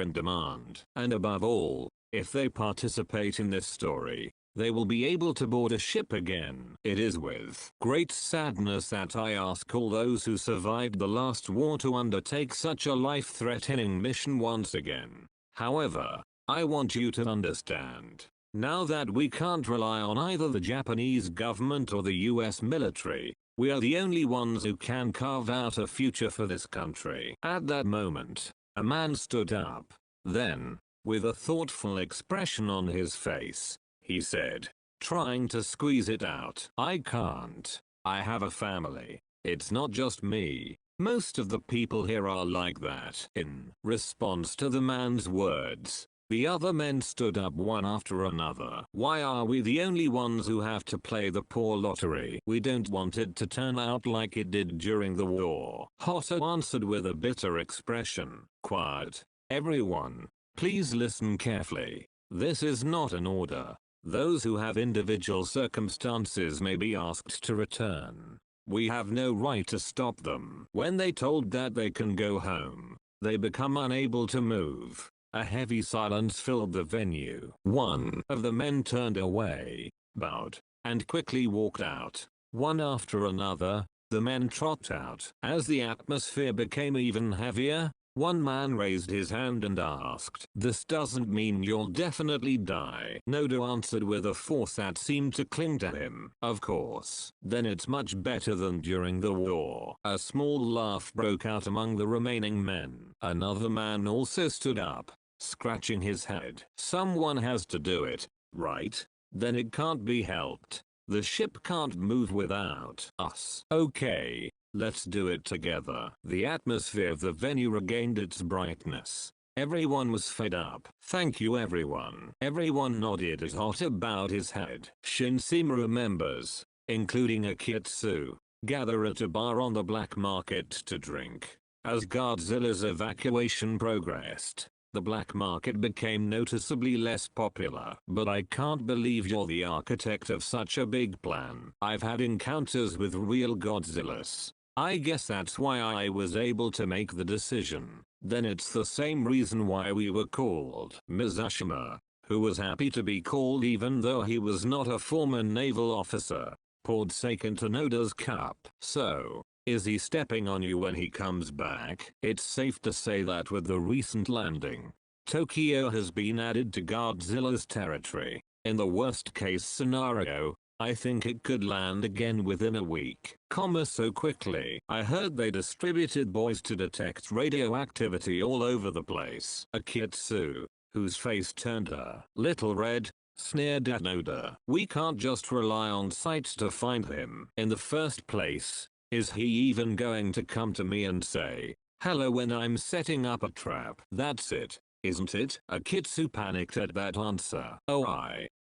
in demand. And above all, if they participate in this story, they will be able to board a ship again. It is with great sadness that I ask all those who survived the last war to undertake such a life-threatening mission once again. However, I want you to understand, now that we can't rely on either the Japanese government or the US military, we are the only ones who can carve out a future for this country. At that moment, a man stood up. Then, with a thoughtful expression on his face, he said, trying to squeeze it out. I can't. I have a family. It's not just me. Most of the people here are like that. In response to the man's words, the other men stood up one after another. Why are we the only ones who have to play the poor lottery? We don't want it to turn out like it did during the war. Hotta answered with a bitter expression. Quiet. Everyone, please listen carefully. This is not an order. Those who have individual circumstances may be asked to return. We have no right to stop them. When they told that they can go home, they become unable to move. A heavy silence filled the venue. One of the men turned away, bowed, and quickly walked out. One after another, The men trot out. As the atmosphere became even heavier, one man raised his hand and asked, "This doesn't mean you'll definitely die." Noda answered with a force that seemed to cling to him. "Of course. Then it's much better than during the war." A small laugh broke out among the remaining men. Another man also stood up, scratching his head. "Someone has to do it, right? Then it can't be helped. The ship can't move without us." "Okay. Let's do it together." The atmosphere of the venue regained its brightness. Everyone was fed up. "Thank you everyone." Everyone nodded as Hotta bowed his head. Shinsima members, including Akitsu, gather at a bar on the black market to drink. As Godzilla's evacuation progressed, the black market became noticeably less popular. "But I can't believe you're the architect of such a big plan." "I've had encounters with real Godzillas. I guess that's why I was able to make the decision." "Then it's the same reason why we were called." Mizushima, who was happy to be called even though he was not a former naval officer, poured sake into Noda's cup. "So, is he stepping on you when he comes back?" "It's safe to say that with the recent landing, Tokyo has been added to Godzilla's territory. In the worst case scenario, I think it could land again within a week." "So quickly?" "I heard they distributed buoys to detect radioactivity all over the place." Akitsu, whose face turned a little red, sneered at Noda. "We can't just rely on sights to find him. In the first place, is he even going to come to me and say hello when I'm setting up a trap?" "That's it, isn't it?" Akitsu panicked at that answer.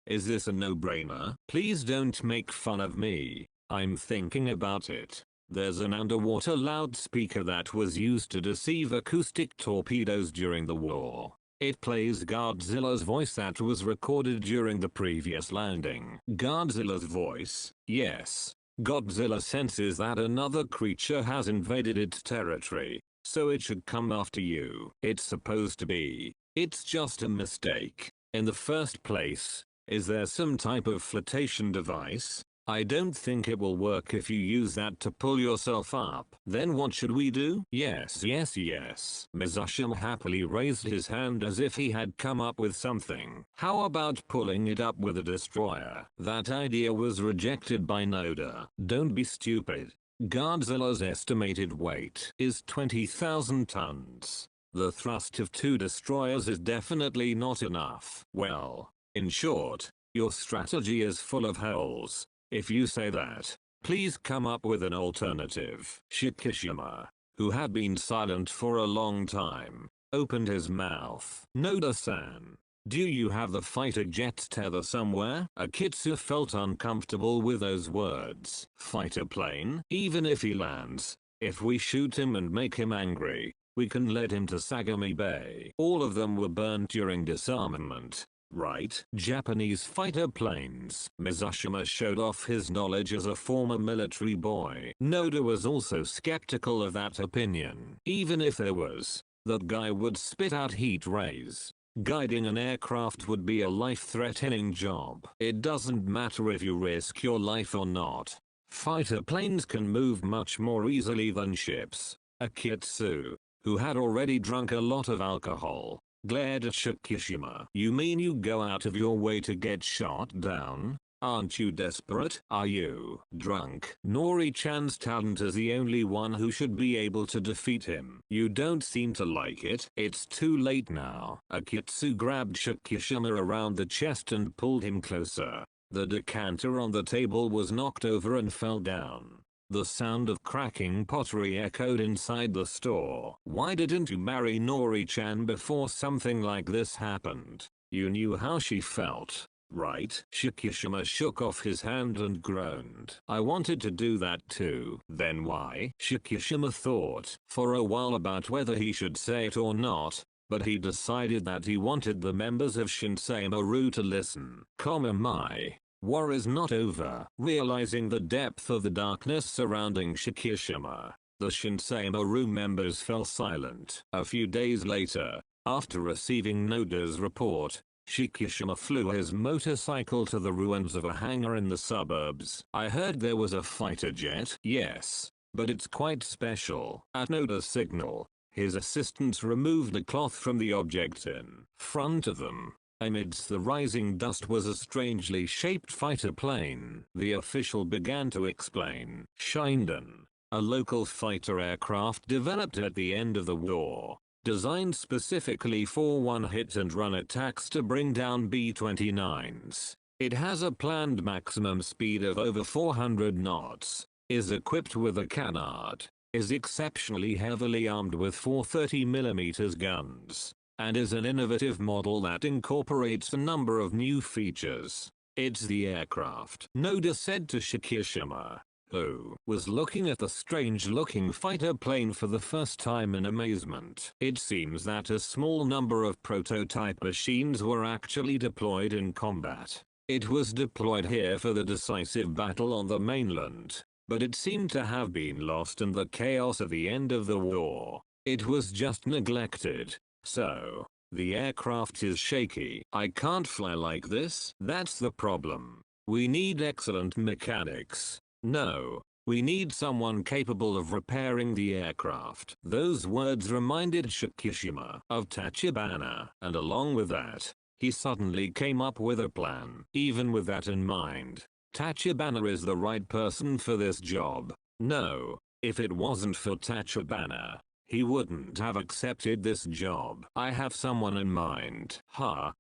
Is this a no-brainer?" "Please don't make fun of me. I'm thinking about it. There's an underwater loudspeaker that was used to deceive acoustic torpedoes during the war. It plays Godzilla's voice that was recorded during the previous landing." "Godzilla's voice?" "Yes. Godzilla senses that another creature has invaded its territory, so it should come after you. It's supposed to be. It's just a mistake. In the first place, is there some type of flotation device? I don't think it will work if you use that to pull yourself up." "Then what should we do?" Yes. Mizushima happily raised his hand as if he had come up with something. "How about pulling it up with a destroyer?" That idea was rejected by Noda. "Don't be stupid. Godzilla's estimated weight is 20,000 tons. The thrust of 2 destroyers is definitely not enough." "Well, in short, your strategy is full of holes. If you say that, please come up with an alternative." Shikishima, who had been silent for a long time, opened his mouth. "Noda-san, do you have the fighter jet's tether somewhere?" Akitsu felt uncomfortable with those words. "Fighter plane? Even if he lands, if we shoot him and make him angry, we can lead him to Sagami Bay. All of them were burned during disarmament, right?" "Japanese fighter planes." Mizushima showed off his knowledge as a former military boy. Noda was also skeptical of that opinion. Even if there was, that guy would spit out heat rays. Guiding an aircraft would be a life-threatening job. "It doesn't matter if you risk your life or not. Fighter planes can move much more easily than ships." Akitsu, who had already drunk a lot of alcohol, glared at Shikishima. "You mean you go out of your way to get shot down? Aren't you desperate?" "Are you drunk?" "Nori-chan's talent is the only one who should be able to defeat him." "You don't seem to like it." "It's too late now." Akitsu grabbed Shikishima around the chest and pulled him closer. The decanter on the table was knocked over and fell down. The sound of cracking pottery echoed inside the store. "Why didn't you marry Nori-chan before something like this happened? You knew how she felt, right?" Shikishima shook off his hand and groaned. "I wanted to do that too." "Then why?" Shikishima thought for a while about whether he should say it or not, but he decided that he wanted the members of Shinsei Maru to listen. My war is not over. Realizing the depth of the darkness surrounding Shikishima, the Shinsei Maru members fell silent. A few days later, after receiving Noda's report, Shikishima flew his motorcycle to the ruins of a hangar in the suburbs. "I heard there was a fighter jet." "Yes. but it's quite special. At Noda's signal, his assistants removed a cloth from the object in front of them. Amidst the rising dust was a strangely shaped fighter plane. The official began to explain. Shinden, a local fighter aircraft developed at the end of the war, designed specifically for one-hit-and-run attacks to bring down B-29s. It has a planned maximum speed of over 400 knots, is equipped with a canard, is exceptionally heavily armed with 430mm guns, and is an innovative model that incorporates a number of new features. It's the aircraft, Noda said to Shikishima, who was looking at the strange-looking fighter plane for the first time in amazement. It seems that a small number of prototype machines were actually deployed in combat. It was deployed here for the decisive battle on the mainland, but it seemed to have been lost in the chaos of the end of the war. It was just neglected. So, the aircraft is shaky. I can't fly like this. That's the problem. We need excellent mechanics. No, we need someone capable of repairing the aircraft. Those words reminded Shikishima of Tachibana, and along with that, he suddenly came up with a plan. Even with that in mind, Tachibana is the right person for this job. No, if it wasn't for Tachibana, he wouldn't have accepted this job. I have someone in mind.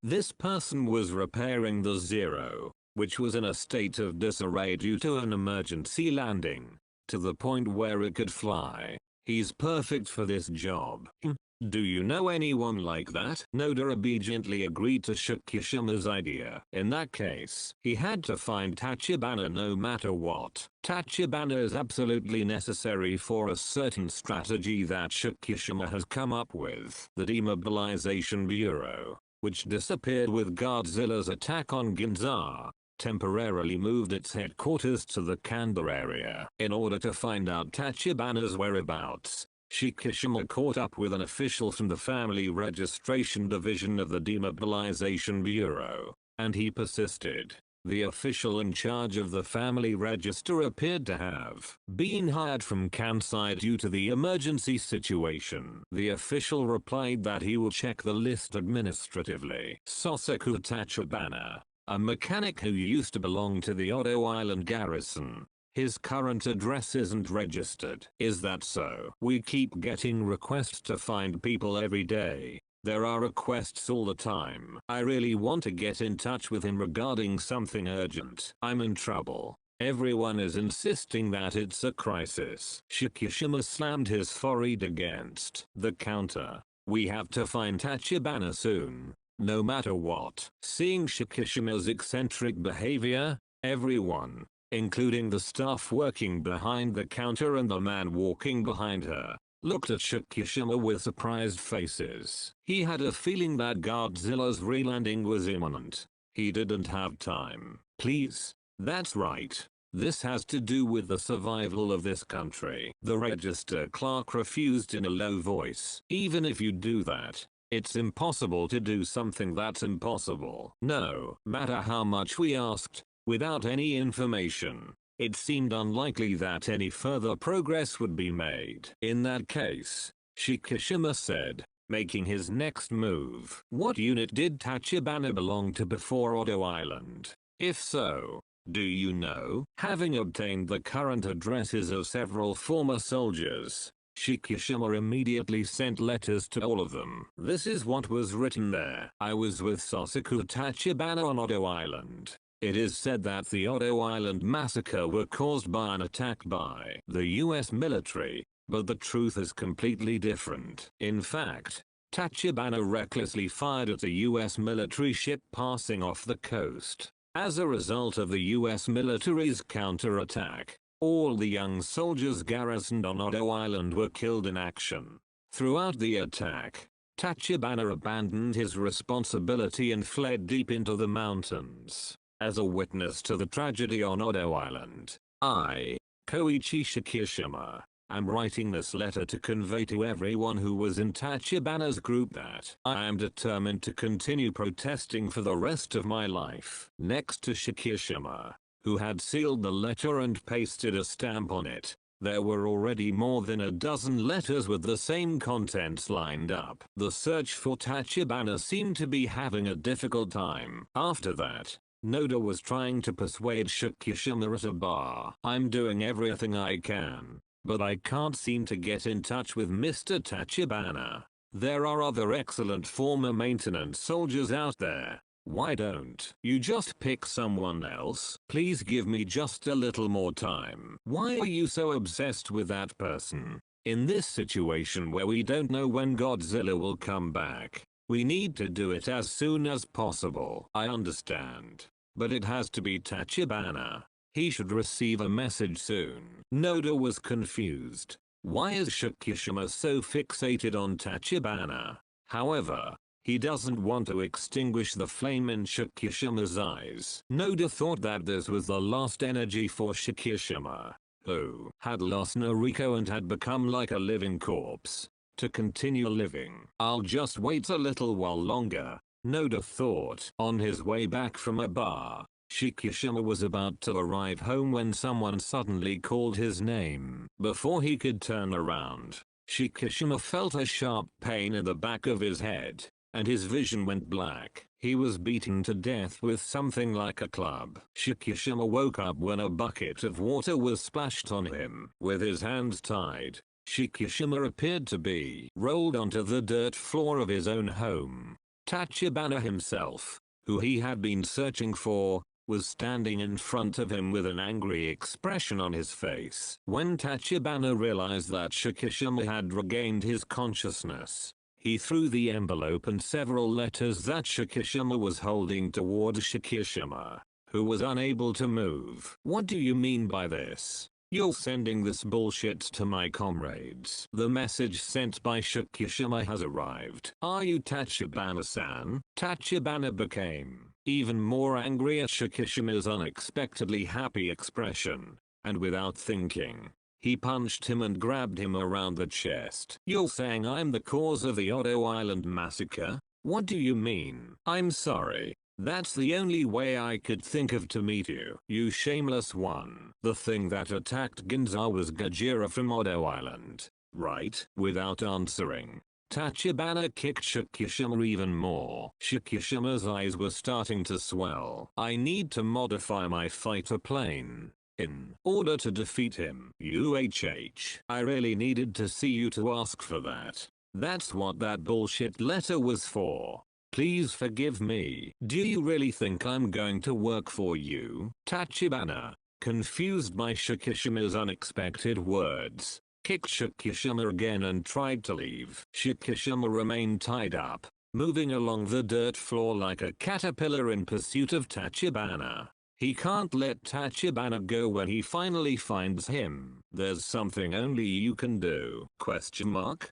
This person was repairing the Zero, which was in a state of disarray due to an emergency landing, to the point where it could fly. He's perfect for this job. Do you know anyone like that? Noda obediently agreed to Shikishima's idea. In that case, he had to find Tachibana no matter what. Tachibana is absolutely necessary for a certain strategy that Shikishima has come up with. The Demobilization Bureau, which disappeared with Godzilla's attack on Ginza, temporarily moved its headquarters to the Kanda area. In order to find out Tachibana's whereabouts, Shikishima caught up with an official from the Family Registration Division of the Demobilization Bureau, and he persisted. The official in charge of the family register appeared to have been hired from Kansai due to the emergency situation. The official replied that he will check the list administratively. Sosaku Tachibana, a mechanic who used to belong to the Odo Island garrison. His current address isn't registered. Is that so? We keep getting requests to find people every day. There are requests all the time. I really want to get in touch with him regarding something urgent. I'm in trouble. Everyone is insisting that it's a crisis. Shikishima slammed his forehead against the counter. We have to find Tachibana soon, no matter what. Seeing Shikishima's eccentric behavior, everyone, including the staff working behind the counter and the man walking behind her, looked at Shikishima with surprised faces. He had a feeling that Godzilla's re-landing was imminent. He didn't have time. Please. That's right. This has to do with the survival of this country. The register clerk refused in a low voice. Even if you do that, it's impossible to do something that's impossible. No matter how much we asked, without any information, it seemed unlikely that any further progress would be made. In that case, Shikishima said, making his next move. What unit did Tachibana belong to before Odo Island? If so, do you know? Having obtained the current addresses of several former soldiers, Shikishima immediately sent letters to all of them. This is what was written there. I was with Sosaku Tachibana on Odo Island. It is said that the Odo Island massacre were caused by an attack by the US military, but the truth is completely different. In fact, Tachibana recklessly fired at a US military ship passing off the coast. As a result of the US military's counterattack, all the young soldiers garrisoned on Odo Island were killed in action. Throughout the attack, Tachibana abandoned his responsibility and fled deep into the mountains. As a witness to the tragedy on Odo Island, I, Koichi Shikishima, am writing this letter to convey to everyone who was in Tachibana's group that I am determined to continue protesting for the rest of my life. Next to Shikishima, who had sealed the letter and pasted a stamp on it, There were already more than a dozen letters with the same contents lined up. The search for Tachibana seemed to be having a difficult time. After that, Noda was trying to persuade Shockirus at a bar. I'm doing everything I can, but I can't seem to get in touch with Mr. Tachibana. There are other excellent former maintenance soldiers out there. Why don't you just pick someone else? Please give me just a little more time. Why are you so obsessed with that person? In this situation where we don't know when Godzilla will come back, we need to do it as soon as possible. I understand, but it has to be Tachibana. He should receive a message soon. Noda was confused. Why is Shockirus so fixated on Tachibana? However, he doesn't want to extinguish the flame in Shockirus' eyes. Noda thought that this was the last energy for Shockirus, who had lost Noriko and had become like a living corpse, to continue living. I'll just wait a little while longer, Noda thought. On his way back from a bar, Shockirus was about to arrive home when someone suddenly called his name. Before he could turn around, Shockirus felt a sharp pain in the back of his head, and his vision went black. He was beaten to death with something like a club. Shockirus woke up when a bucket of water was splashed on him. With his hands tied, Shockirus appeared to be rolled onto the dirt floor of his own home. Tachibana himself, who he had been searching for, was standing in front of him with an angry expression on his face. When Tachibana realized that Shockirus had regained his consciousness, he threw the envelope and several letters that Shockirus was holding toward Shockirus, who was unable to move. What do you mean by this? You're sending this bullshit to my comrades. The message sent by Shockirus has arrived. Are you Tachibana-san? Tachibana became even more angry at Shockirus' unexpectedly happy expression, and without thinking, he punched him and grabbed him around the chest. You're saying I'm the cause of the Odo Island massacre? What do you mean? I'm sorry. That's the only way I could think of to meet you. You shameless one. The thing that attacked Ginza was Gojira from Odo Island, right? Without answering, Tachibana kicked Shockirus even more. Shockirus' eyes were starting to swell. I need to modify my fighter plane in order to defeat him. I really needed to see you to ask for that. That's what that bullshit letter was for. Please forgive me. Do you really think I'm going to work for you? Tachibana, confused by Shockirus' unexpected words, kicked Shockirus again and tried to leave. Shockirus remained tied up, moving along the dirt floor like a caterpillar in pursuit of Tachibana. He can't let Tachibana go when he finally finds him. There's something only you can do. ?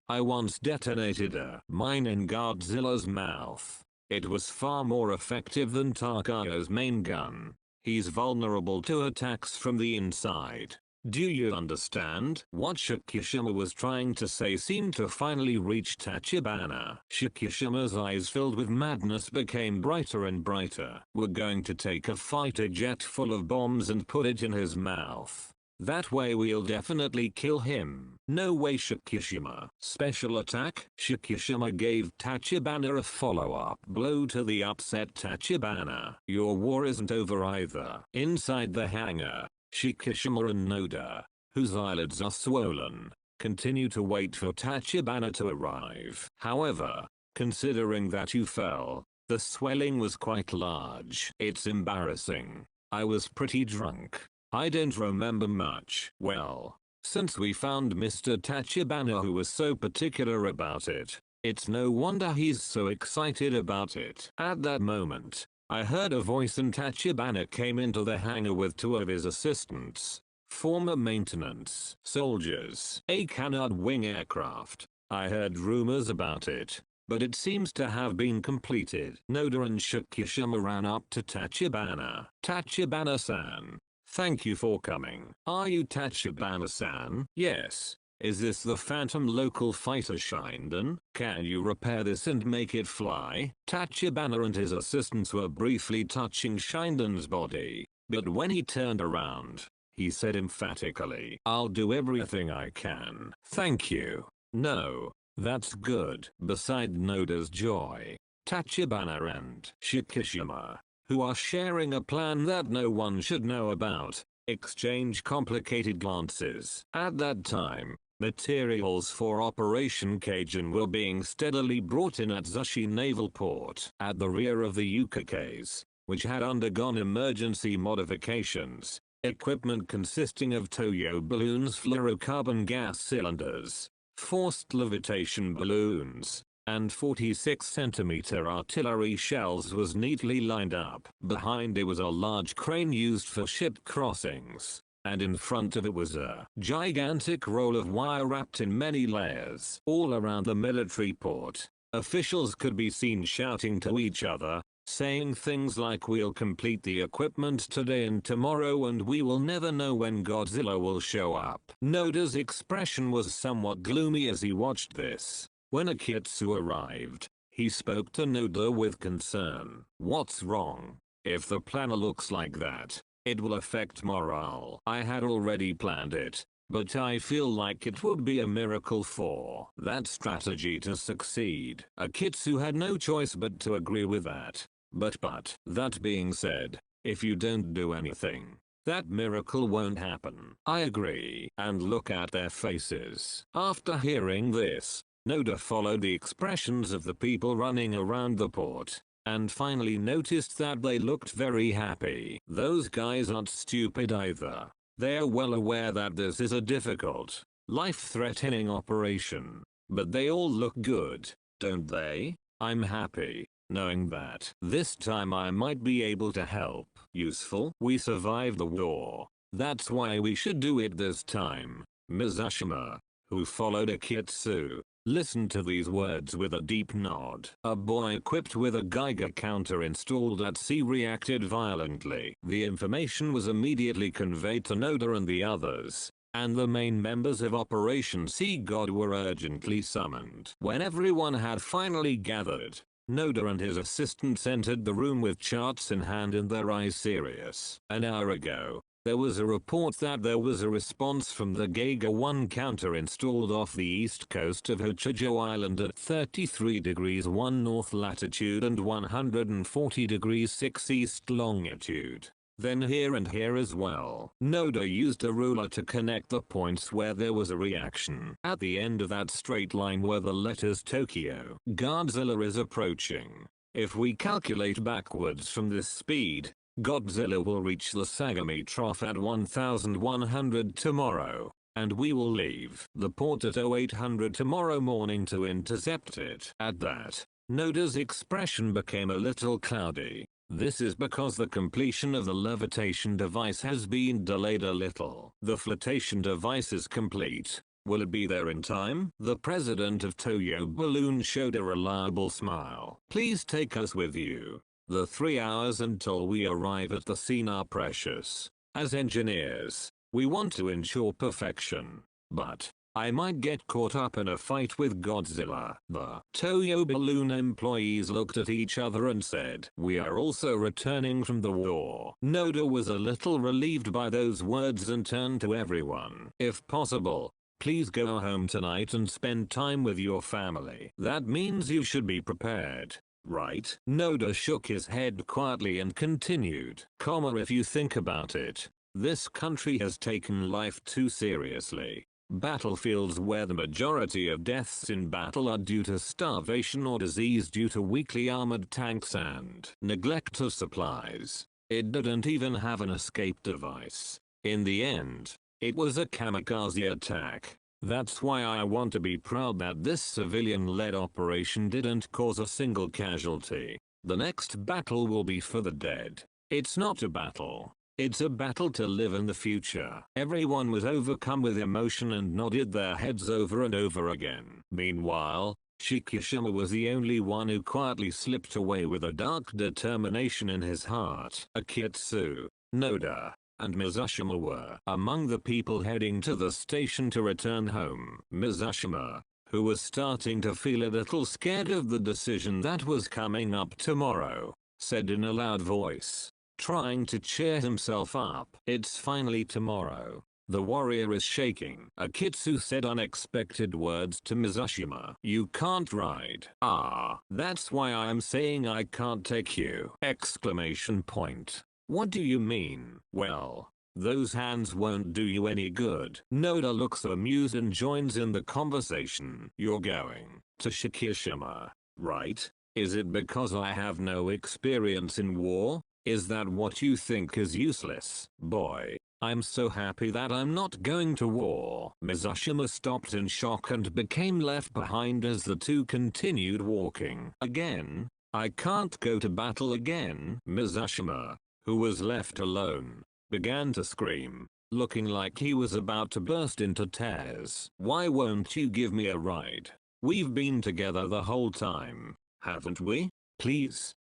I once detonated a mine in Godzilla's mouth. It was far more effective than Takaya's main gun. He's vulnerable to attacks from the inside. Do you understand? What Shockirus was trying to say seemed to finally reach Tachibana. Shockirus' eyes filled with madness became brighter and brighter. We're going to take a fighter jet full of bombs and put it in his mouth. That way we'll definitely kill him. No way, Shockirus. Special attack? Shockirus gave Tachibana a follow-up blow to the upset Tachibana. Your war isn't over either. Inside the hangar, Shockirus and Noda, whose eyelids are swollen, continue to wait for Tachibana to arrive. However, considering that you fell, the swelling was quite large. It's embarrassing. I was pretty drunk. I don't remember much. Well, since we found Mr. Tachibana who was so particular about it, it's no wonder he's so excited about it. At that moment, I heard a voice and Tachibana came into the hangar with two of his assistants, former maintenance soldiers. A canard wing aircraft. I heard rumors about it, but it seems to have been completed. Noda and Shockirus ran up to Tachibana. Tachibana-san, thank you for coming. Are you Tachibana-san? Yes. Is this the Phantom local fighter Shinden? Can you repair this and make it fly? Tachibana and his assistants were briefly touching Shinden's body, but when he turned around, he said emphatically. I'll do everything I can. Thank you. No, that's good. Beside Noda's joy, Tachibana and Shikishima, who are sharing a plan that no one should know about, exchange complicated glances. At that time, materials for Operation Cajun were being steadily brought in at Zushi Naval Port. At the rear of the UKKs, which had undergone emergency modifications, equipment consisting of Toyo balloons, fluorocarbon gas cylinders, forced levitation balloons, and 46cm artillery shells was neatly lined up. Behind it was a large crane used for ship crossings, and in front of it was a gigantic roll of wire wrapped in many layers. All around the military port, officials could be seen shouting to each other, saying things like, "We'll complete the equipment today and tomorrow and we will never know when Godzilla will show up." Noda's expression was somewhat gloomy as he watched this. When Akitsu arrived, he spoke to Noda with concern. "What's wrong? If the planner looks like that, it will affect morale. I had already planned it, but I feel like it would be a miracle for that strategy to succeed." Akitsu had no choice but to agree with that. But that being said, if you don't do anything, that miracle won't happen. I agree. And look at their faces. After hearing this, Noda followed the expressions of the people running around the port, and finally noticed that they looked very happy. Those guys aren't stupid either. They're well aware that this is a difficult, life-threatening operation, but they all look good, don't they? I'm happy, knowing that this time I might be able to help. Useful? We survived the war. That's why we should do it this time. Mizushima, who followed Akitsu, listened to these words with a deep nod. A boy equipped with a Geiger counter installed at sea reacted violently. The information was immediately conveyed to Noda and the others, and the main members of Operation Sea God were urgently summoned. When everyone had finally gathered, Noda and his assistants entered the room with charts in hand and their eyes serious. An hour ago, there was a report that there was a response from the Geiger 1 counter installed off the east coast of Hochijo Island at 33 degrees 1 north latitude and 140 degrees 6 east longitude. Then here and here as well. Noda used a ruler to connect the points where there was a reaction. At the end of that straight line were the letters Tokyo. Godzilla is approaching. If we calculate backwards from this speed, Godzilla will reach the Sagami Trough at 1100 tomorrow, and we will leave the port at 0800 tomorrow morning to intercept it. At that, Noda's expression became a little cloudy. This is because the completion of the levitation device has been delayed a little. The flotation device is complete. Will it be there in time? The president of Toyo Balloon showed a reliable smile. "Please take us with you. The 3 hours until we arrive at the scene are precious. As engineers, we want to ensure perfection. But I might get caught up in a fight with Godzilla." The Toyo Balloon employees looked at each other and said, "We are also returning from the war." Noda was a little relieved by those words and turned to everyone. "If possible, please go home tonight and spend time with your family. That means you should be prepared. Right?" Noda shook his head quietly and continued, "If you think about it, this country has taken life too seriously. Battlefields where the majority of deaths in battle are due to starvation or disease due to weakly armored tanks and neglect of supplies. It didn't even have an escape device. In the end, it was a kamikaze attack. That's why I want to be proud that this civilian-led operation didn't cause a single casualty. The next battle will be for the dead. It's not a battle. It's a battle to live in the future." Everyone was overcome with emotion and nodded their heads over and over again. Meanwhile, Shikishima was the only one who quietly slipped away with a dark determination in his heart. Akitsu, Noda, and Mizushima were among the people heading to the station to return home. Mizushima, who was starting to feel a little scared of the decision that was coming up tomorrow, said in a loud voice, trying to cheer himself up. It's finally tomorrow. The warrior is shaking. Akitsu said unexpected words to Mizushima. You can't ride. Ah, that's why I'm saying I can't take you! Exclamation point. What do you mean? Well, those hands won't do you any good. Noda looks amused and joins in the conversation. You're going to Shikishima, right? Is it because I have no experience in war? Is that what you think is useless? Boy, I'm so happy that I'm not going to war. Mizushima stopped in shock and became left behind as the two continued walking. Again? I can't go to battle again. Mizushima, who was left alone, began to scream, looking like he was about to burst into tears. Why won't you give me a ride? We've been together the whole time, haven't we? Please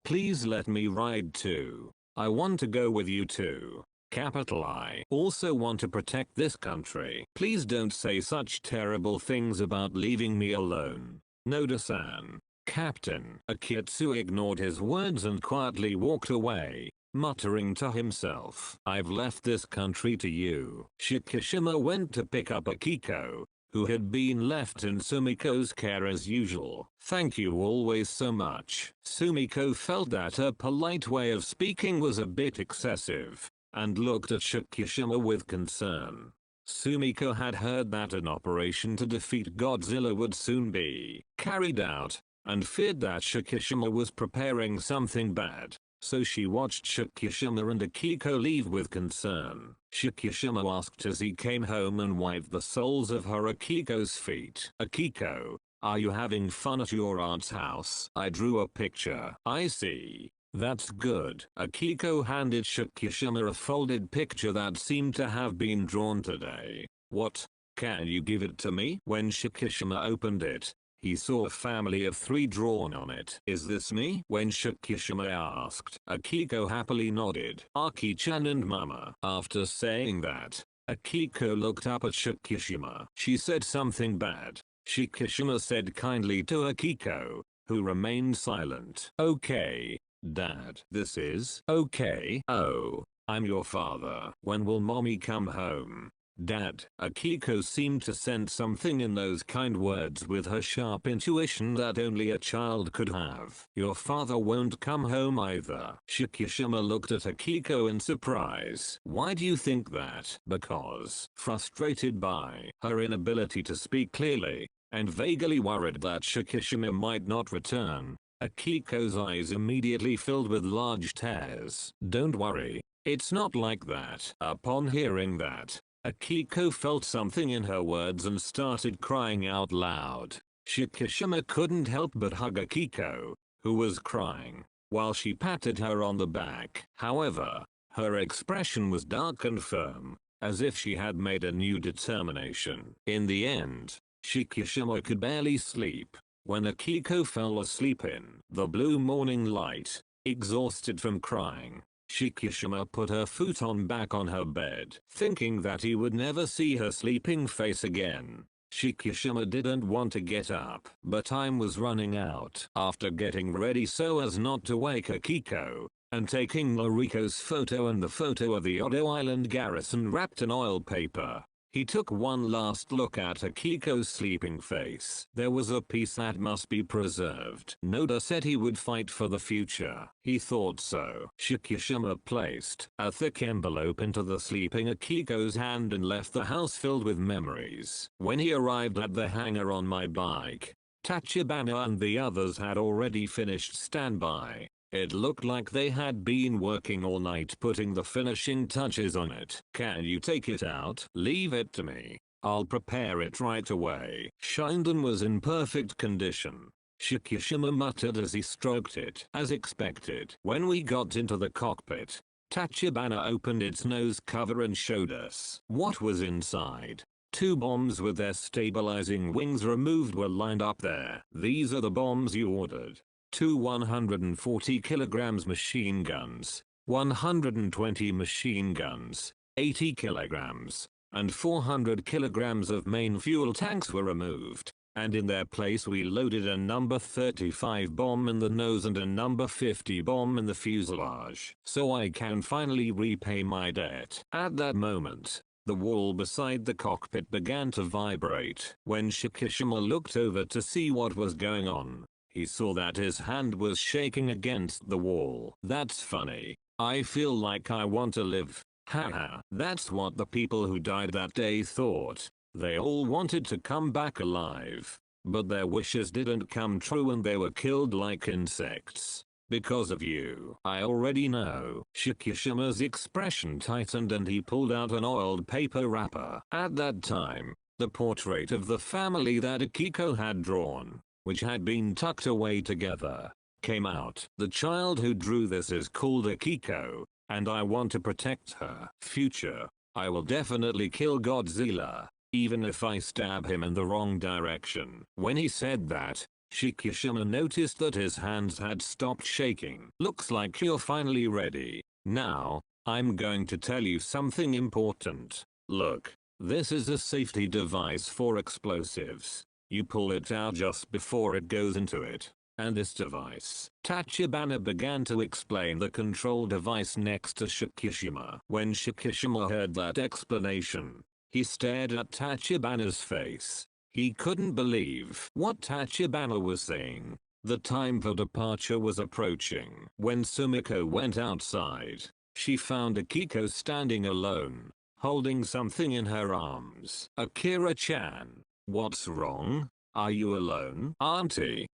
let me ride too. I want to go with you too. Capital I also want to protect this country. Please don't say such terrible things about leaving me alone. Noda-san. Captain. Akitsu ignored his words and quietly walked away, muttering to himself. I've left this country to you. Shikishima went to pick up Akiko, who had been left in Sumiko's care as usual. Thank you always so much. Sumiko felt that her polite way of speaking was a bit excessive, and looked at Shikishima with concern. Sumiko had heard that an operation to defeat Godzilla would soon be carried out, and feared that Shikishima was preparing something bad. So she watched Shikishima and Akiko leave with concern. Shikishima asked as he came home and wiped the soles of her Akiko's feet. Akiko, are you having fun at your aunt's house? I drew a picture. I see. That's good. Akiko handed Shikishima a folded picture that seemed to have been drawn today. What? Can you give it to me? When Shikishima opened it, he saw a family of 3 drawn on it. Is this me? When Shikishima asked, Akiko happily nodded. Aki-chan and Mama. After saying that, Akiko looked up at Shikishima. She said something bad. Shikishima said kindly to Akiko, who remained silent. Okay, Dad. This is okay. Oh, I'm your father. When will mommy come home? Dad. Akiko seemed to sense something in those kind words with her sharp intuition that only a child could have. Your father won't come home either. Shikishima looked at Akiko in surprise. Why do you think that? Because, frustrated by her inability to speak clearly, and vaguely worried that Shikishima might not return, Akiko's eyes immediately filled with large tears. Don't worry, it's not like that. Upon hearing that, Akiko felt something in her words and started crying out loud. Shikishima couldn't help but hug Akiko, who was crying, while she patted her on the back. However, her expression was dark and firm, as if she had made a new determination. In the end, Shikishima could barely sleep when Akiko fell asleep in the blue morning light, exhausted from crying. Shikishima put her futon back on her bed, thinking that he would never see her sleeping face again. Shikishima didn't want to get up, but time was running out. After getting ready so as not to wake Akiko, and taking Noriko's photo and the photo of the Odo Island garrison wrapped in oil paper, he took one last look at Akiko's sleeping face. There was a piece that must be preserved. Noda said he would fight for the future. He thought so. Shikishima placed a thick envelope into the sleeping Akiko's hand and left the house filled with memories. When he arrived at the hangar on my bike, Tachibana and the others had already finished standby. It looked like they had been working all night putting the finishing touches on it. Can you take it out? Leave it to me. I'll prepare it right away. Shinden was in perfect condition. Shikishima muttered as he stroked it. As expected. When we got into the cockpit, Tachibana opened its nose cover and showed us what was inside. 2 bombs with their stabilizing wings removed were lined up there. These are the bombs you ordered. 2 140 kilograms machine guns, 120 machine guns, 80 kilograms, and 400 kilograms of main fuel tanks were removed. and in their place we loaded a number 35 bomb in the nose and a number 50 bomb in the fuselage, so I can finally repay my debt. At that moment, the wall beside the cockpit began to vibrate. When Shockirus looked over to see what was going on, he saw that his hand was shaking against the wall. That's funny. I feel like I want to live. Haha. That's what the people who died that day thought. They all wanted to come back alive, but their wishes didn't come true and they were killed like insects. Because of you. I already know. Shockirus' expression tightened and he pulled out an oiled paper wrapper. At that time, the portrait of the family that Akiko had drawn, which had been tucked away together, came out. The child who drew this is called Akiko, and I want to protect her. Future. I will definitely kill Godzilla, even if I stab him in the wrong direction. When he said that, Shockirus noticed that his hands had stopped shaking. Looks like you're finally ready. Now, I'm going to tell you something important. Look, this is a safety device for explosives. You pull it out just before it goes into it. And this device. Tachibana began to explain the control device next to Shockirus. When Shockirus heard that explanation, he stared at Tachibana's face. He couldn't believe what Tachibana was saying. The time for departure was approaching. When Sumiko went outside, she found Akiko standing alone, holding something in her arms. Akira-chan, what's wrong? Are you alone? Auntie,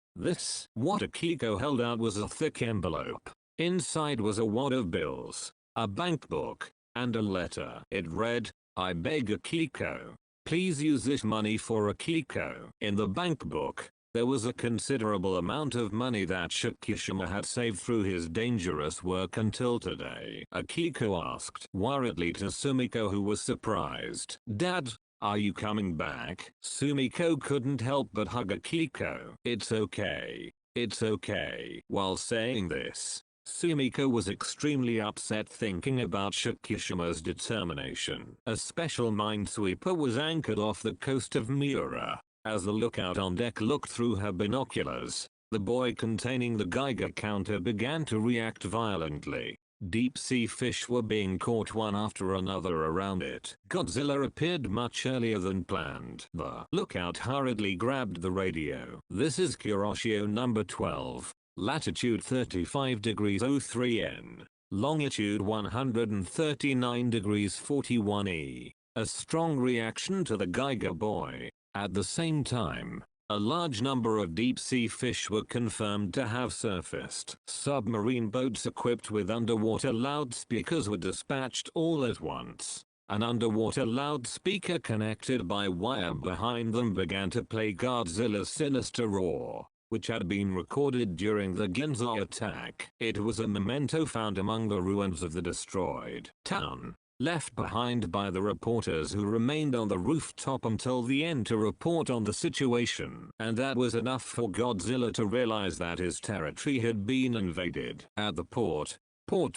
what Akiko held out was a thick envelope. Inside was a wad of bills, a bank book, and a letter. It read, I beg Akiko, please use this money for Akiko. In the bank book, there was a considerable amount of money that Shockirus had saved through his dangerous work until today. Akiko asked worriedly to Sumiko, who was surprised. Dad, are you coming back? Sumiko couldn't help but hug Akiko. It's okay. It's okay. While saying this, Sumiko was extremely upset thinking about Shockirus' determination. A special minesweeper was anchored off the coast of Miura. As the lookout on deck looked through her binoculars, the buoy containing the Geiger counter began to react violently. Deep-sea fish were being caught one after another around it. Godzilla appeared much earlier than planned. The lookout hurriedly grabbed the radio. This is Kuroshio number 12. Latitude 35 degrees 03 N. Longitude 139 degrees 41 E. A strong reaction to the Geiger buoy. At the same time, a large number of deep-sea fish were confirmed to have surfaced. Submarine boats equipped with underwater loudspeakers were dispatched all at once. An underwater loudspeaker connected by wire behind them began to play Godzilla's sinister roar, which had been recorded during the Ginza attack. It was a memento found among the ruins of the destroyed town, left behind by the reporters who remained on the rooftop until the end to report on the situation. And that was enough for Godzilla to realize that his territory had been invaded. At the port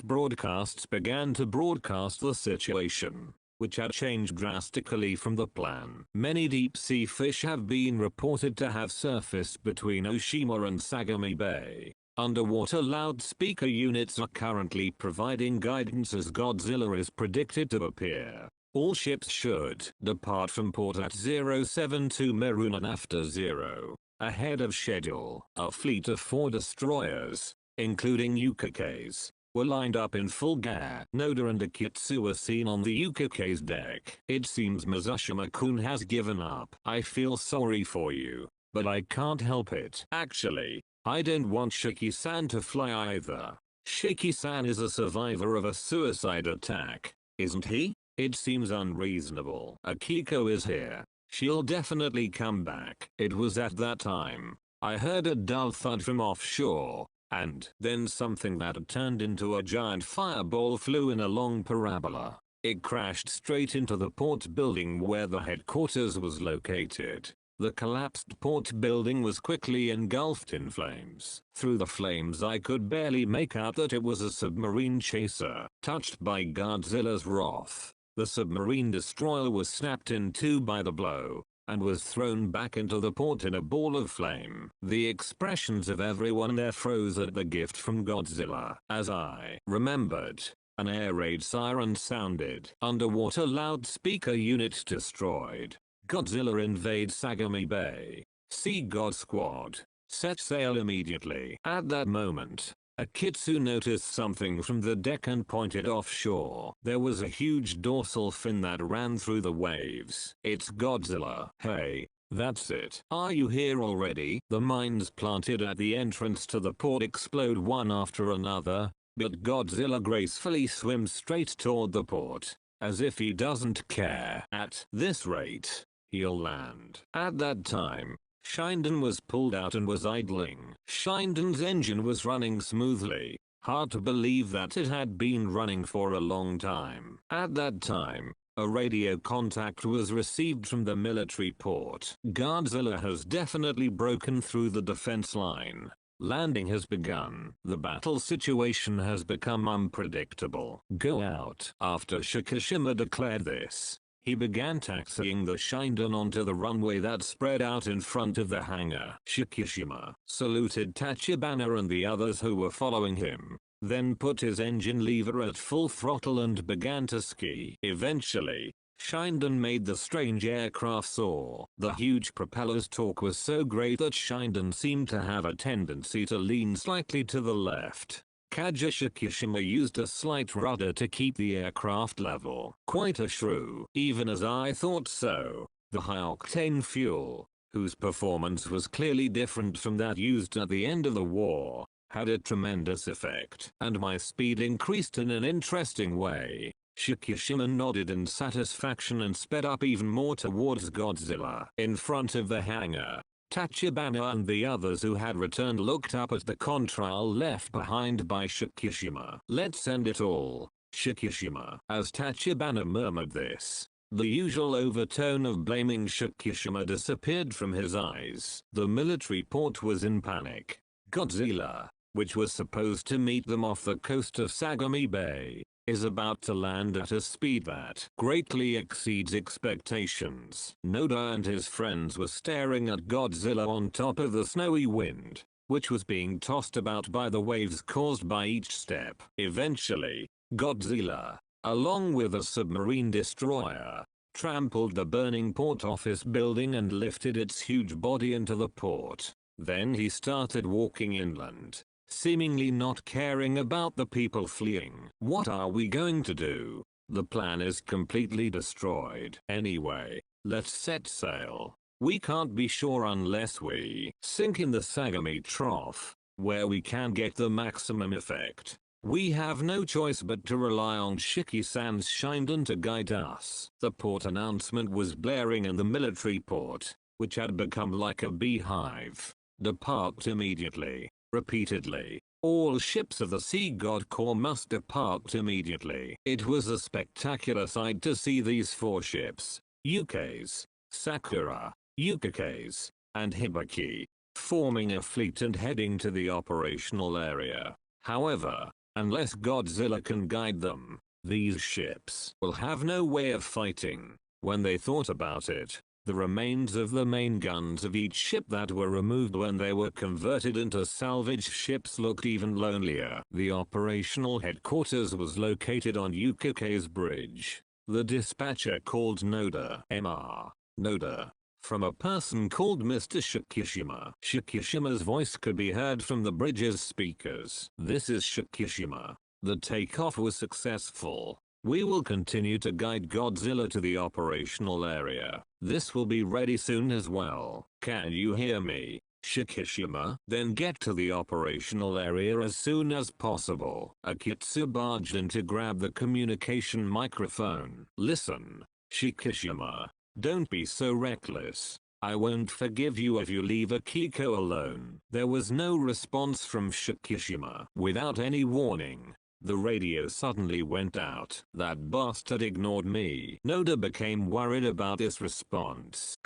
broadcasts began to broadcast the situation, which had changed drastically from the plan. Many deep-sea fish have been reported to have surfaced between Oshima and Sagami Bay. Underwater loudspeaker units are currently providing guidance as Godzilla is predicted to appear. All ships should depart from port at 072 Merunan after 0, ahead of schedule. A fleet of 4 destroyers, including Yukake's, were lined up in full gear. Noda and Akitsu were seen on the Yukake's deck. It seems Mizushima-kun has given up. I feel sorry for you, but I can't help it. Actually, I don't want Shiki-san to fly either. Shiki-san is a survivor of a suicide attack, isn't he? It seems unreasonable. Akiko is here. She'll definitely come back. It was at that time I heard a dull thud from offshore, and then something that had turned into a giant fireball flew in a long parabola. It crashed straight into the port building where the headquarters was located. The collapsed port building was quickly engulfed in flames. Through the flames I could barely make out that it was a submarine chaser. Touched by Godzilla's wrath, the submarine destroyer was snapped in two by the blow, and was thrown back into the port in a ball of flame. The expressions of everyone there froze at the gift from Godzilla. As I remembered, an air raid siren sounded. Underwater loudspeaker unit destroyed. Godzilla invades Sagami Bay. Sea God Squad. Set sail immediately. At that moment, Akitsu noticed something from the deck and pointed offshore. There was a huge dorsal fin that ran through the waves. It's Godzilla. Hey, that's it. Are you here already? The mines planted at the entrance to the port explode one after another, but Godzilla gracefully swims straight toward the port, as if he doesn't care. At this rate, he'll land. At that time, Shinden was pulled out and was idling. Shinden's engine was running smoothly. Hard to believe that it had been running for a long time. At that time, a radio contact was received from the military port. Godzilla has definitely broken through the defense line. Landing has begun. The battle situation has become unpredictable. Go out. After Shikishima declared this, he began taxiing the Shinden onto the runway that spread out in front of the hangar. Shikishima saluted Tachibana and the others who were following him, then put his engine lever at full throttle and began to ski. Eventually, Shinden made the strange aircraft soar. The huge propeller's torque was so great that Shinden seemed to have a tendency to lean slightly to the left. Kaja Shikishima used a slight rudder to keep the aircraft level. Quite a shrew. Even as I thought so, the high-octane fuel, whose performance was clearly different from that used at the end of the war, had a tremendous effect. And my speed increased in an interesting way. Shikishima nodded in satisfaction and sped up even more towards Godzilla. In front of the hangar, Tachibana and the others who had returned looked up at the contrail left behind by Shikishima. Let's end it all, Shikishima. As Tachibana murmured this, the usual overtone of blaming Shikishima disappeared from his eyes. The military port was in panic. Godzilla, which was supposed to meet them off the coast of Sagami Bay, is about to land at a speed that greatly exceeds expectations. Noda and his friends were staring at Godzilla on top of the snowy wind, which was being tossed about by the waves caused by each step. Eventually, Godzilla, along with a submarine destroyer, trampled the burning port office building and lifted its huge body into the port. Then he started walking inland, seemingly not caring about the people fleeing. What are we going to do? The plan is completely destroyed. Anyway, let's set sail. We can't be sure unless we sink in the Sagami Trough, where we can get the maximum effect. We have no choice but to rely on Shiki-san's Shinden to guide us. The port announcement was blaring and the military port, which had become like a beehive, departed immediately. Repeatedly, all ships of the Sea God Corps must depart immediately. It was a spectacular sight to see these 4 ships, Yuke's, Sakura, Yukake's, and Hibiki, forming a fleet and heading to the operational area. However, unless Godzilla can guide them, these ships will have no way of fighting. When they thought about it, the remains of the main guns of each ship that were removed when they were converted into salvage ships looked even lonelier. The operational headquarters was located on Yukake's bridge. The dispatcher called Noda Mr. Noda, from a person called Mr. Shikishima. Shikishima's voice could be heard from the bridge's speakers. This is Shikishima. The takeoff was successful. We will continue to guide Godzilla to the operational area. This will be ready soon as well. Can you hear me, Shikishima? Then get to the operational area as soon as possible. Akitsu barged in to grab the communication microphone. Listen, Shikishima, don't be so reckless. I won't forgive you if you leave Akiko alone. There was no response from Shikishima. Without any warning, the radio suddenly went out. That bastard ignored me. Noda became worried about this response.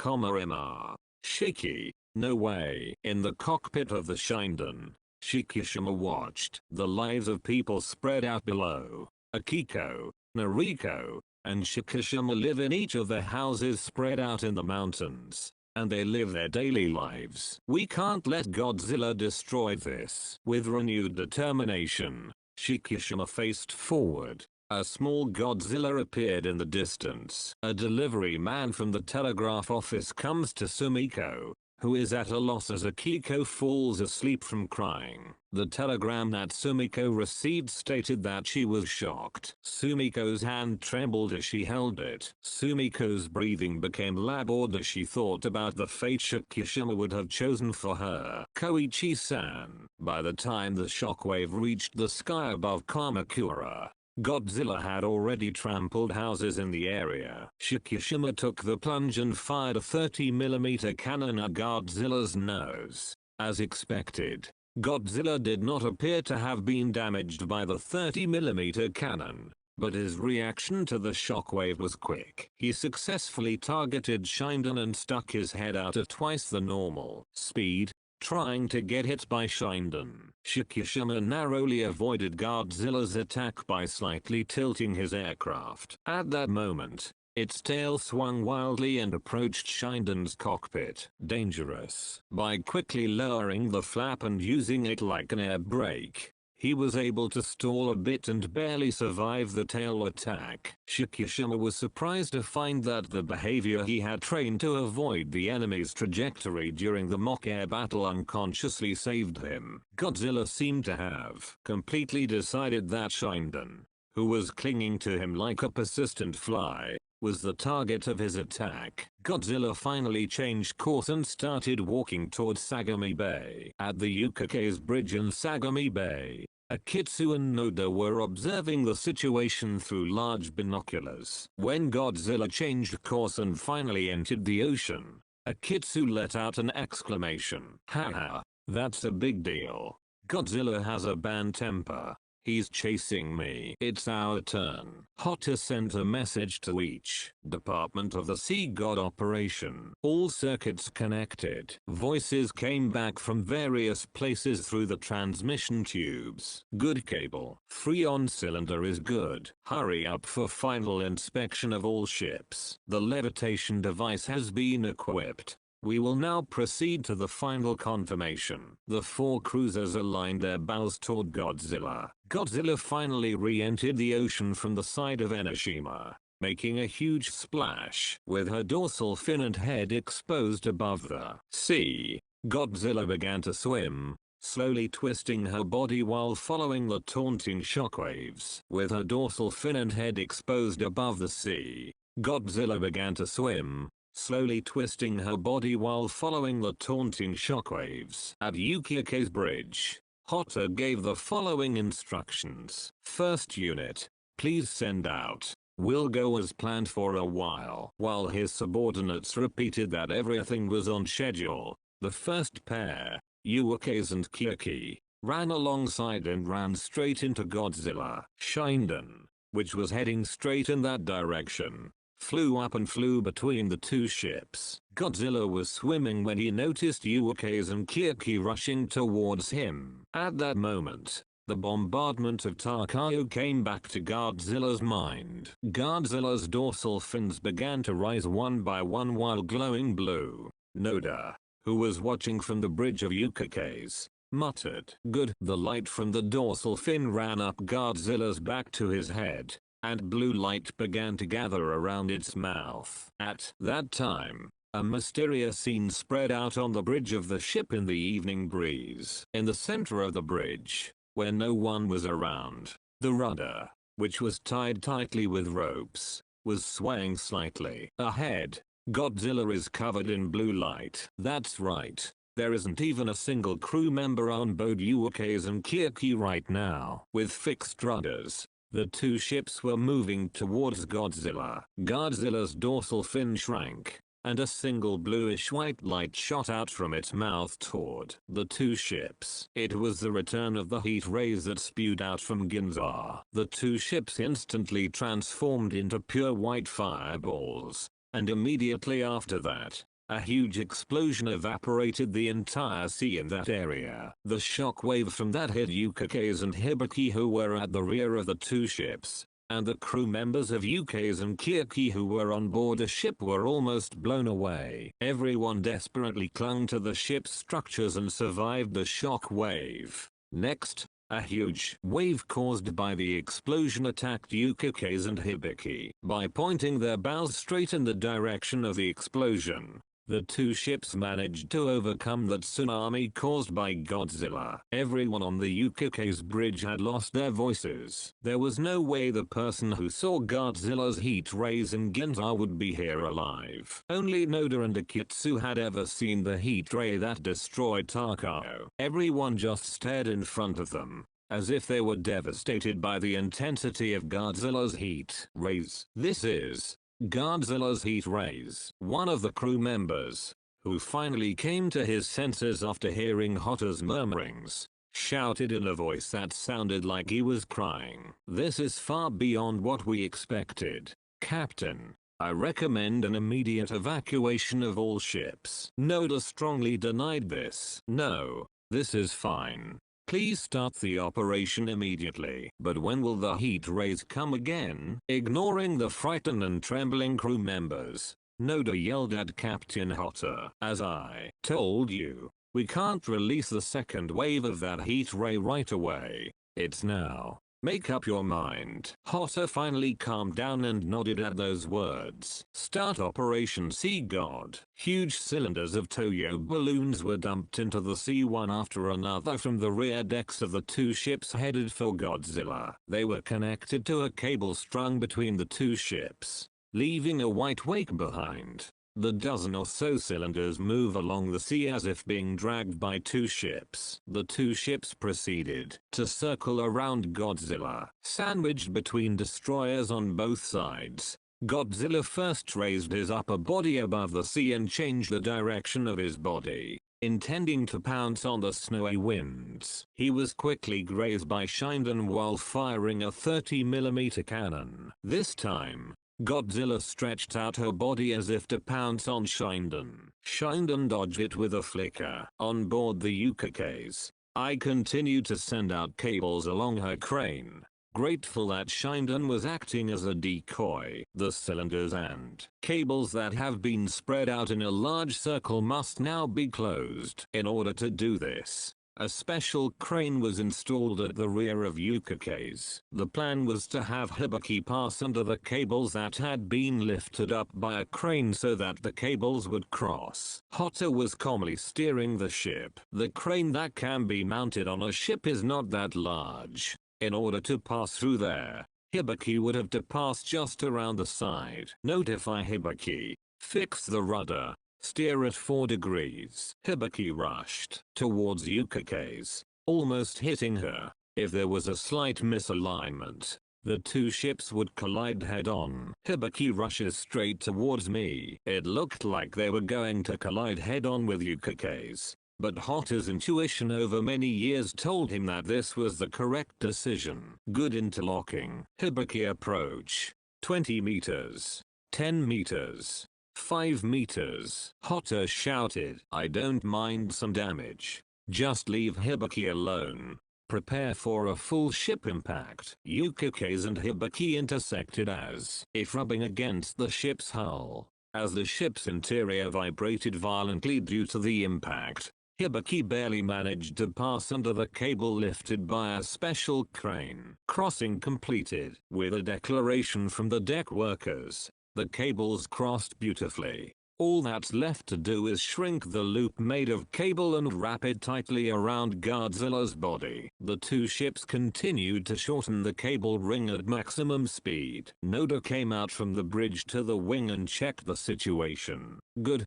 Shiki, no way. In the cockpit of the Shinden, Shikishima watched the lives of people spread out below. Akiko, Nariko, and Shockirus live in each of their houses spread out in the mountains, and they live their daily lives. We can't let Godzilla destroy this. With renewed determination, Shockirus faced forward. A small Godzilla appeared in the distance. A delivery man from the telegraph office comes to Sumiko, who is at a loss as Akiko falls asleep from crying. The telegram that Sumiko received stated that she was shocked. Sumiko's hand trembled as she held it. Sumiko's breathing became labored as she thought about the fate Shockirus would have chosen for her. Koichi-san. By the time the shockwave reached the sky above Kamakura, Godzilla had already trampled houses in the area. Shockirus took the plunge and fired a 30mm cannon at Godzilla's nose. As expected, Godzilla did not appear to have been damaged by the 30mm cannon, but his reaction to the shockwave was quick. He successfully targeted Shinden and stuck his head out at twice the normal speed, trying to get hit by Shinden. Shockirus narrowly avoided Godzilla's attack by slightly tilting his aircraft. At that moment, its tail swung wildly and approached Shinden's cockpit. Dangerous. By quickly lowering the flap and using it like an air brake, he was able to stall a bit and barely survive the tail attack. Shockirus was surprised to find that the behavior he had trained to avoid the enemy's trajectory during the mock air battle unconsciously saved him. Godzilla seemed to have completely decided that Shinden, who was clinging to him like a persistent fly, was the target of his attack. Godzilla finally changed course and started walking towards Sagami Bay. At the Yukake's bridge in Sagami Bay, Akitsu and Noda were observing the situation through large binoculars. When Godzilla changed course and finally entered the ocean, Akitsu let out an exclamation. Haha, that's a big deal. Godzilla has a bad temper. He's chasing me. It's our turn. Hotta sent a message to each department of the Sea God operation. All circuits connected. Voices came back from various places through the transmission tubes. Good cable. Freon cylinder is good. Hurry up for final inspection of all ships. The levitation device has been equipped. We will now proceed to the final confirmation. The four cruisers aligned their bows toward Godzilla. Godzilla finally re-entered the ocean from the side of Enoshima, making a huge splash. With her dorsal fin and head exposed above the sea, Godzilla began to swim, slowly twisting her body while following the taunting shockwaves. With her dorsal fin and head exposed above the sea, Godzilla began to swim, slowly twisting her body while following the taunting shockwaves. At Yukake's bridge, Hotta gave the following instructions. First unit, please send out. We'll go as planned for a while. While his subordinates repeated that everything was on schedule, the first pair, Yukake's and Kyuki, ran alongside and ran straight into Godzilla. Shinden, which was heading straight in that direction, flew up and flew between the two ships. Godzilla was swimming when he noticed Yukake's and Kyuki rushing towards him. At that moment, the bombardment of Takayo came back to Godzilla's mind. Godzilla's dorsal fins began to rise one by one while glowing blue. Noda, who was watching from the bridge of Yukake's, muttered, "Good." The light from the dorsal fin ran up Godzilla's back to his head, and blue light began to gather around its mouth. At that time, a mysterious scene spread out on the bridge of the ship in the evening breeze. In the center of the bridge, where no one was around, the rudder, which was tied tightly with ropes, was swaying slightly. Ahead, Godzilla is covered in blue light. That's right. There isn't even a single crew member on board Yukake's and Kyuki right now. With fixed rudders, the two ships were moving towards Godzilla. Godzilla's dorsal fin shrank, and a single bluish-white light shot out from its mouth toward the two ships. It was the return of the heat rays that spewed out from Ginza. The two ships instantly transformed into pure white fireballs, and immediately after that, a huge explosion evaporated the entire sea in that area. The shockwave from that hit Yukake's and Hibiki, who were at the rear of the two ships, and the crew members of UK's and Kirki who were on board the ship were almost blown away. Everyone desperately clung to the ship's structures and survived the shock wave. Next, a huge wave caused by the explosion attacked Yukikes and Hibiki. By pointing their bows straight in the direction of the explosion, the two ships managed to overcome that tsunami caused by Godzilla. Everyone on the Yukike's bridge had lost their voices. There was no way the person who saw Godzilla's heat rays in Ginza would be here alive. Only Noda and Akitsu had ever seen the heat ray that destroyed Takao. Everyone just stared in front of them, as if they were devastated by the intensity of Godzilla's heat rays. This is Godzilla's heat rays. One of the crew members, who finally came to his senses after hearing Hotta's murmurings, shouted in a voice that sounded like he was crying. "This is far beyond what we expected, Captain. I recommend an immediate evacuation of all ships." Noda strongly denied this. "No, this is fine. Please start the operation immediately." "But when will the heat rays come again?" Ignoring the frightened and trembling crew members, Noda yelled at Captain Hotta. "As I told you, we can't release the second wave of that heat ray right away. It's now. Make up your mind." Hotta finally calmed down and nodded at those words. "Start Operation Sea God." Huge cylinders of Toyo balloons were dumped into the sea one after another from the rear decks of the two ships headed for Godzilla. They were connected to a cable strung between the two ships, leaving a white wake behind. The dozen or so cylinders move along the sea as if being dragged by two ships. The two ships proceeded to circle around Godzilla, sandwiched between destroyers on both sides. Godzilla first raised his upper body above the sea and changed the direction of his body, intending to pounce on the snowy winds. He was quickly grazed by Shinden while firing a 30mm cannon. This time, Godzilla stretched out her body as if to pounce on Shinden. Shinden dodged it with a flicker. On board the Yukikes, I continued to send out cables along her crane, grateful that Shinden was acting as a decoy. The cylinders and cables that have been spread out in a large circle must now be closed. In order to do this, a special crane was installed at the rear of Yukikes. The plan was to have Hibiki pass under the cables that had been lifted up by a crane so that the cables would cross. Hotta was calmly steering the ship. The crane that can be mounted on a ship is not that large. In order to pass through there, Hibiki would have to pass just around the side. Notify Hibiki. Fix the rudder. Steer at 4 degrees. Hibiki rushed towards Yukikes, almost hitting her. If there was a slight misalignment, the two ships would collide head-on. Hibiki rushes straight towards me. It looked like they were going to collide head-on with Yukikes, but Hotta's intuition over many years told him that this was the correct decision. Good interlocking. Hibiki approach. 20 meters. 10 meters. 5 meters. Hotta shouted. I don't mind some damage. Just leave Hibiki alone. Prepare for a full ship impact. Yukikes and Hibiki intersected as if rubbing against the ship's hull. As the ship's interior vibrated violently due to the impact, Hibiki barely managed to pass under the cable lifted by a special crane. Crossing completed. With a declaration from the deck workers, the cables crossed beautifully. All that's left to do is shrink the loop made of cable and wrap it tightly around Godzilla's body. The two ships continued to shorten the cable ring at maximum speed. Noda came out from the bridge to the wing and checked the situation. Good.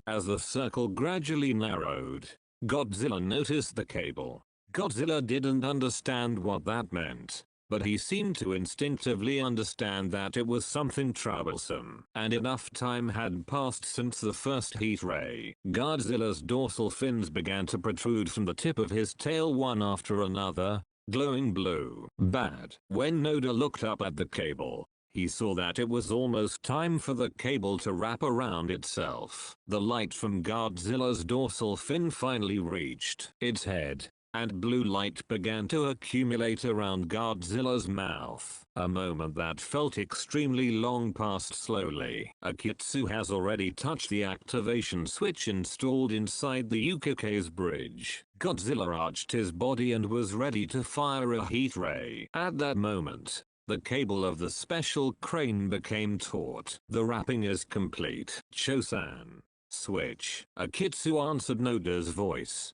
As the circle gradually narrowed, Godzilla noticed the cable. Godzilla didn't understand what that meant, but he seemed to instinctively understand that it was something troublesome. And enough time had passed since the first heat ray. Godzilla's dorsal fins began to protrude from the tip of his tail one after another, glowing blue. Bad. When Noda looked up at the cable, he saw that it was almost time for the cable to wrap around itself. The light from Godzilla's dorsal fin finally reached its head, and blue light began to accumulate around Godzilla's mouth. A moment that felt extremely long passed slowly. Akitsu has already touched the activation switch installed inside the Yukake's bridge. Godzilla arched his body and was ready to fire a heat ray. At that moment, the cable of the special crane became taut. The wrapping is complete. Chosan. Switch. Akitsu answered Noda's voice.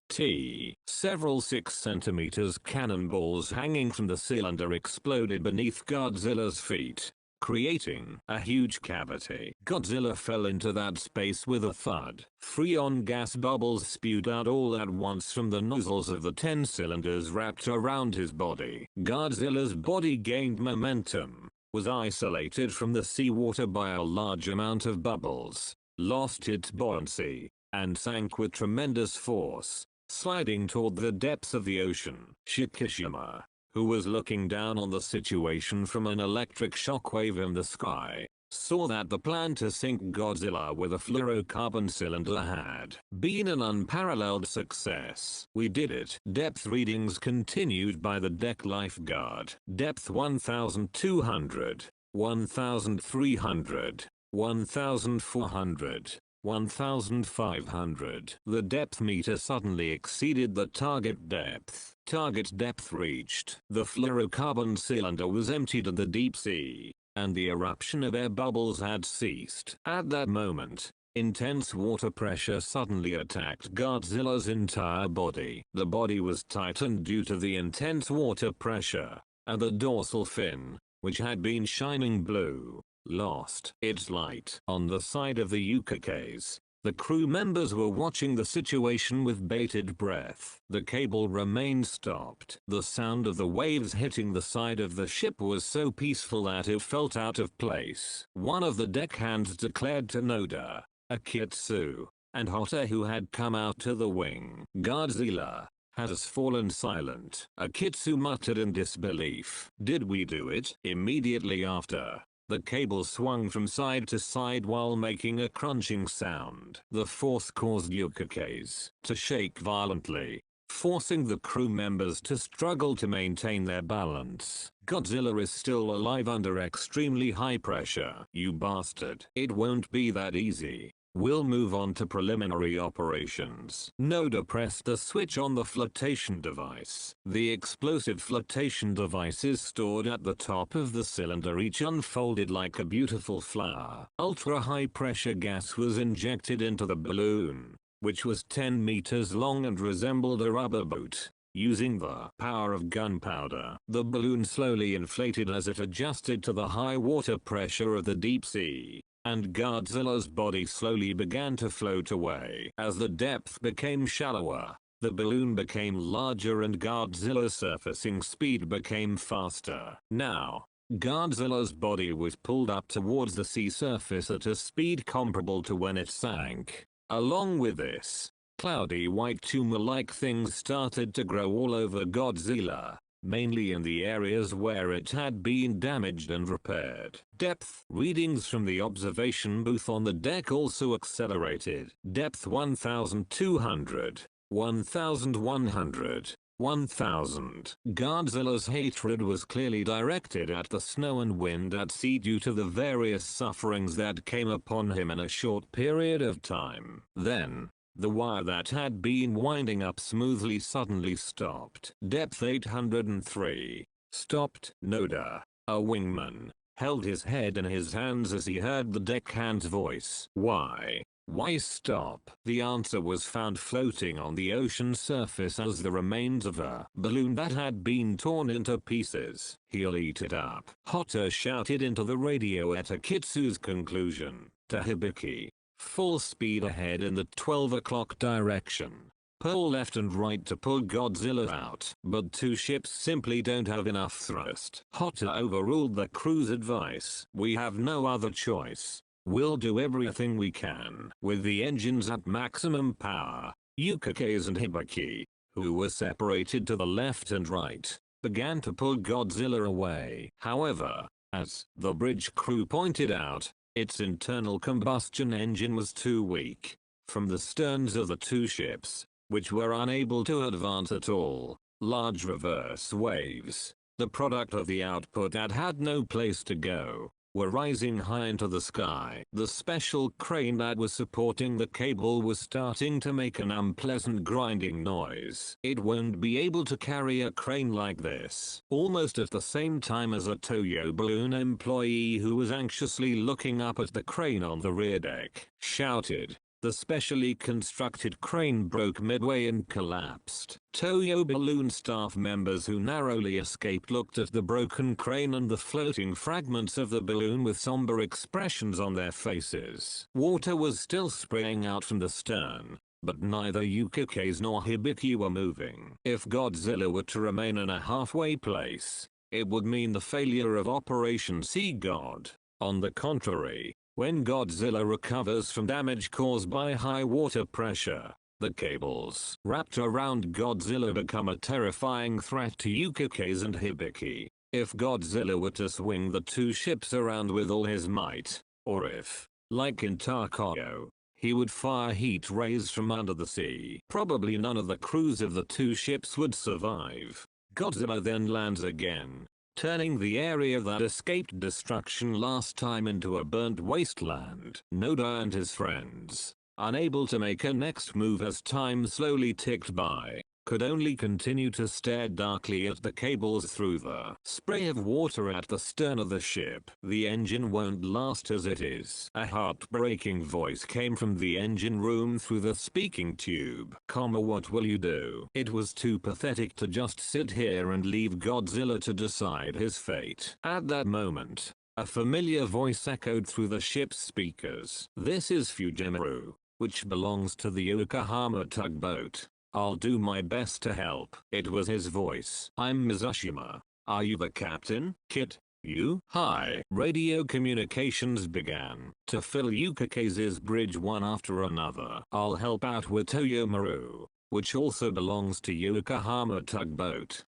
Several 6 centimeters cannonballs hanging from the cylinder exploded beneath Godzilla's feet, creating a huge cavity. Godzilla fell into that space with a thud. Freon gas bubbles spewed out all at once from the nozzles of the 10 cylinders wrapped around his body. Godzilla's body gained momentum, was isolated from the seawater by a large amount of bubbles, lost its buoyancy, and sank with tremendous force, sliding toward the depths of the ocean. Shikishima, who was looking down on the situation from an electric shockwave in the sky, saw that the plan to sink Godzilla with a fluorocarbon cylinder had been an unparalleled success. We did it. Depth readings continued by the deck lifeguard. Depth 1200, 1300, 1400, 1500. The depth meter suddenly exceeded the target depth. Target depth reached. The fluorocarbon cylinder was emptied in the deep sea, and the eruption of air bubbles had ceased. At that moment, intense water pressure suddenly attacked Godzilla's entire body. The body was tightened due to the intense water pressure, and the dorsal fin, which had been shining blue, lost its light. On the side of the Yukakes, the crew members were watching the situation with bated breath. The cable remained stopped. The sound of the waves hitting the side of the ship was so peaceful that it felt out of place. One of the deckhands declared to Noda, Akitsu, and Hotta, who had come out to the wing, "Godzilla has fallen silent." Akitsu muttered in disbelief. "Did we do it?" Immediately after, the cable swung from side to side while making a crunching sound. The force caused Yukakes to shake violently, forcing the crew members to struggle to maintain their balance. Godzilla is still alive under extremely high pressure. "You bastard. It won't be that easy. We'll move on to preliminary operations." Noda pressed the switch on the flotation device. The explosive flotation device is stored at the top of the cylinder, each unfolded like a beautiful flower. Ultra-high pressure gas was injected into the balloon, which was 10 meters long and resembled a rubber boat. Using the power of gunpowder, the balloon slowly inflated as it adjusted to the high water pressure of the deep sea, and Godzilla's body slowly began to float away. As the depth became shallower, the balloon became larger and Godzilla's surfacing speed became faster. Now, Godzilla's body was pulled up towards the sea surface at a speed comparable to when it sank. Along with this, cloudy white tumor-like things started to grow all over Godzilla, mainly in the areas where it had been damaged and repaired. Depth readings from the observation booth on the deck also accelerated. Depth 1200, 1100, 1000. Godzilla's hatred was clearly directed at the snow and wind at sea due to the various sufferings that came upon him in a short period of time. Then, the wire that had been winding up smoothly suddenly stopped. Depth 803. Stopped. Noda, a wingman, held his head in his hands as he heard the deckhand's voice. "Why? Why stop?" The answer was found floating on the ocean surface as the remains of a balloon that had been torn into pieces. "He'll eat it up." Hotta shouted into the radio at Akitsu's conclusion. "To Hibiki. Full speed ahead in the 12 o'clock direction. Pull left and right to pull Godzilla out." But two ships simply don't have enough thrust. Hotta overruled the crew's advice. "We have no other choice. We'll do everything we can." With the engines at maximum power, Yukakes and Hibiki, who were separated to the left and right, began to pull Godzilla away. However, as the bridge crew pointed out, its internal combustion engine was too weak. From the sterns of the two ships, which were unable to advance at all. Large reverse waves, the product of the output that had no place to go, were rising high into the sky. The special crane that was supporting the cable was starting to make an unpleasant grinding noise. It won't be able to carry a crane like this. Almost at the same time as a Toyo balloon employee who was anxiously looking up at the crane on the rear deck shouted. The specially constructed crane broke midway and collapsed. Toyo balloon staff members who narrowly escaped looked at the broken crane and the floating fragments of the balloon with somber expressions on their faces. Water was still spraying out from the stern, but neither Ukikes nor Hibiki were moving. If Godzilla were to remain in a halfway place, it would mean the failure of Operation Sea God. On the contrary, when Godzilla recovers from damage caused by high water pressure, the cables wrapped around Godzilla become a terrifying threat to Ukikes and Hibiki. If Godzilla were to swing the two ships around with all his might, or if, like in Tarkio, he would fire heat rays from under the sea, probably none of the crews of the two ships would survive. Godzilla then lands again, turning the area that escaped destruction last time into a burnt wasteland. Noda and his friends, unable to make a next move as time slowly ticked by, could only continue to stare darkly at the cables through the spray of water at the stern of the ship. The engine won't last as it is. A heartbreaking voice came from the engine room through the speaking tube. What will you do? It was too pathetic to just sit here and leave Godzilla to decide his fate. At that moment, a familiar voice echoed through the ship's speakers. This is Fujimaru, which belongs to the Yokohama tugboat. I'll do my best to help. It was his voice. I'm Mizushima. Are you the captain? Kit, you? Hi. Radio communications began to fill Ukike's bridge one after another. I'll help out with Toyomaru, which also belongs to Yokohama tugboat.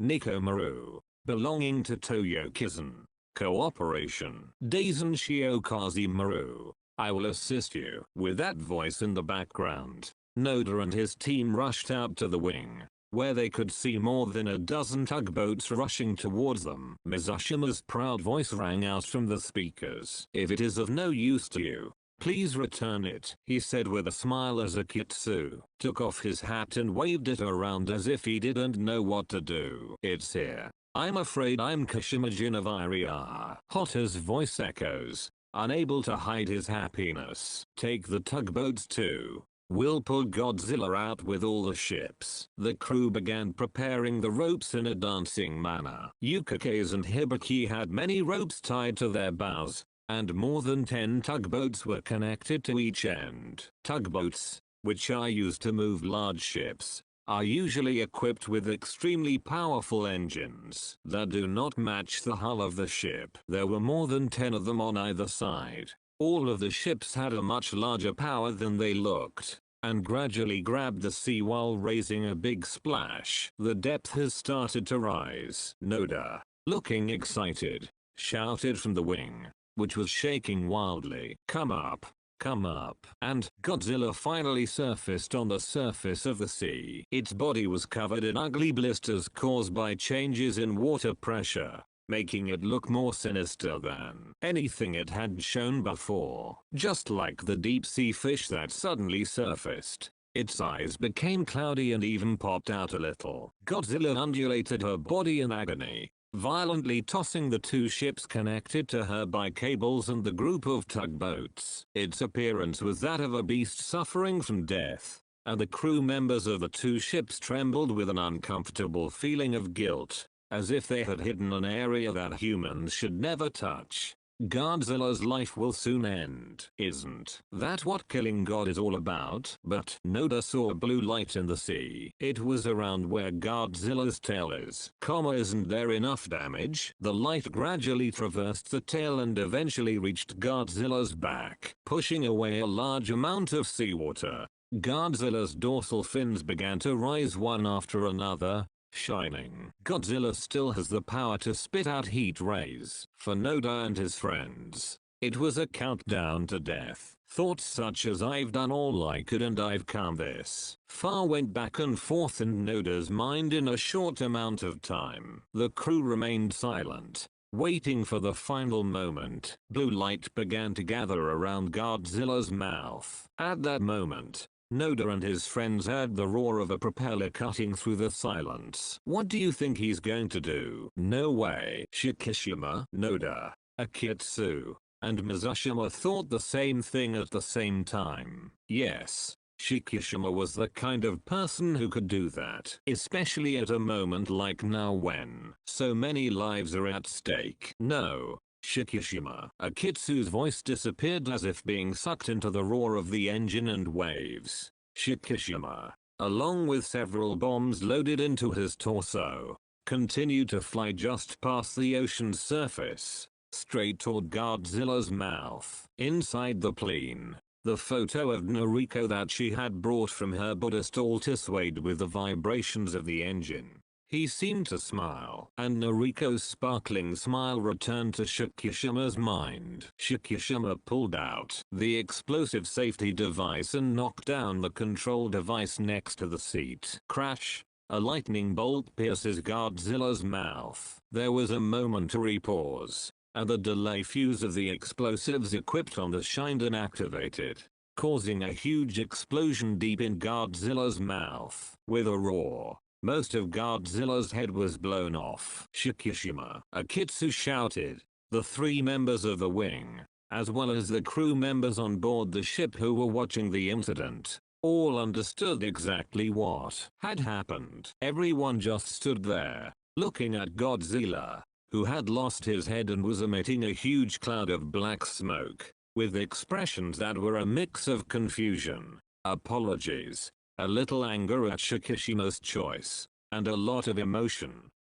Nikomaru, belonging to Toyo Kisen. Cooperation. Daisen Shiokaze Maru. I will assist you. With that voice in the background, Noda and his team rushed out to the wing, where they could see more than a dozen tugboats rushing towards them. Mizushima's proud voice rang out from the speakers. If it is of no use to you, please return it, he said with a smile as Akitsu took off his hat and waved it around as if he didn't know what to do. It's here. I'm afraid I'm Kashimajin of Ebirah. Hotta's voice echoes, unable to hide his happiness. Take the tugboats too. We'll pull Godzilla out with all the ships. The crew began preparing the ropes in a dancing manner. Ukikes and Hibiki had many ropes tied to their bows, and more than 10 tugboats were connected to each end. Tugboats, which are used to move large ships, are usually equipped with extremely powerful engines that do not match the hull of the ship. There were more than 10 of them on either side. All of the ships had a much larger power than they looked, and gradually grabbed the sea while raising a big splash. The depth has started to rise. Noda, looking excited, shouted from the wing, which was shaking wildly. Come up. Come up. And Godzilla finally surfaced on the surface of the sea. Its body was covered in ugly blisters caused by changes in water pressure, making it look more sinister than anything it had shown before. Just like the deep-sea fish that suddenly surfaced, its eyes became cloudy and even popped out a little. Godzilla undulated her body in agony, violently tossing the two ships connected to her by cables and the group of tugboats. Its appearance was that of a beast suffering from death, and the crew members of the two ships trembled with an uncomfortable feeling of guilt, as if they had hidden an area that humans should never touch. Godzilla's life will soon end. Isn't that what killing God is all about? But Noda saw a blue light in the sea. It was around where Godzilla's tail is. Isn't there enough damage? The light gradually traversed the tail and eventually reached Godzilla's back, pushing away a large amount of seawater. Godzilla's dorsal fins began to rise one after another, shining. Godzilla still has the power to spit out heat rays. For Noda and his friends, it was a countdown to death. Thoughts such as "I've done all I could and I've come this far" went back and forth in Noda's mind in a short amount of time. The crew remained silent, waiting for the final moment. Blue light began to gather around Godzilla's mouth. At that moment, Noda and his friends heard the roar of a propeller cutting through the silence. What do you think he's going to do? No way. Shikishima, Noda, Akitsu, and Mizushima thought the same thing at the same time. Yes, Shikishima was the kind of person who could do that, especially at a moment like now when so many lives are at stake. No, Shikishima. Akitsu's voice disappeared as if being sucked into the roar of the engine and waves. Shikishima, along with several bombs loaded into his torso, continued to fly just past the ocean's surface, straight toward Godzilla's mouth. Inside the plane, the photo of Noriko that she had brought from her Buddhist altar swayed with the vibrations of the engine. He seemed to smile, and Noriko's sparkling smile returned to Shikishima's mind. Shikishima pulled out the explosive safety device and knocked down the control device next to the seat. Crash! A lightning bolt pierces Godzilla's mouth. There was a momentary pause, and the delay fuse of the explosives equipped on the Shinden activated, causing a huge explosion deep in Godzilla's mouth. With a roar, most of Godzilla's head was blown off. Shikishima, Akitsu shouted. The three members of the wing, as well as the crew members on board the ship who were watching the incident, all understood exactly what had happened. Everyone just stood there, looking at Godzilla, who had lost his head and was emitting a huge cloud of black smoke, with expressions that were a mix of confusion, apologies, a little anger at Shikishima's choice, and a lot of emotion.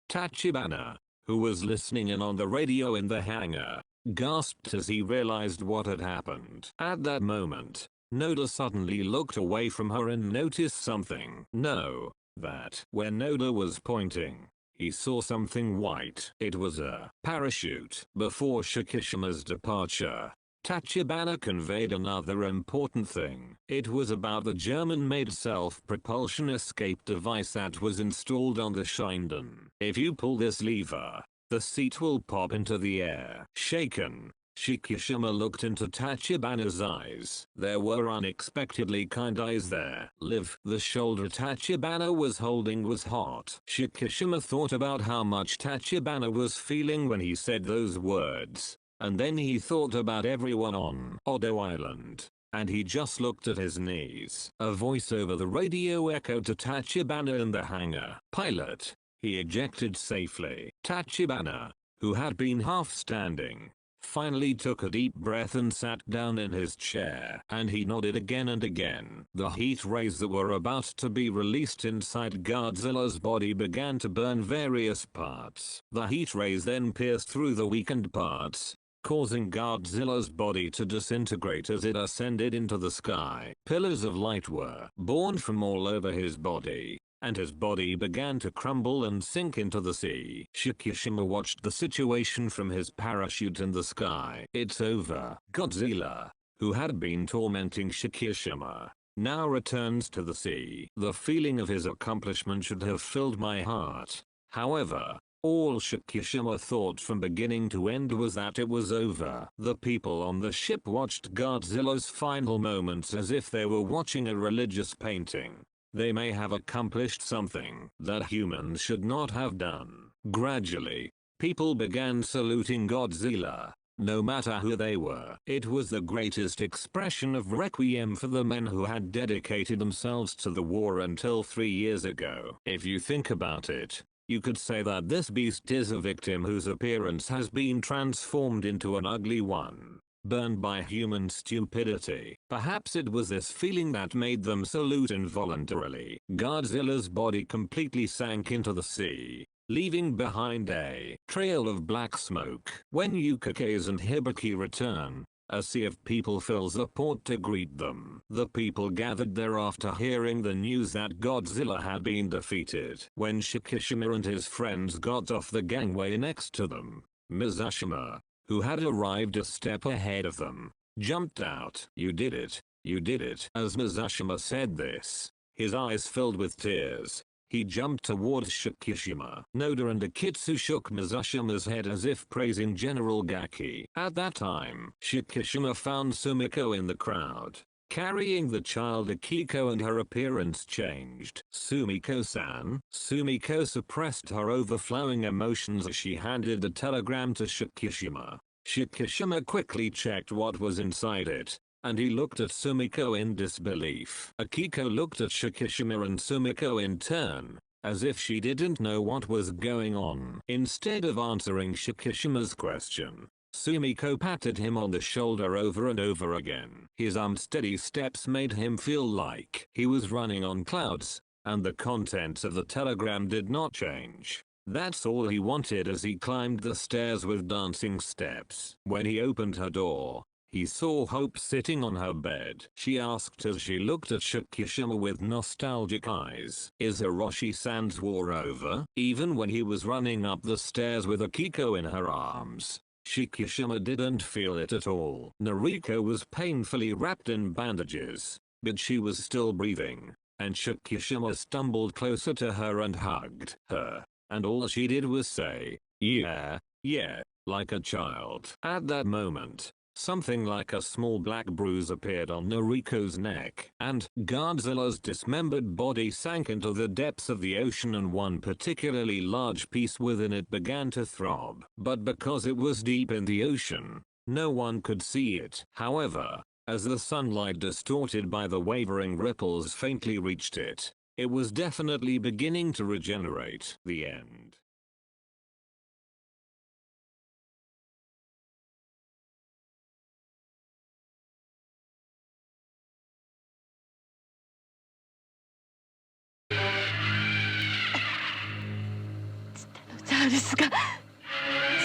Tachibana, who was listening in on the radio in the hangar, gasped as he realized what had happened. At that moment, Noda suddenly looked away from her and noticed something. No, that. Where Noda was pointing, he saw something white. It was a parachute. Before Shikishima's departure, Tachibana conveyed another important thing. It was about the German-made self-propulsion escape device that was installed on the Shinden. If you pull this lever, the seat will pop into the air. Shaken, Shikishima looked into Tachibana's eyes. There were unexpectedly kind eyes there. Live. The shoulder Tachibana was holding was hot. Shikishima thought about how much Tachibana was feeling when he said those words. And then he thought about everyone on Odo Island, and he just looked at his knees. A voice over the radio echoed to Tachibana in the hangar. Pilot, he ejected safely. Tachibana, who had been half standing, finally took a deep breath and sat down in his chair. And he nodded again and again. The heat rays that were about to be released inside Godzilla's body began to burn various parts. The heat rays then pierced through the weakened parts, causing Godzilla's body to disintegrate as it ascended into the sky. Pillars of light were born from all over his body, and his body began to crumble and sink into the sea. Shikishima watched the situation from his parachute in the sky. It's over. Godzilla, who had been tormenting Shikishima, now returns to the sea. The feeling of his accomplishment should have filled my heart. However, all Shikishima thought from beginning to end was that it was over. The people on the ship watched Godzilla's final moments as if they were watching a religious painting. They may have accomplished something that humans should not have done. Gradually, people began saluting Godzilla, no matter who they were. It was the greatest expression of requiem for the men who had dedicated themselves to the war until 3 years ago. If you think about it, you could say that this beast is a victim whose appearance has been transformed into an ugly one, burned by human stupidity. Perhaps it was this feeling that made them salute involuntarily. Godzilla's body completely sank into the sea, leaving behind a trail of black smoke. When Yukikes and Hibiki return, a sea of people fills the port to greet them. The people gathered there after hearing the news that Godzilla had been defeated. When Shikishima and his friends got off the gangway next to them, Mizushima, who had arrived a step ahead of them, jumped out. You did it. You did it. As Mizushima said this, his eyes filled with tears. He jumped towards Shikishima. Noda and Akitsu shook Mizushima's head as if praising General Gaki. At that time, Shikishima found Sumiko in the crowd, carrying the child Akiko, and her appearance changed. Sumiko-san. Sumiko suppressed her overflowing emotions as she handed the telegram to Shikishima. Shikishima quickly checked what was inside it, and he looked at Sumiko in disbelief. Akiko looked at Shikishima and Sumiko in turn, as if she didn't know what was going on. Instead of answering Shikishima's question, Sumiko patted him on the shoulder over and over again. His unsteady steps made him feel like he was running on clouds, and the contents of the telegram did not change. That's all he wanted as he climbed the stairs with dancing steps. When he opened her door, he saw Hope sitting on her bed. She asked as she looked at Shikishima with nostalgic eyes. Is Hiroshi-san's war over? Even when he was running up the stairs with Akiko in her arms, Shikishima didn't feel it at all. Nariko was painfully wrapped in bandages, but she was still breathing, and Shikishima stumbled closer to her and hugged her, and all she did was say, "Yeah, yeah," like a child. At that moment, something like a small black bruise appeared on Nariko's neck, and Godzilla's dismembered body sank into the depths of the ocean, and one particularly large piece within it began to throb. But because it was deep in the ocean, no one could see it. However, as the sunlight distorted by the wavering ripples faintly reached it, it was definitely beginning to regenerate. The end.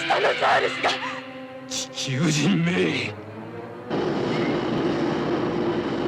Titanosaurusが地球人め